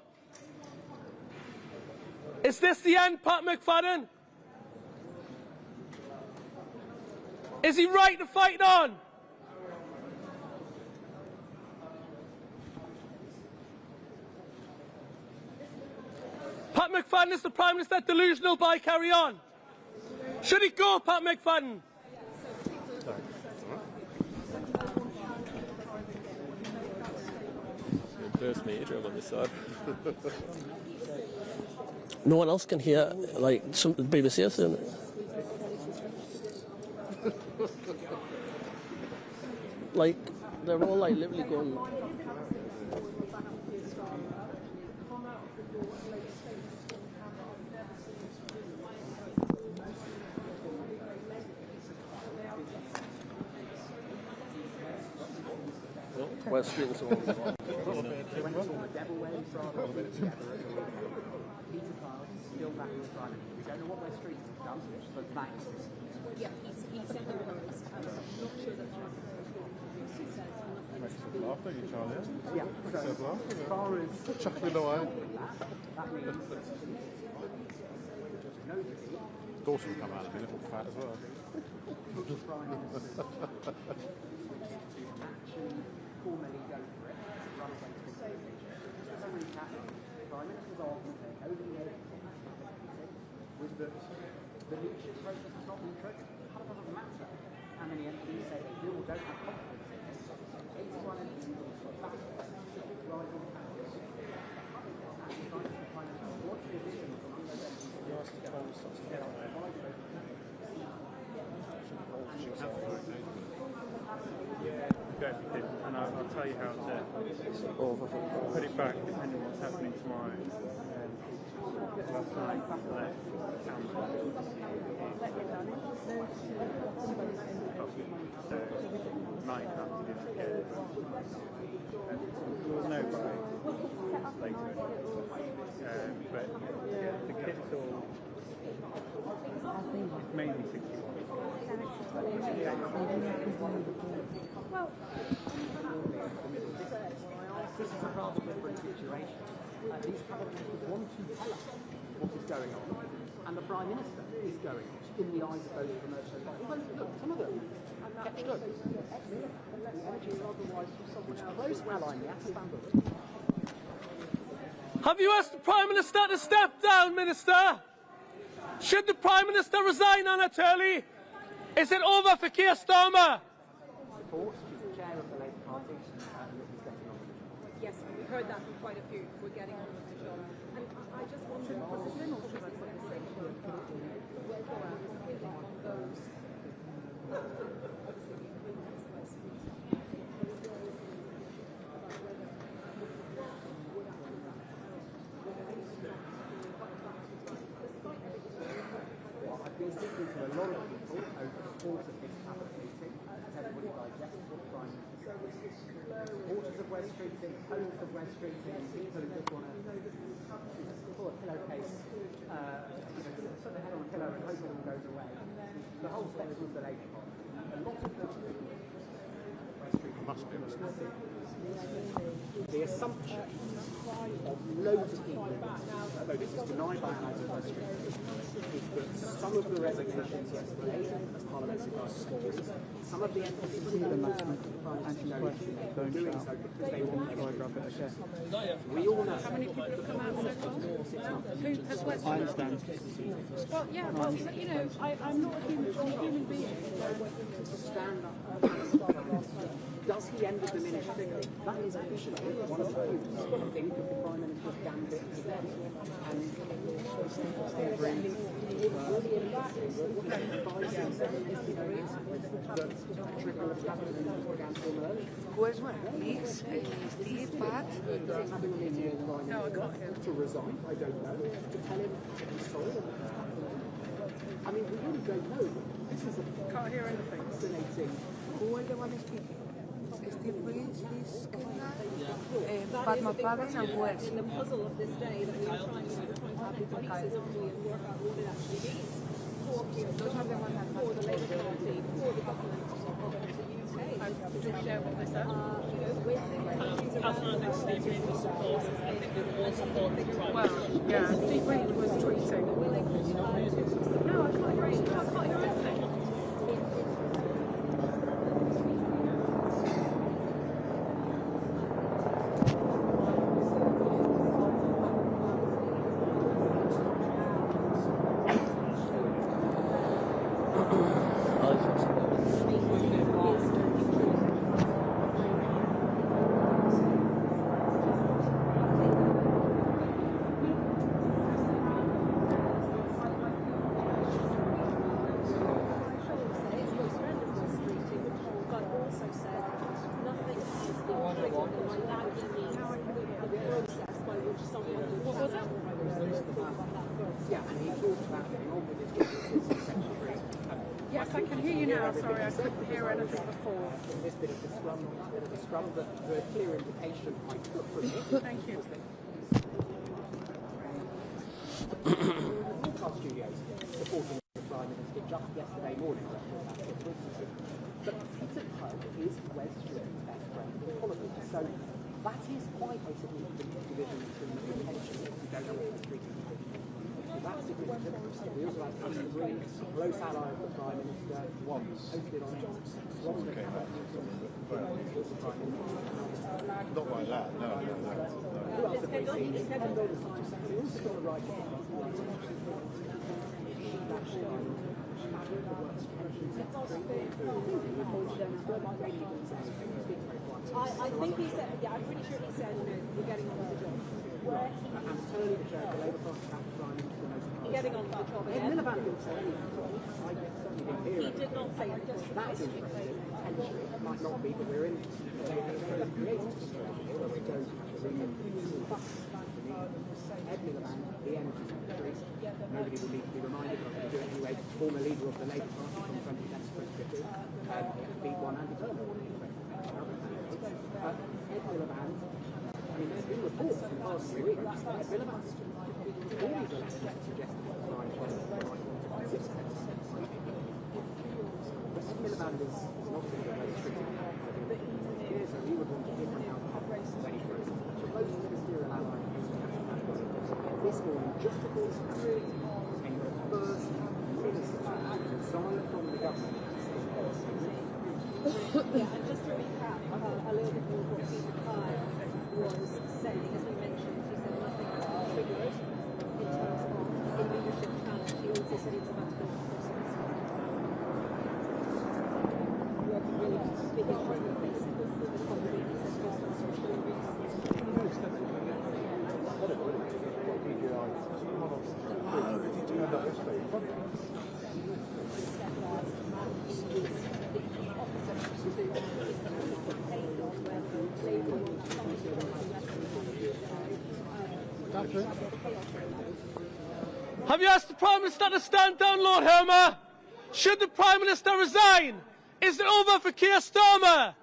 Is this the end, Pat McFadden? Is he right to fight on? Pat McFadden, is the Prime Minister delusional by carry on? Should he go, Pat McFadden? First major on this side. No one else can hear, like, some BBC are saying it. Like, they're all like literally going. We're streaming some of them. Yeah, he said there was. I'm not sure that's right. Laugh, don't you, Charlie? Yeah. So, as far as chuckling away. Dawson will come out of a little fat as well. Formally go for it, run away to the as a recap, the Prime Minister's argument that only was that the leadership process has not been triggered. It doesn't matter how many MPs say they do or don't have confidence in this. 81 MPs for a fact rising factors. What's the addition from those and I'll tell you how to put it back depending on what's happening tomorrow. Last night, so might have to do it again. We'll know by later. But yeah, the kit's all mainly 61. Well, this is a rather different situation. These commentators want to tell us what is going on, and the Prime Minister is going on in the eyes of those promotions. Although, look, some of them catch up. The energy is otherwise which close ally in the Atabambo. Have you asked the Prime Minister to step down, Minister? Should the Prime Minister resign on it early? Is it over for Keir Starmer? She's the chair of the Labour Party, and he's getting on with it. Yes, we heard that from quite a few. We're getting on with the job. And I just wonder, put this in or should I put this in? On those. I've been speaking to a lot of people over the course of this cabinet meeting, as everybody digests what the Prime Minister says. Supporters of West Streeting, opponents of West Streeting, people who just want to pull a pillowcase, put their head on a pillow and hope it all goes away. The whole spectrum of the Labour Party. A lot of them West Streeting must be the assumption of loads of people, although this is denied by allies of West Streeting, is that some of the resignations yesterday as parliamentary participants, some of the emphasis on the management of the Prime Minister are doing so because they want to. We all know. How many people have come out so far? 6 months. Who has West? I understand. Well, yeah, well, you know, I'm not a human being. Stand up. Does he end the diminished figure? That is officially one of the views, I think, of the Prime Minister's gambit today. And Where's one? Please, Steve, Pat? Having a meeting with the Prime Minister to resign, I don't know, to tell him he's sorry. I mean, we really don't know. This is a Can't hear anything. fascinating. Who are the one speaking? Steve Prince, Pat McFadden, and who else? In the puzzle of this day that we are trying to have the pieces of and work out what it actually means for Those are the ones that for the Labour Party, for the government of the UK. Did you share what they said? Well, yeah, Steve Reed was tweeting. No, I can't hear anything. Yes, I can hear you now. Sorry, I couldn't hear anything before. This bit of the scrum, but the clear indication I took from it. Thank you. Broadcast studios supporting the Prime Minister just yesterday morning. But Peter Tubb is Wes Streeting's best friend in politics, so that is quite a significant division between the intention if you don't know what Wes Streeting is. That's significant. We also have Stephen Green, close ally of the Prime Minister, hosted on Not like that, no. Who else have we seen? We also got the right I think he said, yeah, I'm pretty sure he said, we're getting on with the job. And Tony, the chair of the Labour Party, Getting on with the job again. Miliband didn't say anything. I certainly didn't hear He did not say anything. That's interesting. Potentially, it might not be, but we're in a creative situation where we go to Ed Miliband, the energy secretary. Nobody will need to be reminded of him, do it anyway. Former leader of the Labour Party from 2010 to 2015. Beat one and determined. mean, there's been reports in the past 3 weeks that Miliband's all these elections suggested that 9/12 Miliband is not going to be very strict here, so he would want to keep an eye on any close ministerial ally. This morning, just before this came the first minister silent from the government. Yeah, and just to recap a little bit more what Peter Pye was saying, as we mentioned, he said nothing was triggered in terms of a leadership challenge. He also said it's about to go to process. Working really big issues with this. The conversations that goes on social Have you asked the Prime Minister to stand down, Lord Helmer? Should the Prime Minister resign? Is it over for Keir Starmer?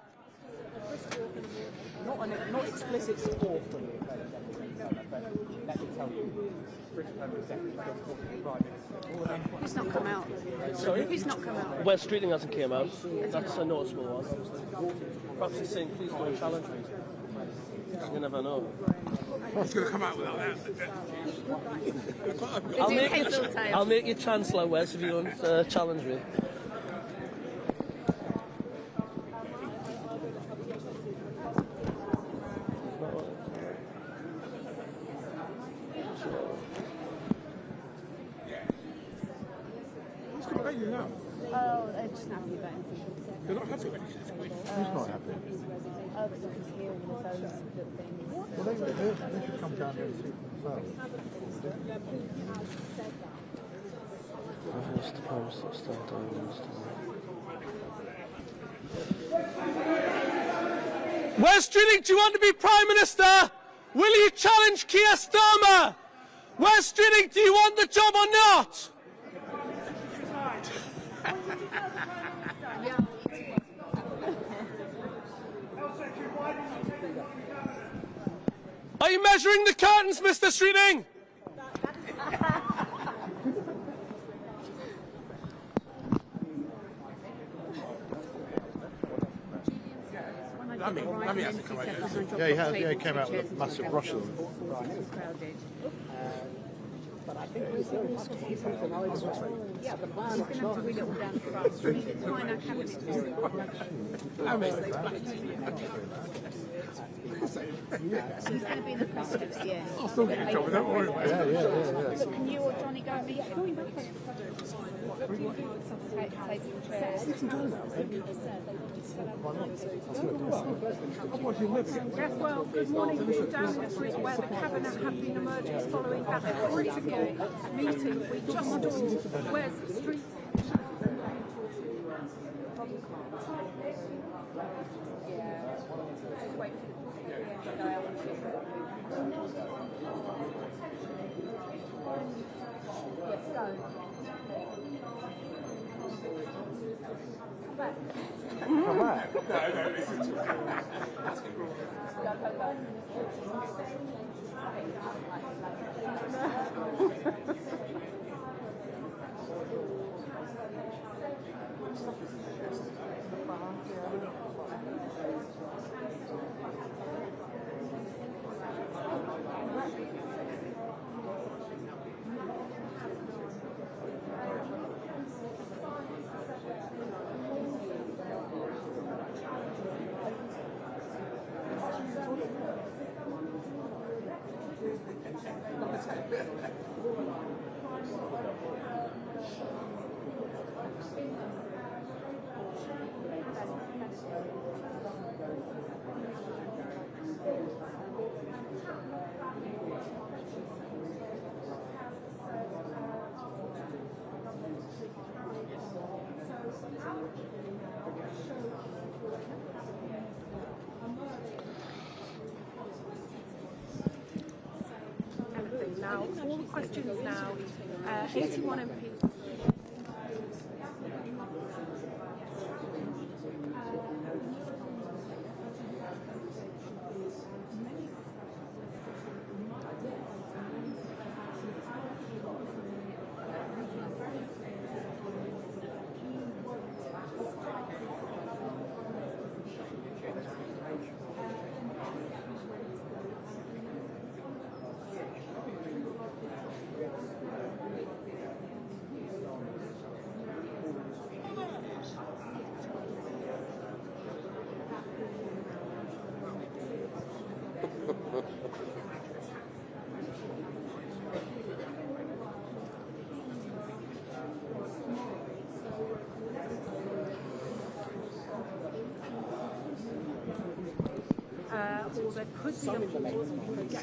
Not explicit support from the Attorney General, but let me tell you, British Home Secretary talking to the Prime Minister. It's not come out. Sorry? It's not come out. Well, Streeting hasn't came out. That's a noticeable one, obviously. Perhaps he's saying, please don't challenge me. You never know. What's going to come out without that? I'll make you Chancellor, Wes, if you don't challenge me. What's going to pay you now? Oh, they're just happy about it. They're not happy about it. Who's not happy? Oh, because he's hearing of those little things. Well, they should come down here and see for themselves. Wes Streeting, do you want to be Prime Minister? Will you challenge Keir Starmer? Wes Streeting, do you want the job or not? Are you measuring the curtains, Mr. Streeting? Lammy hasn't come out yet. Yeah, he has. Yeah, he came out with a massive rush of them. But I think he's going to have to see something either way. Yeah, the plan He's going to have to wheel it all down to France. We need to find our cabinet. He's going to be in the press at the end. I'll still get a job, don't worry about it. Yeah. But can you or Johnny go and meet him? Yes, well, good morning. We're down at Street where the Cabinet have been emerging following that critical meeting we just saw. Where's the Street? Yes, go. Come back. No, this is too Now, all the questions now. 81 MPs. Or there could be a pause because the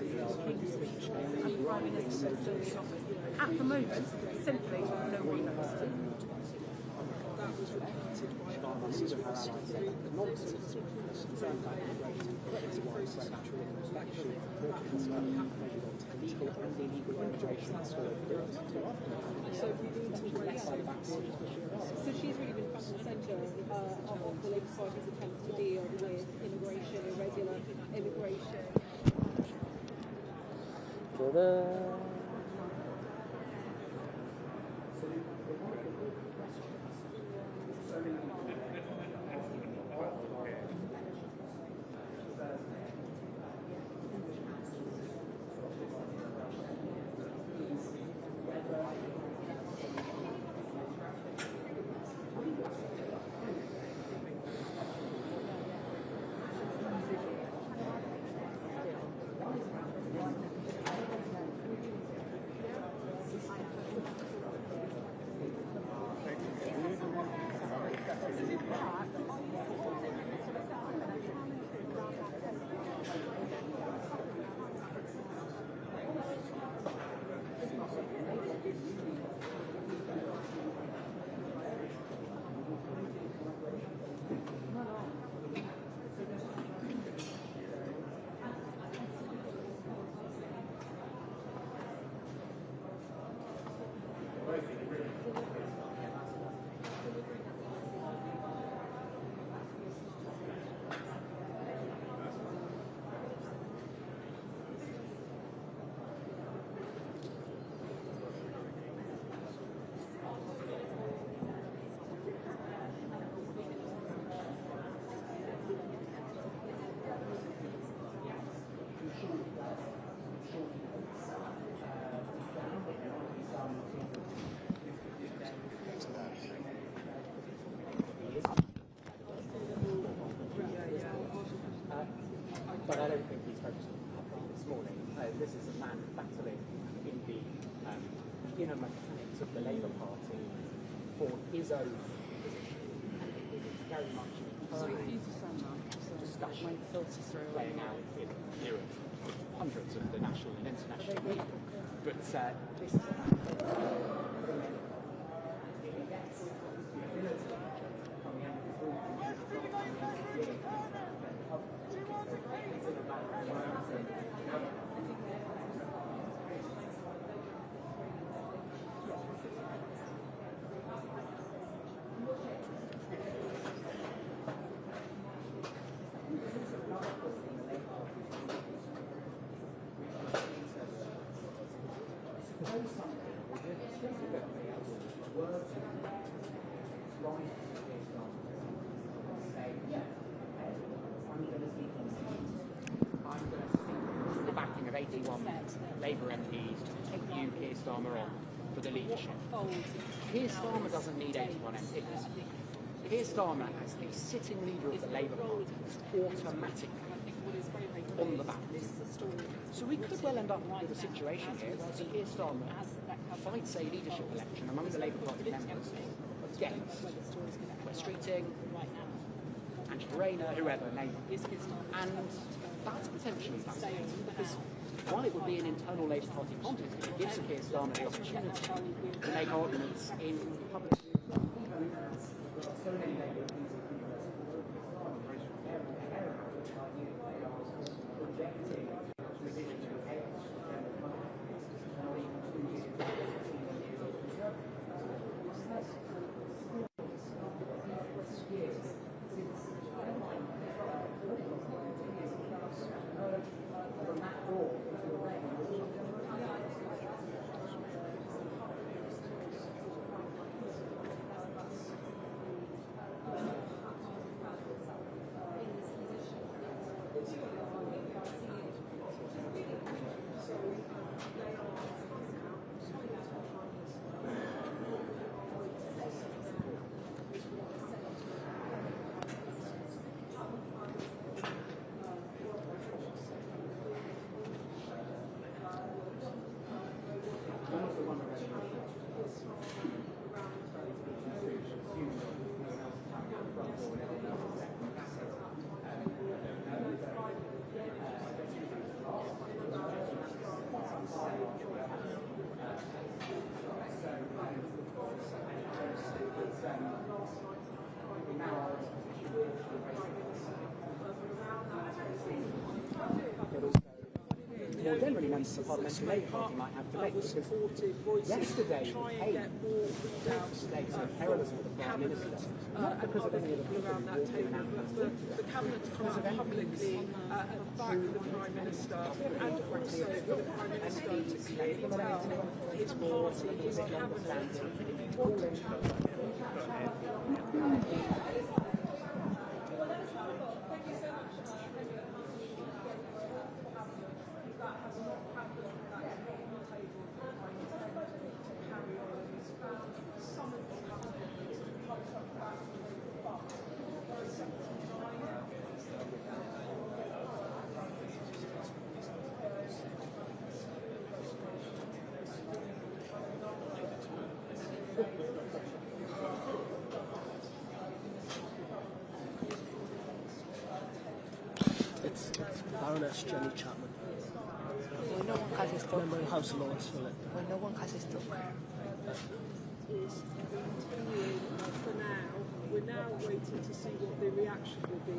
King's Speech and the Prime Minister's doing shopping. At the moment, simply no one knows. That was repeated by others as well. So the nonsense concerned about integrating collective process actual inspection, legal and illegal immigration so we need to raise So she's really been front and centre of the Labour Party's attempts to deal with immigration, irregular immigration. But I don't think he's focused on this morning. This is a man battling in the inner mechanics of the Labour Party for his own position. And it is very much a discussion playing out in the ear of hundreds of the national and international media. But this is a man the backing of 81 Labour MPs to take you, Keir Starmer, on for the leadership. Keir Starmer doesn't need 81 MPs. Keir Starmer, as the sitting leader of the Labour Party, is automatically on the ballot. So we could well end up with a situation here where Sir Keir Starmer fights a leadership election among the Labour Party members against West Streeting, Angela Rayner, whoever, name it. And that's potentially fascinating because while it would be an internal Labour Party contest, it gives Sir Keir Starmer the opportunity to make arguments in public. more generally members of Parliament to make what he might have to make. Because yesterday the pain yesterday so perilous for the Prime Minister, not because of any of the people who walked in and out of the cabinet publicly back the Prime Minister and also for the Prime Minister to clearly tell his party, his cabinet, if he wanted to. It's Baroness Jenny Chapman. Well, no one has a stop. Member of House of Lords, Philip. Well, no one has a stop. For now, we're now waiting to see what the reaction will be.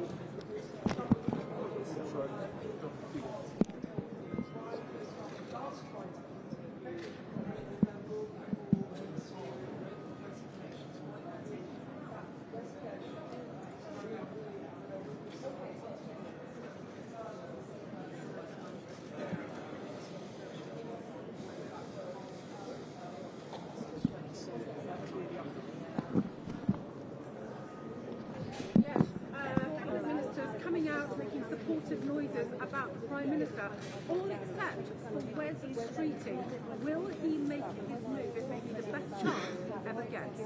Coming out making supportive noises about the Prime Minister, all except for Wes Streeting. Will he make his move? It may be the best chance he ever gets.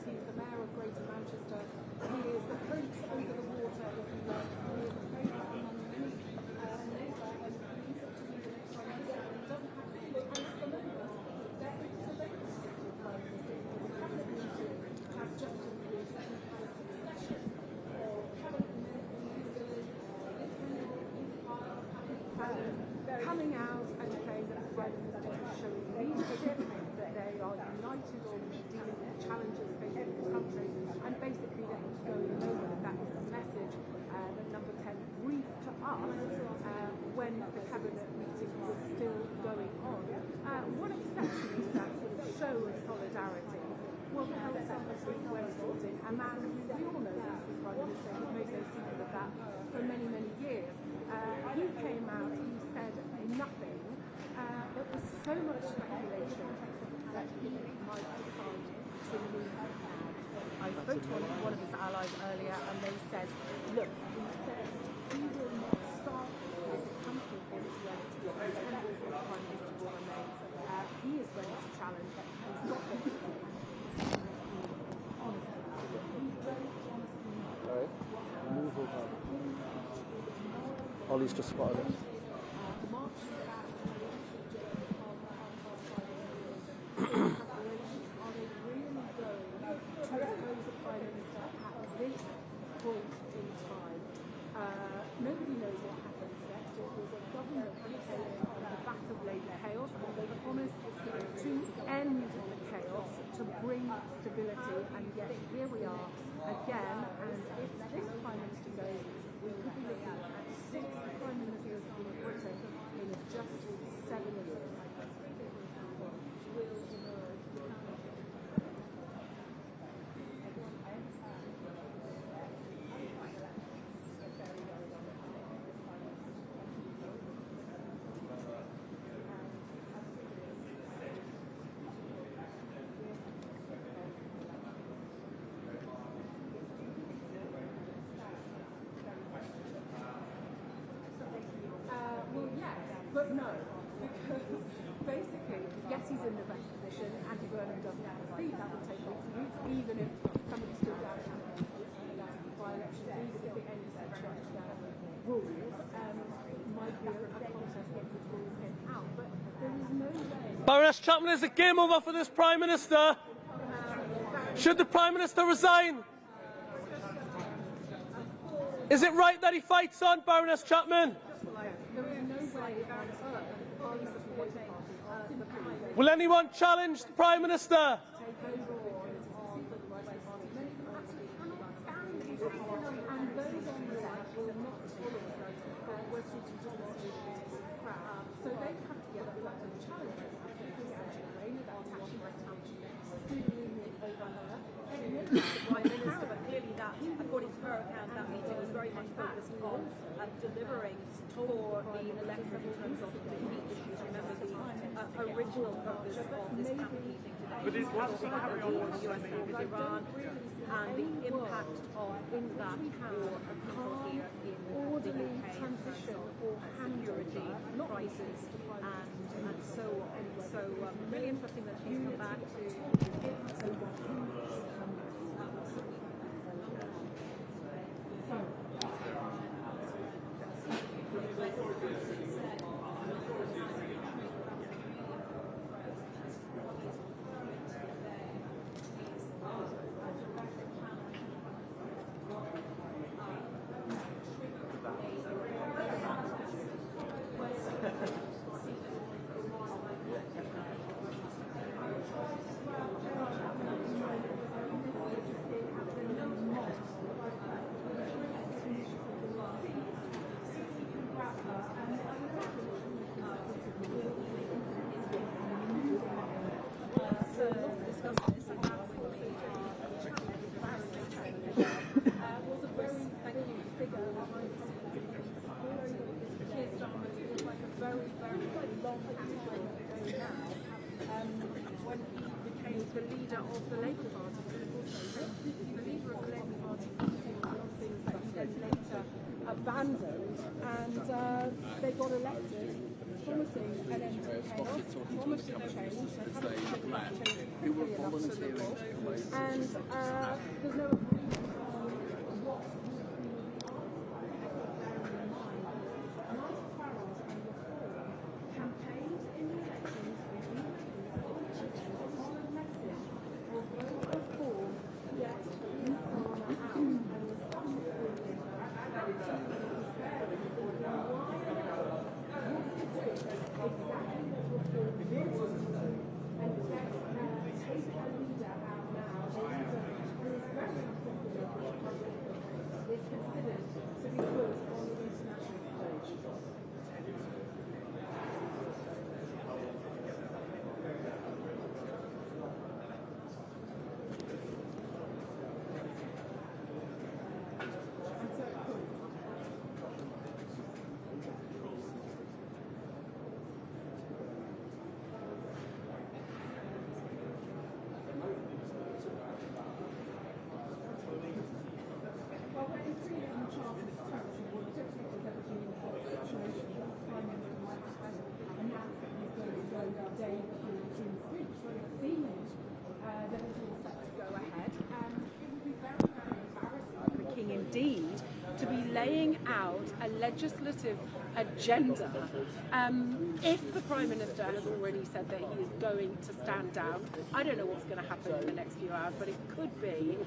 He's the Mayor of Greater Manchester. He is the prince over the water, if you like. He is the favourite among many Labour MPs to be the next Prime Minister. He doesn't have to look at the Labour. There is a Labour Prime Minister. The Cabinet meeting has just concluded. We've had a succession of Cabinet ministers, coming out and saying that the Prime Minister is showing leadership, that they are united on dealing with the challenges facing the country, and basically that it's going nowhere. That is the message that Number 10 briefed to us when the Cabinet meeting was still going on. One exception to that sort of show of solidarity was the Health Secretary Wes Streeting, a man who we all know is the Prime Minister, who's made no secret of that for many, many years. He came out, he said nothing, but there was so much speculation that he might decide to leave. I spoke to one of his allies earlier and they said, look, he said he will not start if it comes to eventuality. He's able for the Prime Minister to remain. He is ready to challenge. He's not ready to honestly. We don't honestly know. Alright. Move over. Ollie's just spotted it. Nobody knows what happens next. It was a government campaign on the back of Labour chaos, and they promised to end the chaos, to bring stability, and yet here we are again. And if this Prime Minister goes, we could be looking at 6 Prime Ministers in Britain in just 7 years. he's in the best position. Andy Burnham doesn't have a seat. That will take weeks and weeks, even if somebody stood down by-election, even if it ends at rules, might be a contest that would rule him out. But there is no way. Baroness Chapman, is the game over for this Prime Minister? Should the Prime Minister resign? Is it right that he fights on, Baroness Chapman? Will anyone challenge the Prime Minister? Prime Minister, but clearly that, according to her account, that meeting was very much focused on delivering for the election in terms of the key issues. Remember the original purpose of this cabinet meeting today was to talk about the war, the US war with Iran, and the impact of that war of people here in the UK in terms of security, crisis, and so on. So really interesting that she's come back to when he became the leader of the Labour Party. The leader of the Labour Party things that he then later abandoned, and they got elected, promising an end to chaos, promising change, Who were volunteering? and there's no agreement on what campaigned in the elections indeed to be laying out a legislative agenda. If the Prime Minister has already said that he is going to stand down, I don't know what's going to happen in the next few hours, but it could be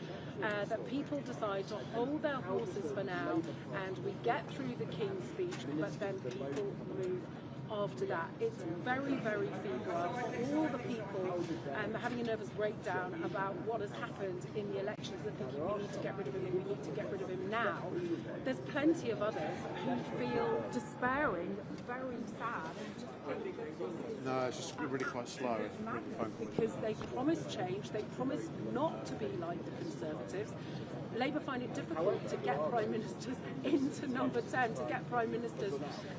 that people decide to hold their horses for now and we get through the King's speech, but then people move after that. It's very, very febrile for all the people having a nervous breakdown about what has happened in the elections and thinking we need to get rid of him and we need to get rid of him now. There's plenty of others who feel despairing, very sad. No, it's just really quite slow. Because they promised change, they promised not to be like the Conservatives. Labour find it difficult to get Prime Ministers into number 10, to get Prime Ministers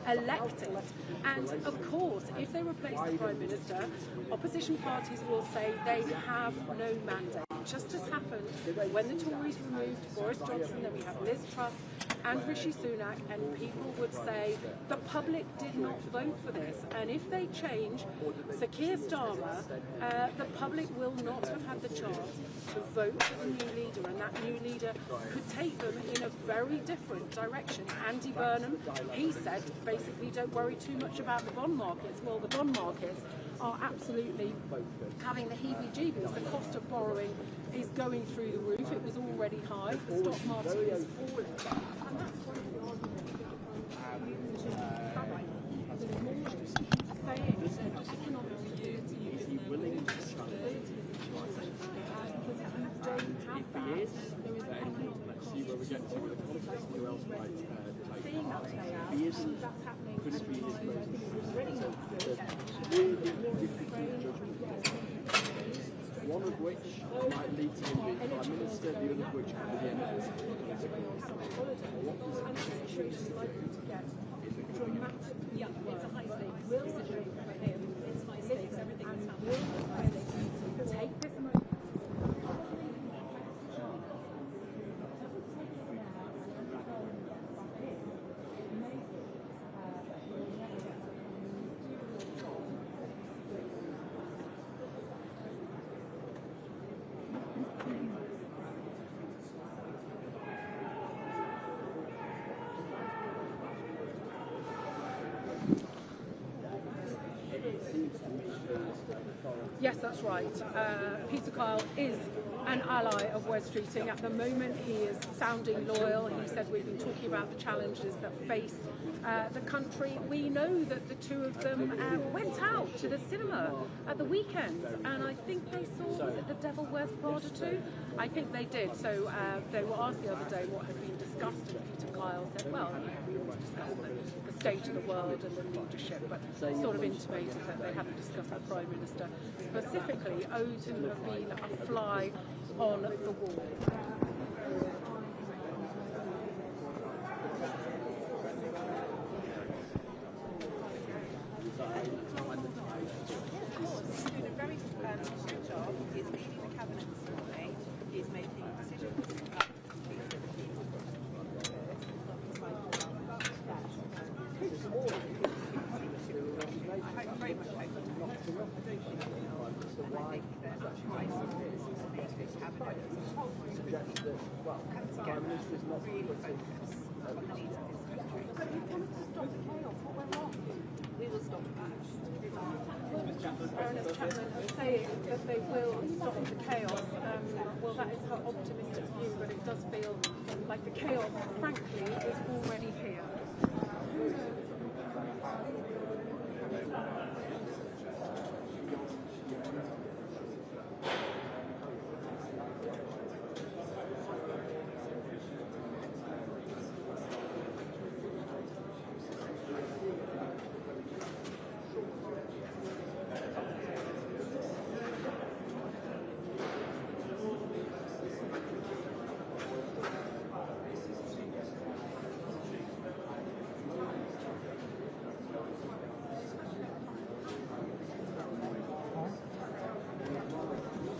elected. And of course, if they replace the Prime Minister, opposition parties will say they have no mandate. Just as happened when the Tories removed Boris Johnson, then we have Liz Truss, and Rishi Sunak, and people would say the public did not vote for this, and if they change Sir Keir Starmer, the public will not have had the chance to vote for the new leader, and that new leader could take them in a very different direction. Andy Burnham, he said, basically, don't worry too much about the bond markets. Well, the bond markets are absolutely having the heebie-jeebies. The cost of borrowing is going through the roof. It was already high. The stock market is falling. And that's one of the arguments saying that economic security is willing to stability is important because if you don't have that, there is an economic cost. Seeing that play out, and that's happening at the moment. One of which might lead to him being Prime Minister, the other of which could be the end of his And the situation is likely to get dramatically worse. It's a high stakes decision for him. It's high stakes, everything that's happening. Take this moment. Yes, that's right. Peter Kyle is an ally of Wes Streeting. At the moment, he is sounding loyal. He said we've been talking about the challenges that face the country. We know that the two of them went out to the cinema at the weekend, and I think they saw, was it The Devil Wears Prada 2? I think they did. So they were asked the other day what had been discussed, and Peter Kyle said, well, we always discuss the state of the world and the leadership, but sort of intimated that they hadn't discussed the Prime Minister specifically. To have been a fly on the wall. He's doing a very good job. He's leading the cabinet this morning. He's making decisions. I very much hope we will stop Baroness Chapman is saying that they will stop the chaos. Well, that is her optimistic view, but it does feel like the chaos, frankly, is already here.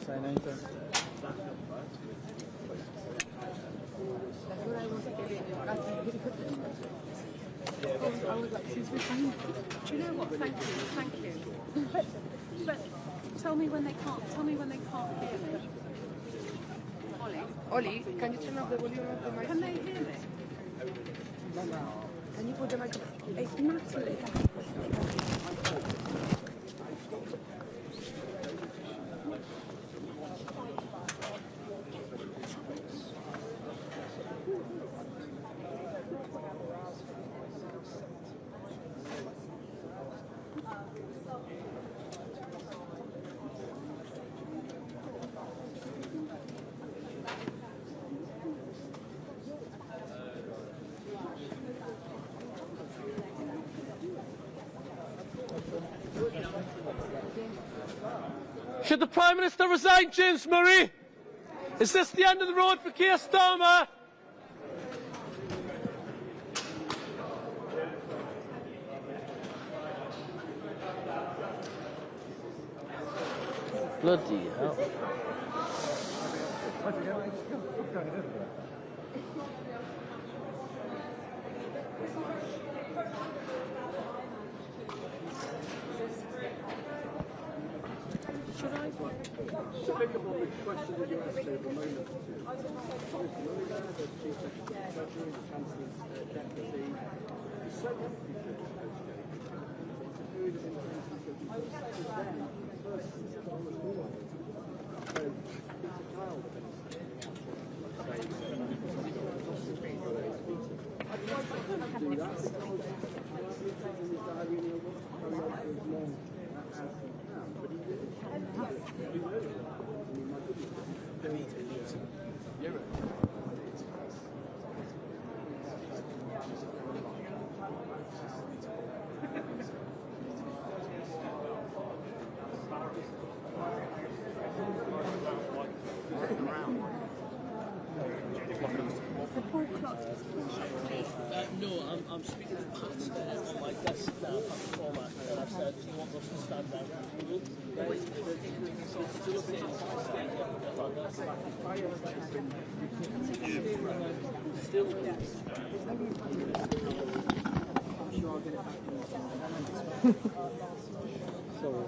Saying anything? Do you know what? Thank you. But tell me when they can't hear me. Ollie, can you turn off the volume of the mic? Can they hear me? Can you put the microphone? It's Natalie. Should the Prime Minister resign, James Murray? Is this the end of the road for Keir Starmer? Bloody hell. Should I? To pick up on the question that you asked at the moment, the Chief Treasury, the Chancellor's deputy, so many people it's a period of intensive then first so Peter Kyle I'd like to do that because taking his diary and he'll carry on for as long as he can, but he didn't. No, I'm speaking to Pat on my desk now, Pat format, and I've said he wants us to stand down. Sorry.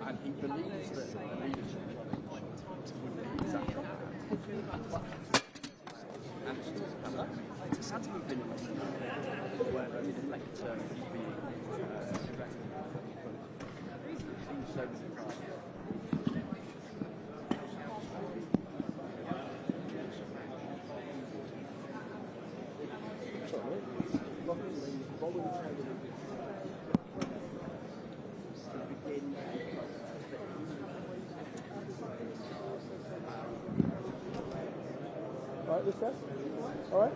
And he believes that the leadership would be exactly that. And it's had to be opinion where the elector is being seems so surprised. Alright, this guy? Alright?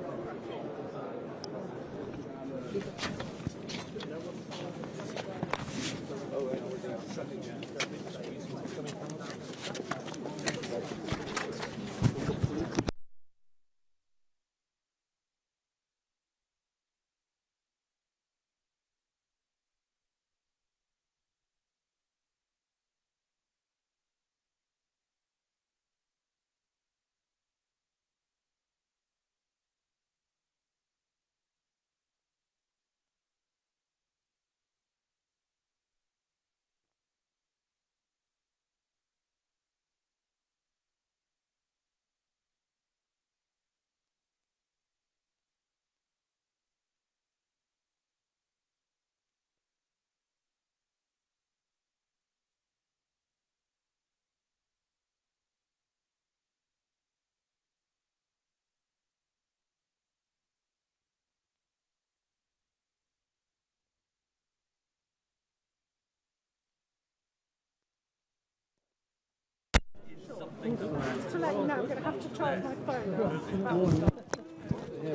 Just to let you know, I'm going to have to charge my phone.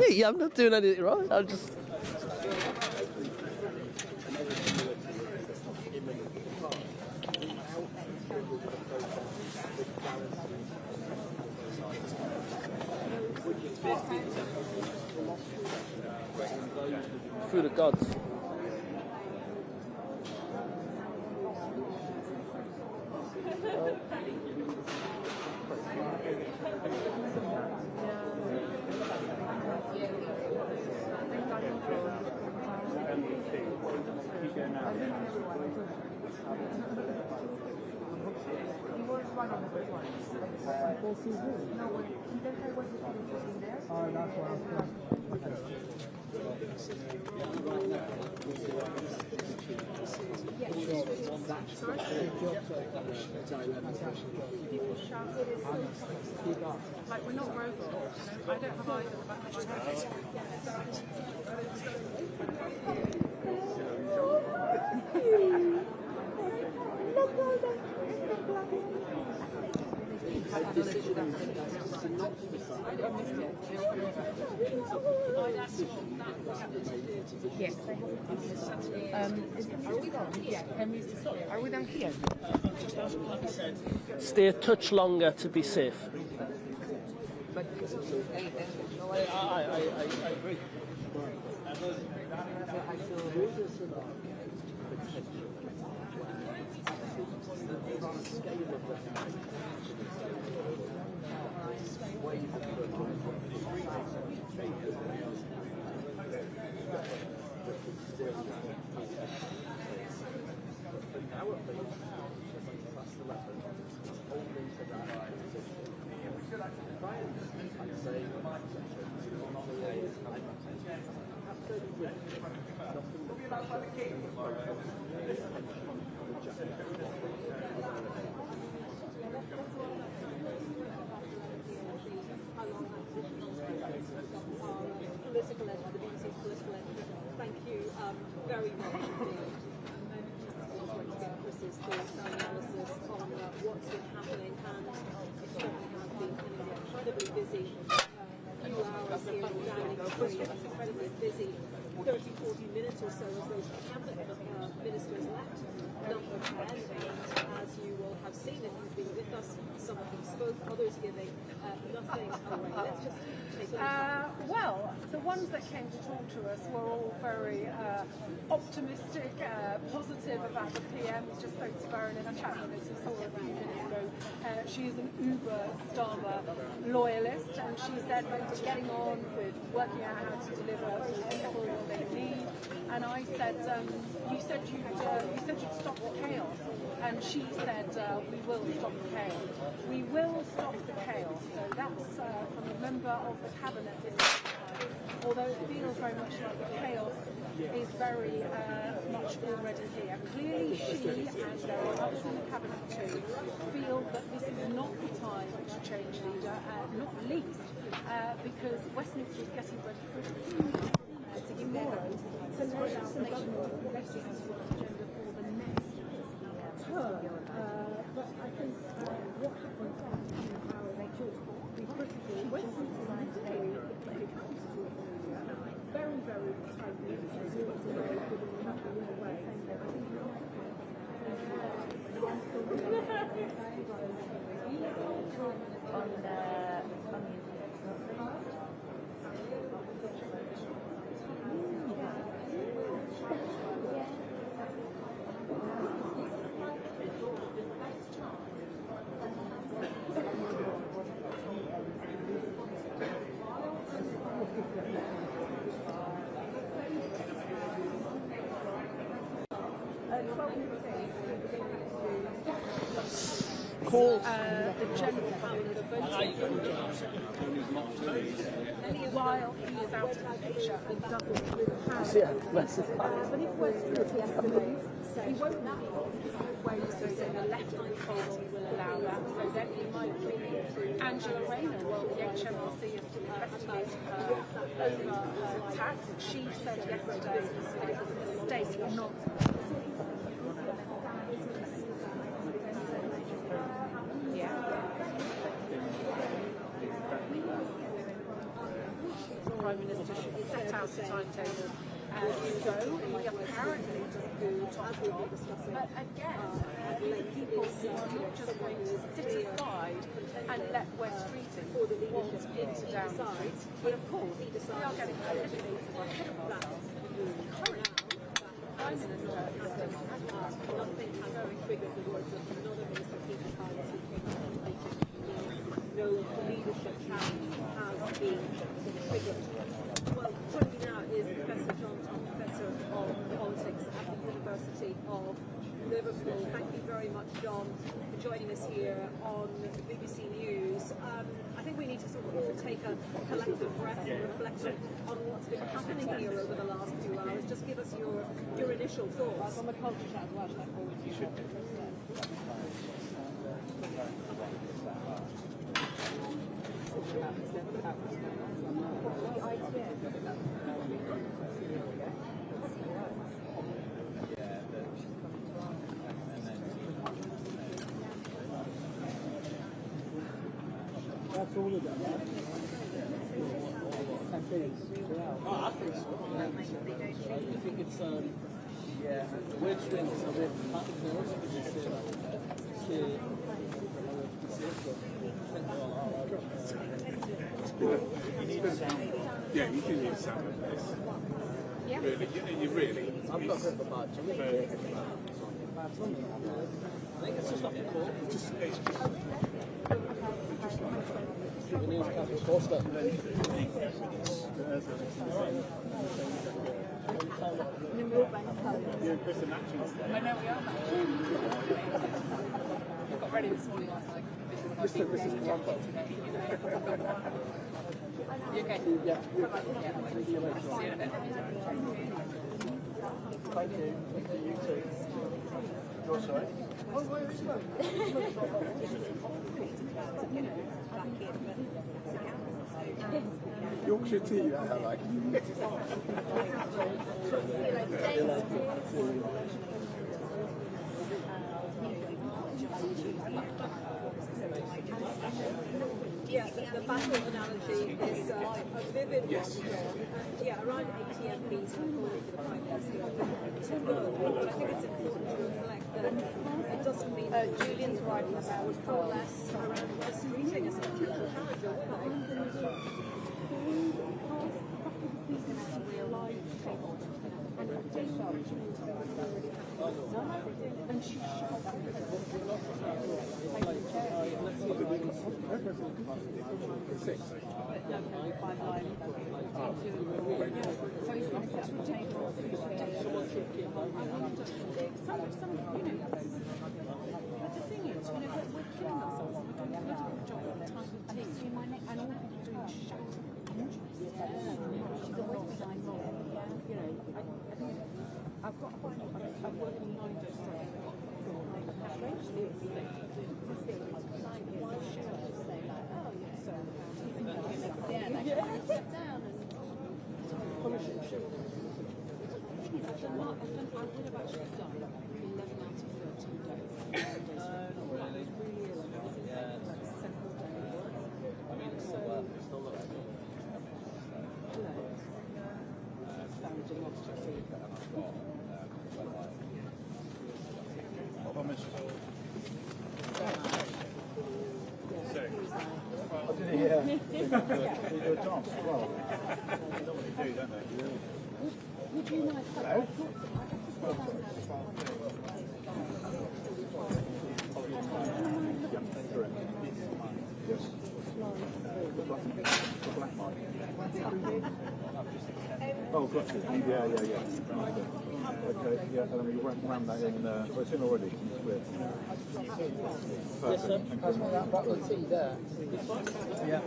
Yeah, I'm not doing anything wrong. I'm just. Food of gods. Sorry? People shout so like we're not robots. I don't have eyes Yes. Are we done here? Stay a touch longer to be safe. I agree. Political editor, the BBC political editor. Thank you very much indeed. I want to get Chris's thoughts and analysis on what's been happening, and it certainly has been incredibly busy. Few hours here in Downing Street, incredibly busy. 30-40 minutes or so as those cabinet ministers left number 10, and as you will have seen if you've been with us, some of them spoke, others giving nothing away. Let's just take a look. Well, the ones that came to talk to us were all very optimistic, positive about the PM. We just spoke to Baroness Chapman, as you saw a few minutes ago. She is an uber Starmer loyalist, and she said that we're getting on with working out how to deliver people what they need. And I said, you said you'd stop the chaos, and she said we will stop the chaos. We will stop the chaos. So that's from a member of the cabinet this time. Although it feels very much like the chaos is very much already here. Clearly she, and there are others in the cabinet too, feel that this is not the time to change leader, not least because Westminster is getting ready for tomorrow to lay out the government agenda for the next term. But I think what happens is how they could be critical. Westminster is very, very tight meetings. The general public while he is out of the picture and doesn't have but if Westminster yesterday, he won't know ways to say the left-hand party will allow that, so then he might be Angela Rayner. Well, the HMRC is to investigate her over tax. She said yesterday that it was a mistake not Prime Minister should set out a timetable and go. He apparently doesn't do top job. But again, these are people who are not just going to sit aside and let West Streeting want into Downing Street, but of course we are getting politically ahead of ourselves. Currently, Prime Minister nothing has very triggered the words of another minister, Peter Times, who came out and stated no leadership challenge has been triggered. Well, joining me now is Professor John Tom, Professor of Politics at the University of Liverpool. Thank you very much, John, for joining us here on BBC News. I think we need to sort of all take a collective breath and reflect on what's been happening here over the last few hours. just give us your initial thoughts. On the culture chat as well, you should. That's all of them, right? Oh, I think so. I think it's the weird swing is a bit You need sound. Yeah, you do need sound of this. Yeah. Really, you really. I'm not good for bad. I think it's just like a call. We need to have a course that. You're Chris and Actions. I know we are. We got ready this morning last night. This is proper. You okay? Yeah. See you in a bit. Thank you. You too. You're sorry? Oh, where is that? Yorkshire tea, that I like. Yeah, the battle analogy is a vivid one. Yeah, around ATMPs according to the Prime Minister to go. But I think it's important to reflect that it doesn't mean that Julian's writing about would coalesce around us treating us as a character, will they? And she I've got I'm working 9 to 6. Would you like hello? Oh, got you. Yeah. Okay, yeah, and then we ran that in, well, it's in already. Yes, sir. Pass me that bottle of tea there. Yeah.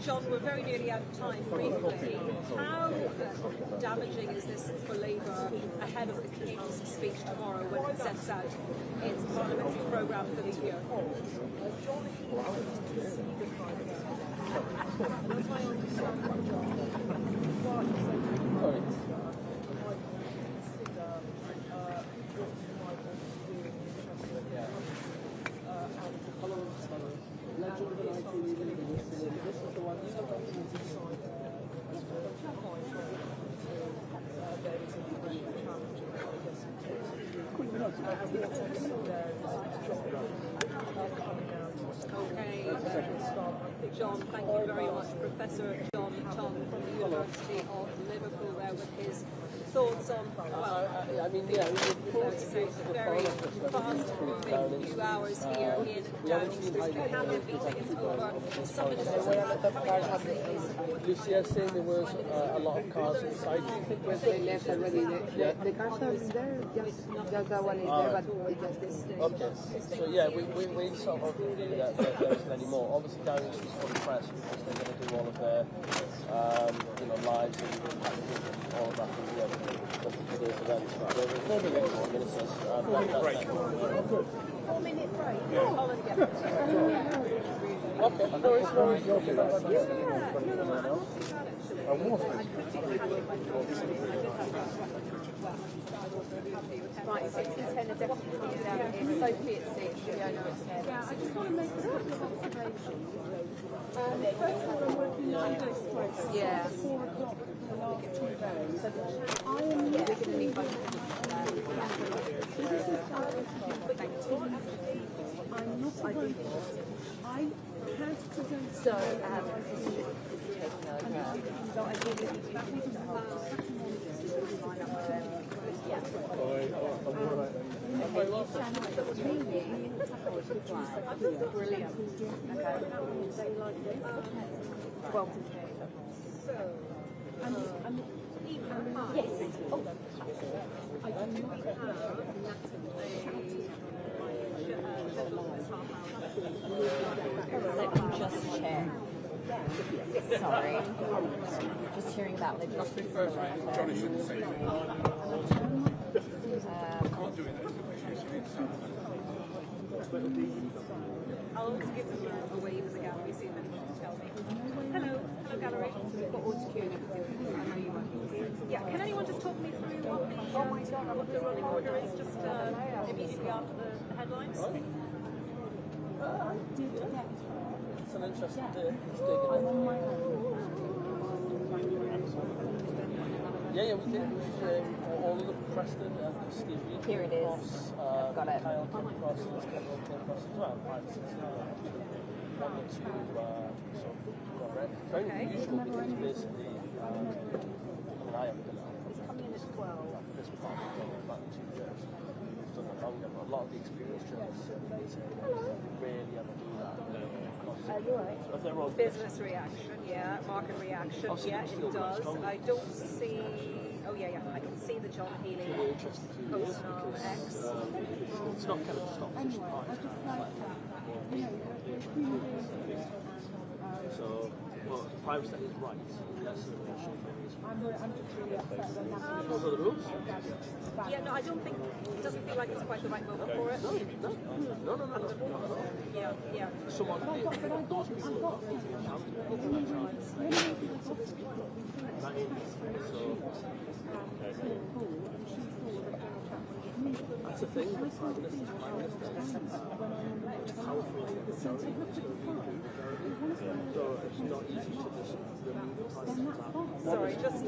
John, we're very nearly out of time. Briefly, how damaging is this for Labour ahead of the King's speech tomorrow when it sets out its parliamentary programme for the year? Okay. John, thank you very much. Professor John Tongue from the University of Liverpool there with his thoughts on, well, I mean, yeah, let's say very fast-moving few hours here in Downing Street. The Cabinet meeting is over. Some ministers Lucia saying there was a lot of cars inside. Do you think they left already? The cars are there, just that one is there, but it just this. Okay, so yeah, we sort of agree that there isn't any more. Obviously, Downing Street is for the press because they're going to do all of their, lives and all of that. And, for those events. But we're 4 minutes, 4 ministers. 4 minute break. 4 minute break. Yeah. Oh, yeah. Okay. No, it's very okay. Yeah. No, I'm not too bad actually. Right, 6 and 10 are definitely coming down here. Sophie at 6, Fiona at 7. Yeah, I just want to make a couple of observations. First of all, I'm working 9 days straight. Yeah. 4 o'clock for the last 2 days. I am Yeah, not we're going to need both. I'm not a vocalist. I had presented. So, this is taking over. So I think that we can line up with them. Yeah. Brilliant. Okay. 12 to 2. So, yes. Oh, I do not have let me just check. Sorry. Just hearing about logistics. Johnny shouldn't say that. I'll also give them a wave in the gallery, see if anyone can tell me. Hello gallery. We've got all queued up. I know you won't. Yeah, can anyone just talk me through what the rolling order is, just immediately after the headlines? It's an interesting day. Yeah, we did. All of the Preston and Steve Reed. Here it is. Got it. Kyle came across, Kendall came across as well. 5 or 6 1 or 2 sort of got red. Very unusual because basically, I haven't done it. It's coming in at 12. This part of about 2 years. We've done it longer, but a lot of the experience journalists really ever do that. Right. Business reaction, yeah. Market reaction, yeah, it does. I don't see. Oh yeah, I can see the John Healy post on X. It's not kind of stop. So, well, 5% is right. That's the I'm just really upset that those are the rules? Yeah, no, I don't think, it doesn't feel like it's quite the right moment for it. No. Yeah. Someone, those people that's the thing. So it's not easy to just remove. Sorry, just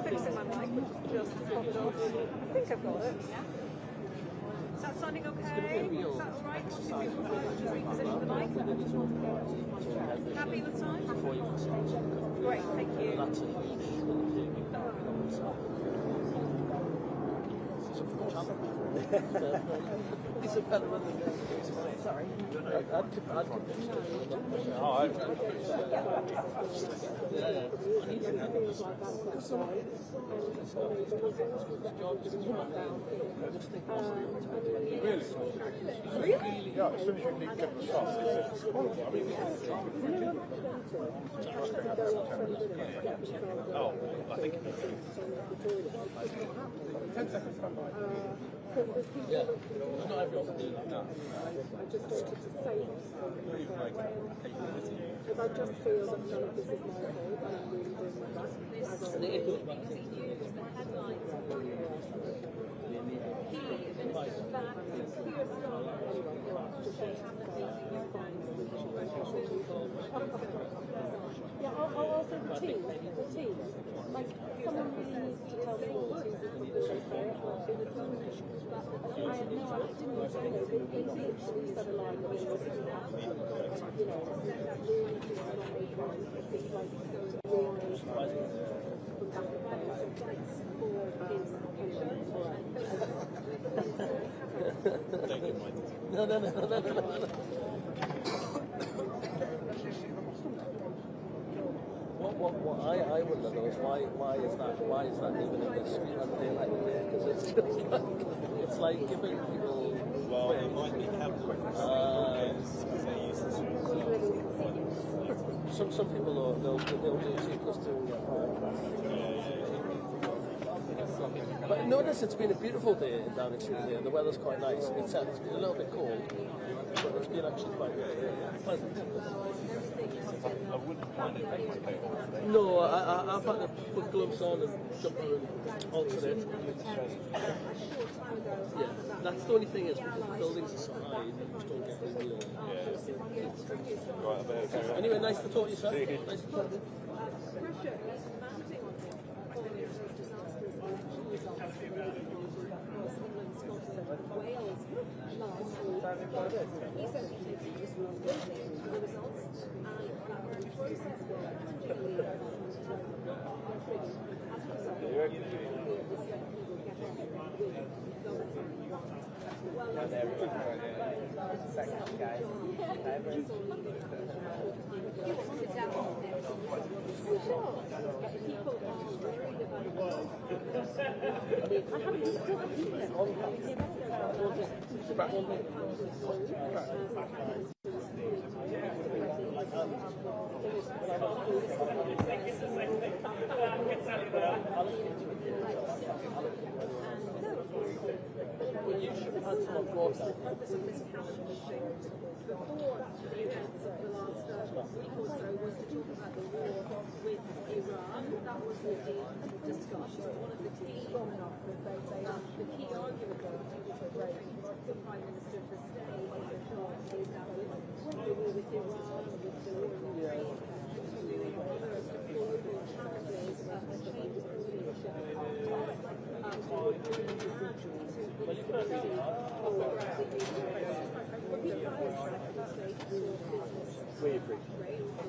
fixing my mic, which just popped off. I think I've got it. Is that sounding okay? Is that all right? Reposition the mic. Happy with time? Great, thank you. It's a better run than going. Sorry. Really? Yeah, as soon as you need to get the sauce, it's quality. I mean, oh, I think 10 seconds come by. Yeah, not everyone can do that. I just wanted to say this because I just feel that none of this is my fault and I'm really doing my best. Yeah, also the teams. Like, someone really needs to tell me what teams is because they say it. I have no idea. I didn't say no. They literally said a line that was just, it's not No. What I wonder though is why is that even in this daylight there? Because it's like giving people. Well, it might be capital because they use the some people they'll do 2 plus 2 and get 5. But notice it's been a beautiful day down in Trinidad and the weather's quite nice. It's been a little bit cold, but it's been actually quite pleasant. I wouldn't find it complicated. No, I've had to put gloves on and jumper and alternate. Yeah, that's the only thing is because the buildings are so high, you just don't get the real. Right, I better carry on. Anyway, nice to talk to you, sir. Nice to talk to you.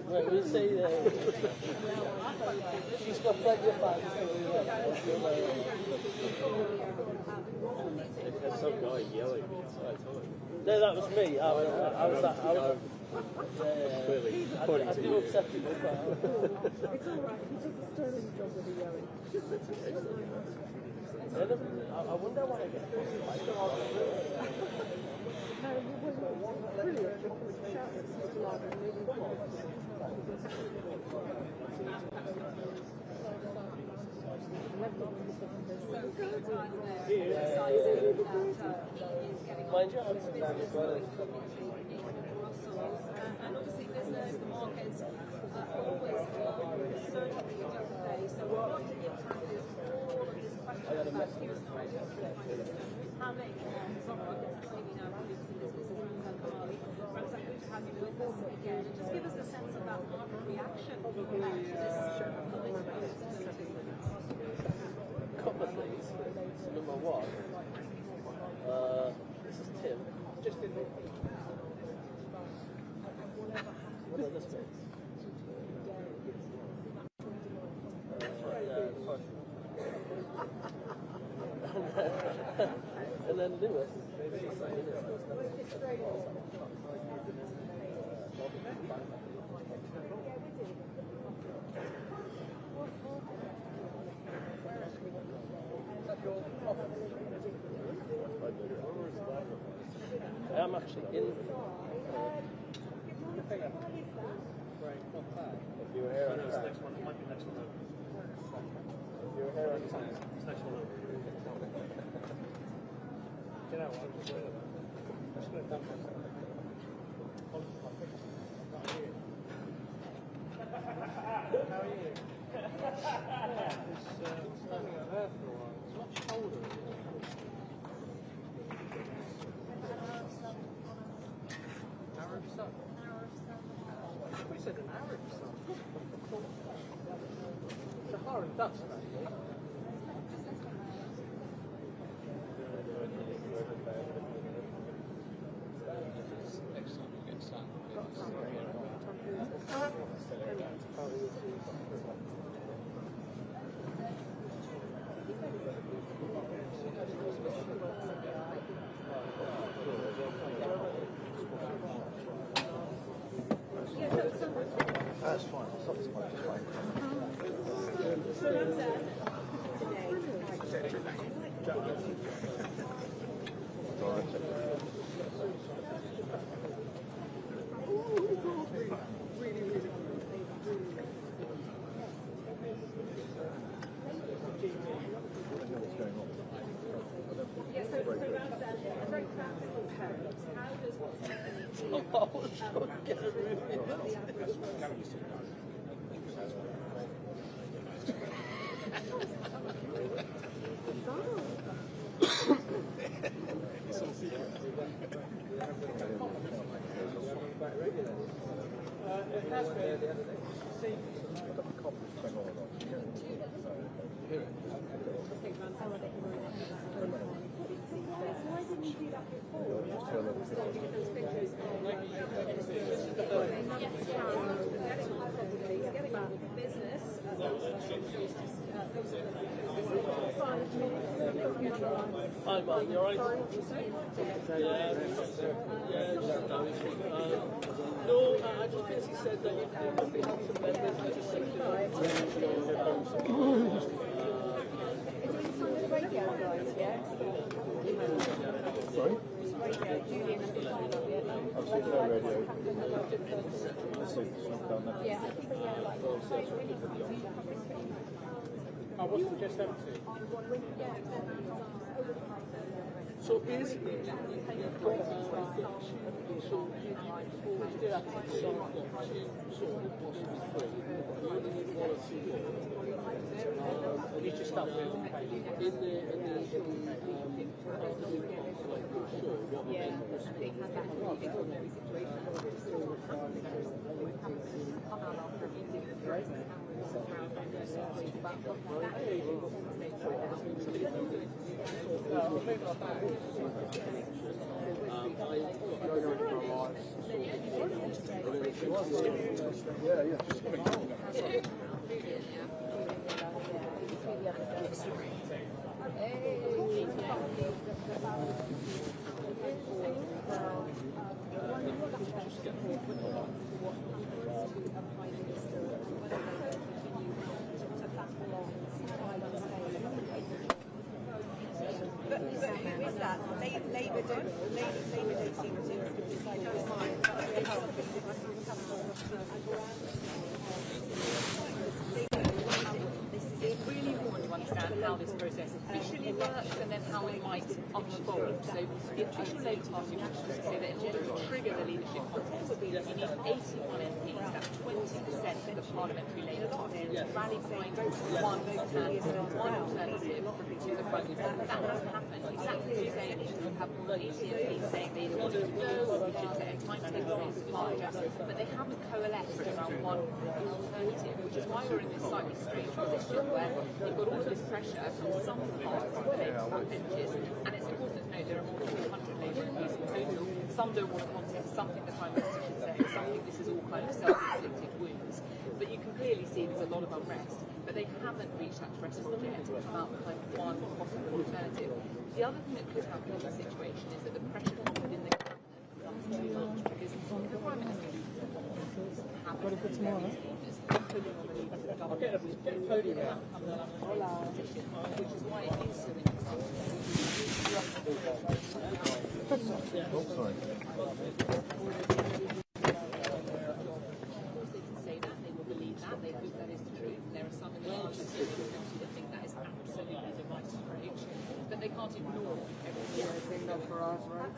Right, we'll say she's got plenty of fans. There's some guy yelling. No, that was me. I was clearly pointing to you. It's all right. He does a sterling job with the yelling. I wonder why I get No, you wasn't brilliant. Shout it so loud and really mind you, I'm down as well. And obviously business, the markets always certainly a different day. So we're going to give taxes all of this question about here's the right how many some markets maybe now producing businesses and Kamali. Perhaps I'm going to have you with us again and just give us a sense of that market reaction to this Couple of things. Number one, this is Tim. Just in what are this bit? And then Lewis. I am actually in. If you were here on time. Next one, it might be next one over. If you were here on time. It's next one over. You know what? Just going to dump it. How are you? It's standing out there for a while. It's much colder. Arab sun. We said an Arab sun. Sahara dust, maybe. Next time you get sun. That's fine. I'll stop this one. Just fine. get a room in. Hi, Mark, you alright? No, I just basically said that if they have some members, I just said Sorry? I was just empty. So basically, you've got so you always did actually start got two, possibly three. You only need one or two more. And you just start with in the Labour don't seem to decide to decide. It's really important to understand how this process officially works and then how it might unfold. So the official Labour Party officials say that in order to trigger the leadership contest, you need 81 MPs, that's 20% of the parliamentary Labour Party, to rally behind one candidate, one alternative to the front. That hasn't happened. Exactly the same issue. You have more 80 MPs saying they either wanted to go or we should set a timetable for March, but they haven't coalesced around one alternative, which is why we're in this slightly strange position where you've got all of this pressure from some parts of the Labour backbenches, and it's important to note there are more than 200 Labour MPs in total. Some don't want to contest, some think the Prime Minister should say, some think this is all kind of self-inflicted wounds. But you can clearly see there's a lot of unrest, but they haven't reached that threshold yet to come out with kind of one possible alternative. The other thing that could happen in this situation is that the pressure within the cabinet becomes too much, because the Prime Minister have got to put some more, which is why it is so interesting. Oh, sorry. They can say that, they will believe that, they hope that is the truth. There are some in the parliament that think that is absolutely the right approach, but they can't ignore everything. Yeah, I think that's for us, right?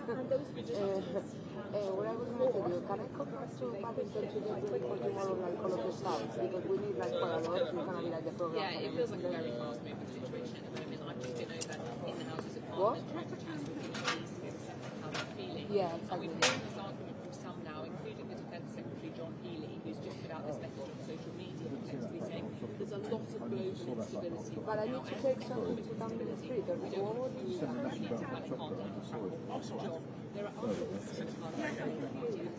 What I was going to tell you, can I come back to Paddington to get ready for tomorrow, like all of the stuff? Because we need like quite a lot, so it's going to be like the program. Yeah, it feels like a very fast-moving situation at the moment. I've just been over in the Houses of Parliament trying to chat with MPs to get a sense of how they're feeling. Yeah, exactly. And we've heard this argument from some now, including the Defence Secretary John Healey, who's just put out this message on social media, effectively saying there's a lot of global instability. But I need to take something to come in the street. We don't want to do that. We need to have a job. There are other citizens who are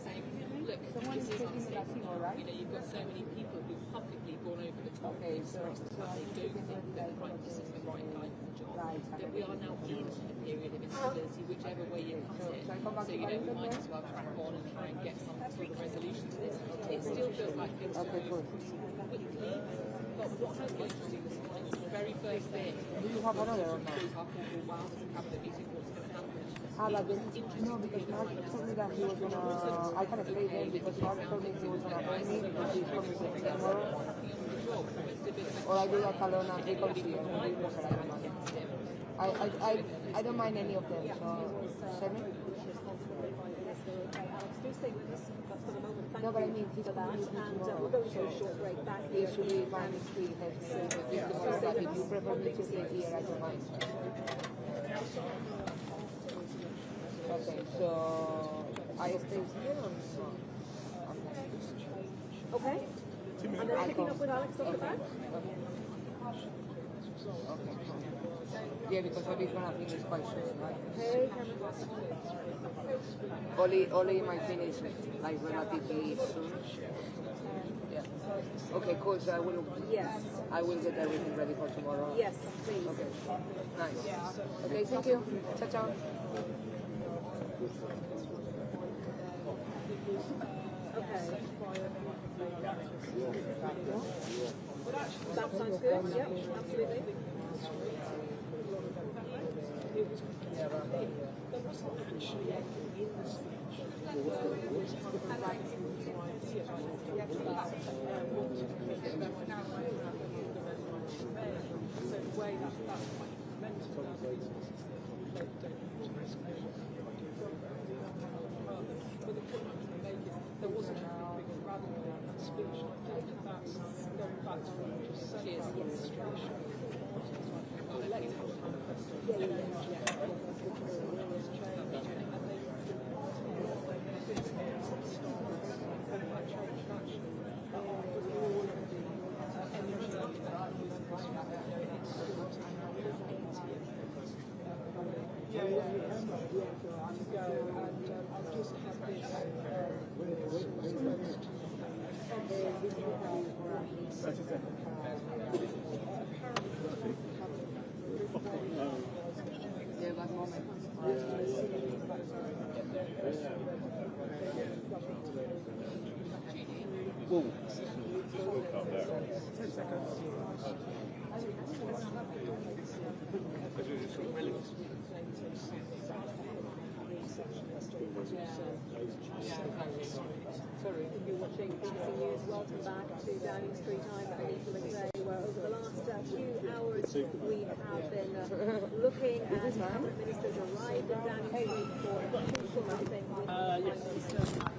saying, look, this is unacceptable. You know, you've got so many people who've publicly gone over the top and expressed that they don't think that the Prime Minister is the right guy for the job. That we are now in a period of instability, whichever way you cut it. So, you know, we might as well crack on and try and get some sort of resolution to this. It still feels like things are moving pretty quickly. But what has been interesting this morning is the very first thing. Do you have another or not? Wow, there's a cabinet meeting, what's going to happen? No, because Mark told me that he was gonna. I can stay there because Mark told me he was gonna bring me because he's coming to tomorrow. Or I do that alone and he comes here. I don't mind any of them. So, Semi? No, but I mean, he's coming with me tomorrow. We're going to a short break back here. It should be fine if we have tomorrow, but if you prefer me to stay here, I don't mind. Okay, so I stay here or no? Okay. And then picking up with Alex off the back? Okay. Yeah, because Oli's gonna finish quite soon, right? Hey, Oli might finish like relatively soon. Yeah. Okay, cool. So I will. Yes. I will get everything ready for tomorrow. Yes, please. Okay. Nice. Okay, thank you. Ciao, ciao. Okay. That sounds good. Yep, absolutely. There wasn't anything rather than that speech. I think that's going back to what you just said about administration. If you're watching BBC News, welcome back to Downing Street. I'm Anita McVeigh, where over the last few hours we have been looking at cabinet ministers arrived in Downing Street for crucial meeting with the Prime Minister.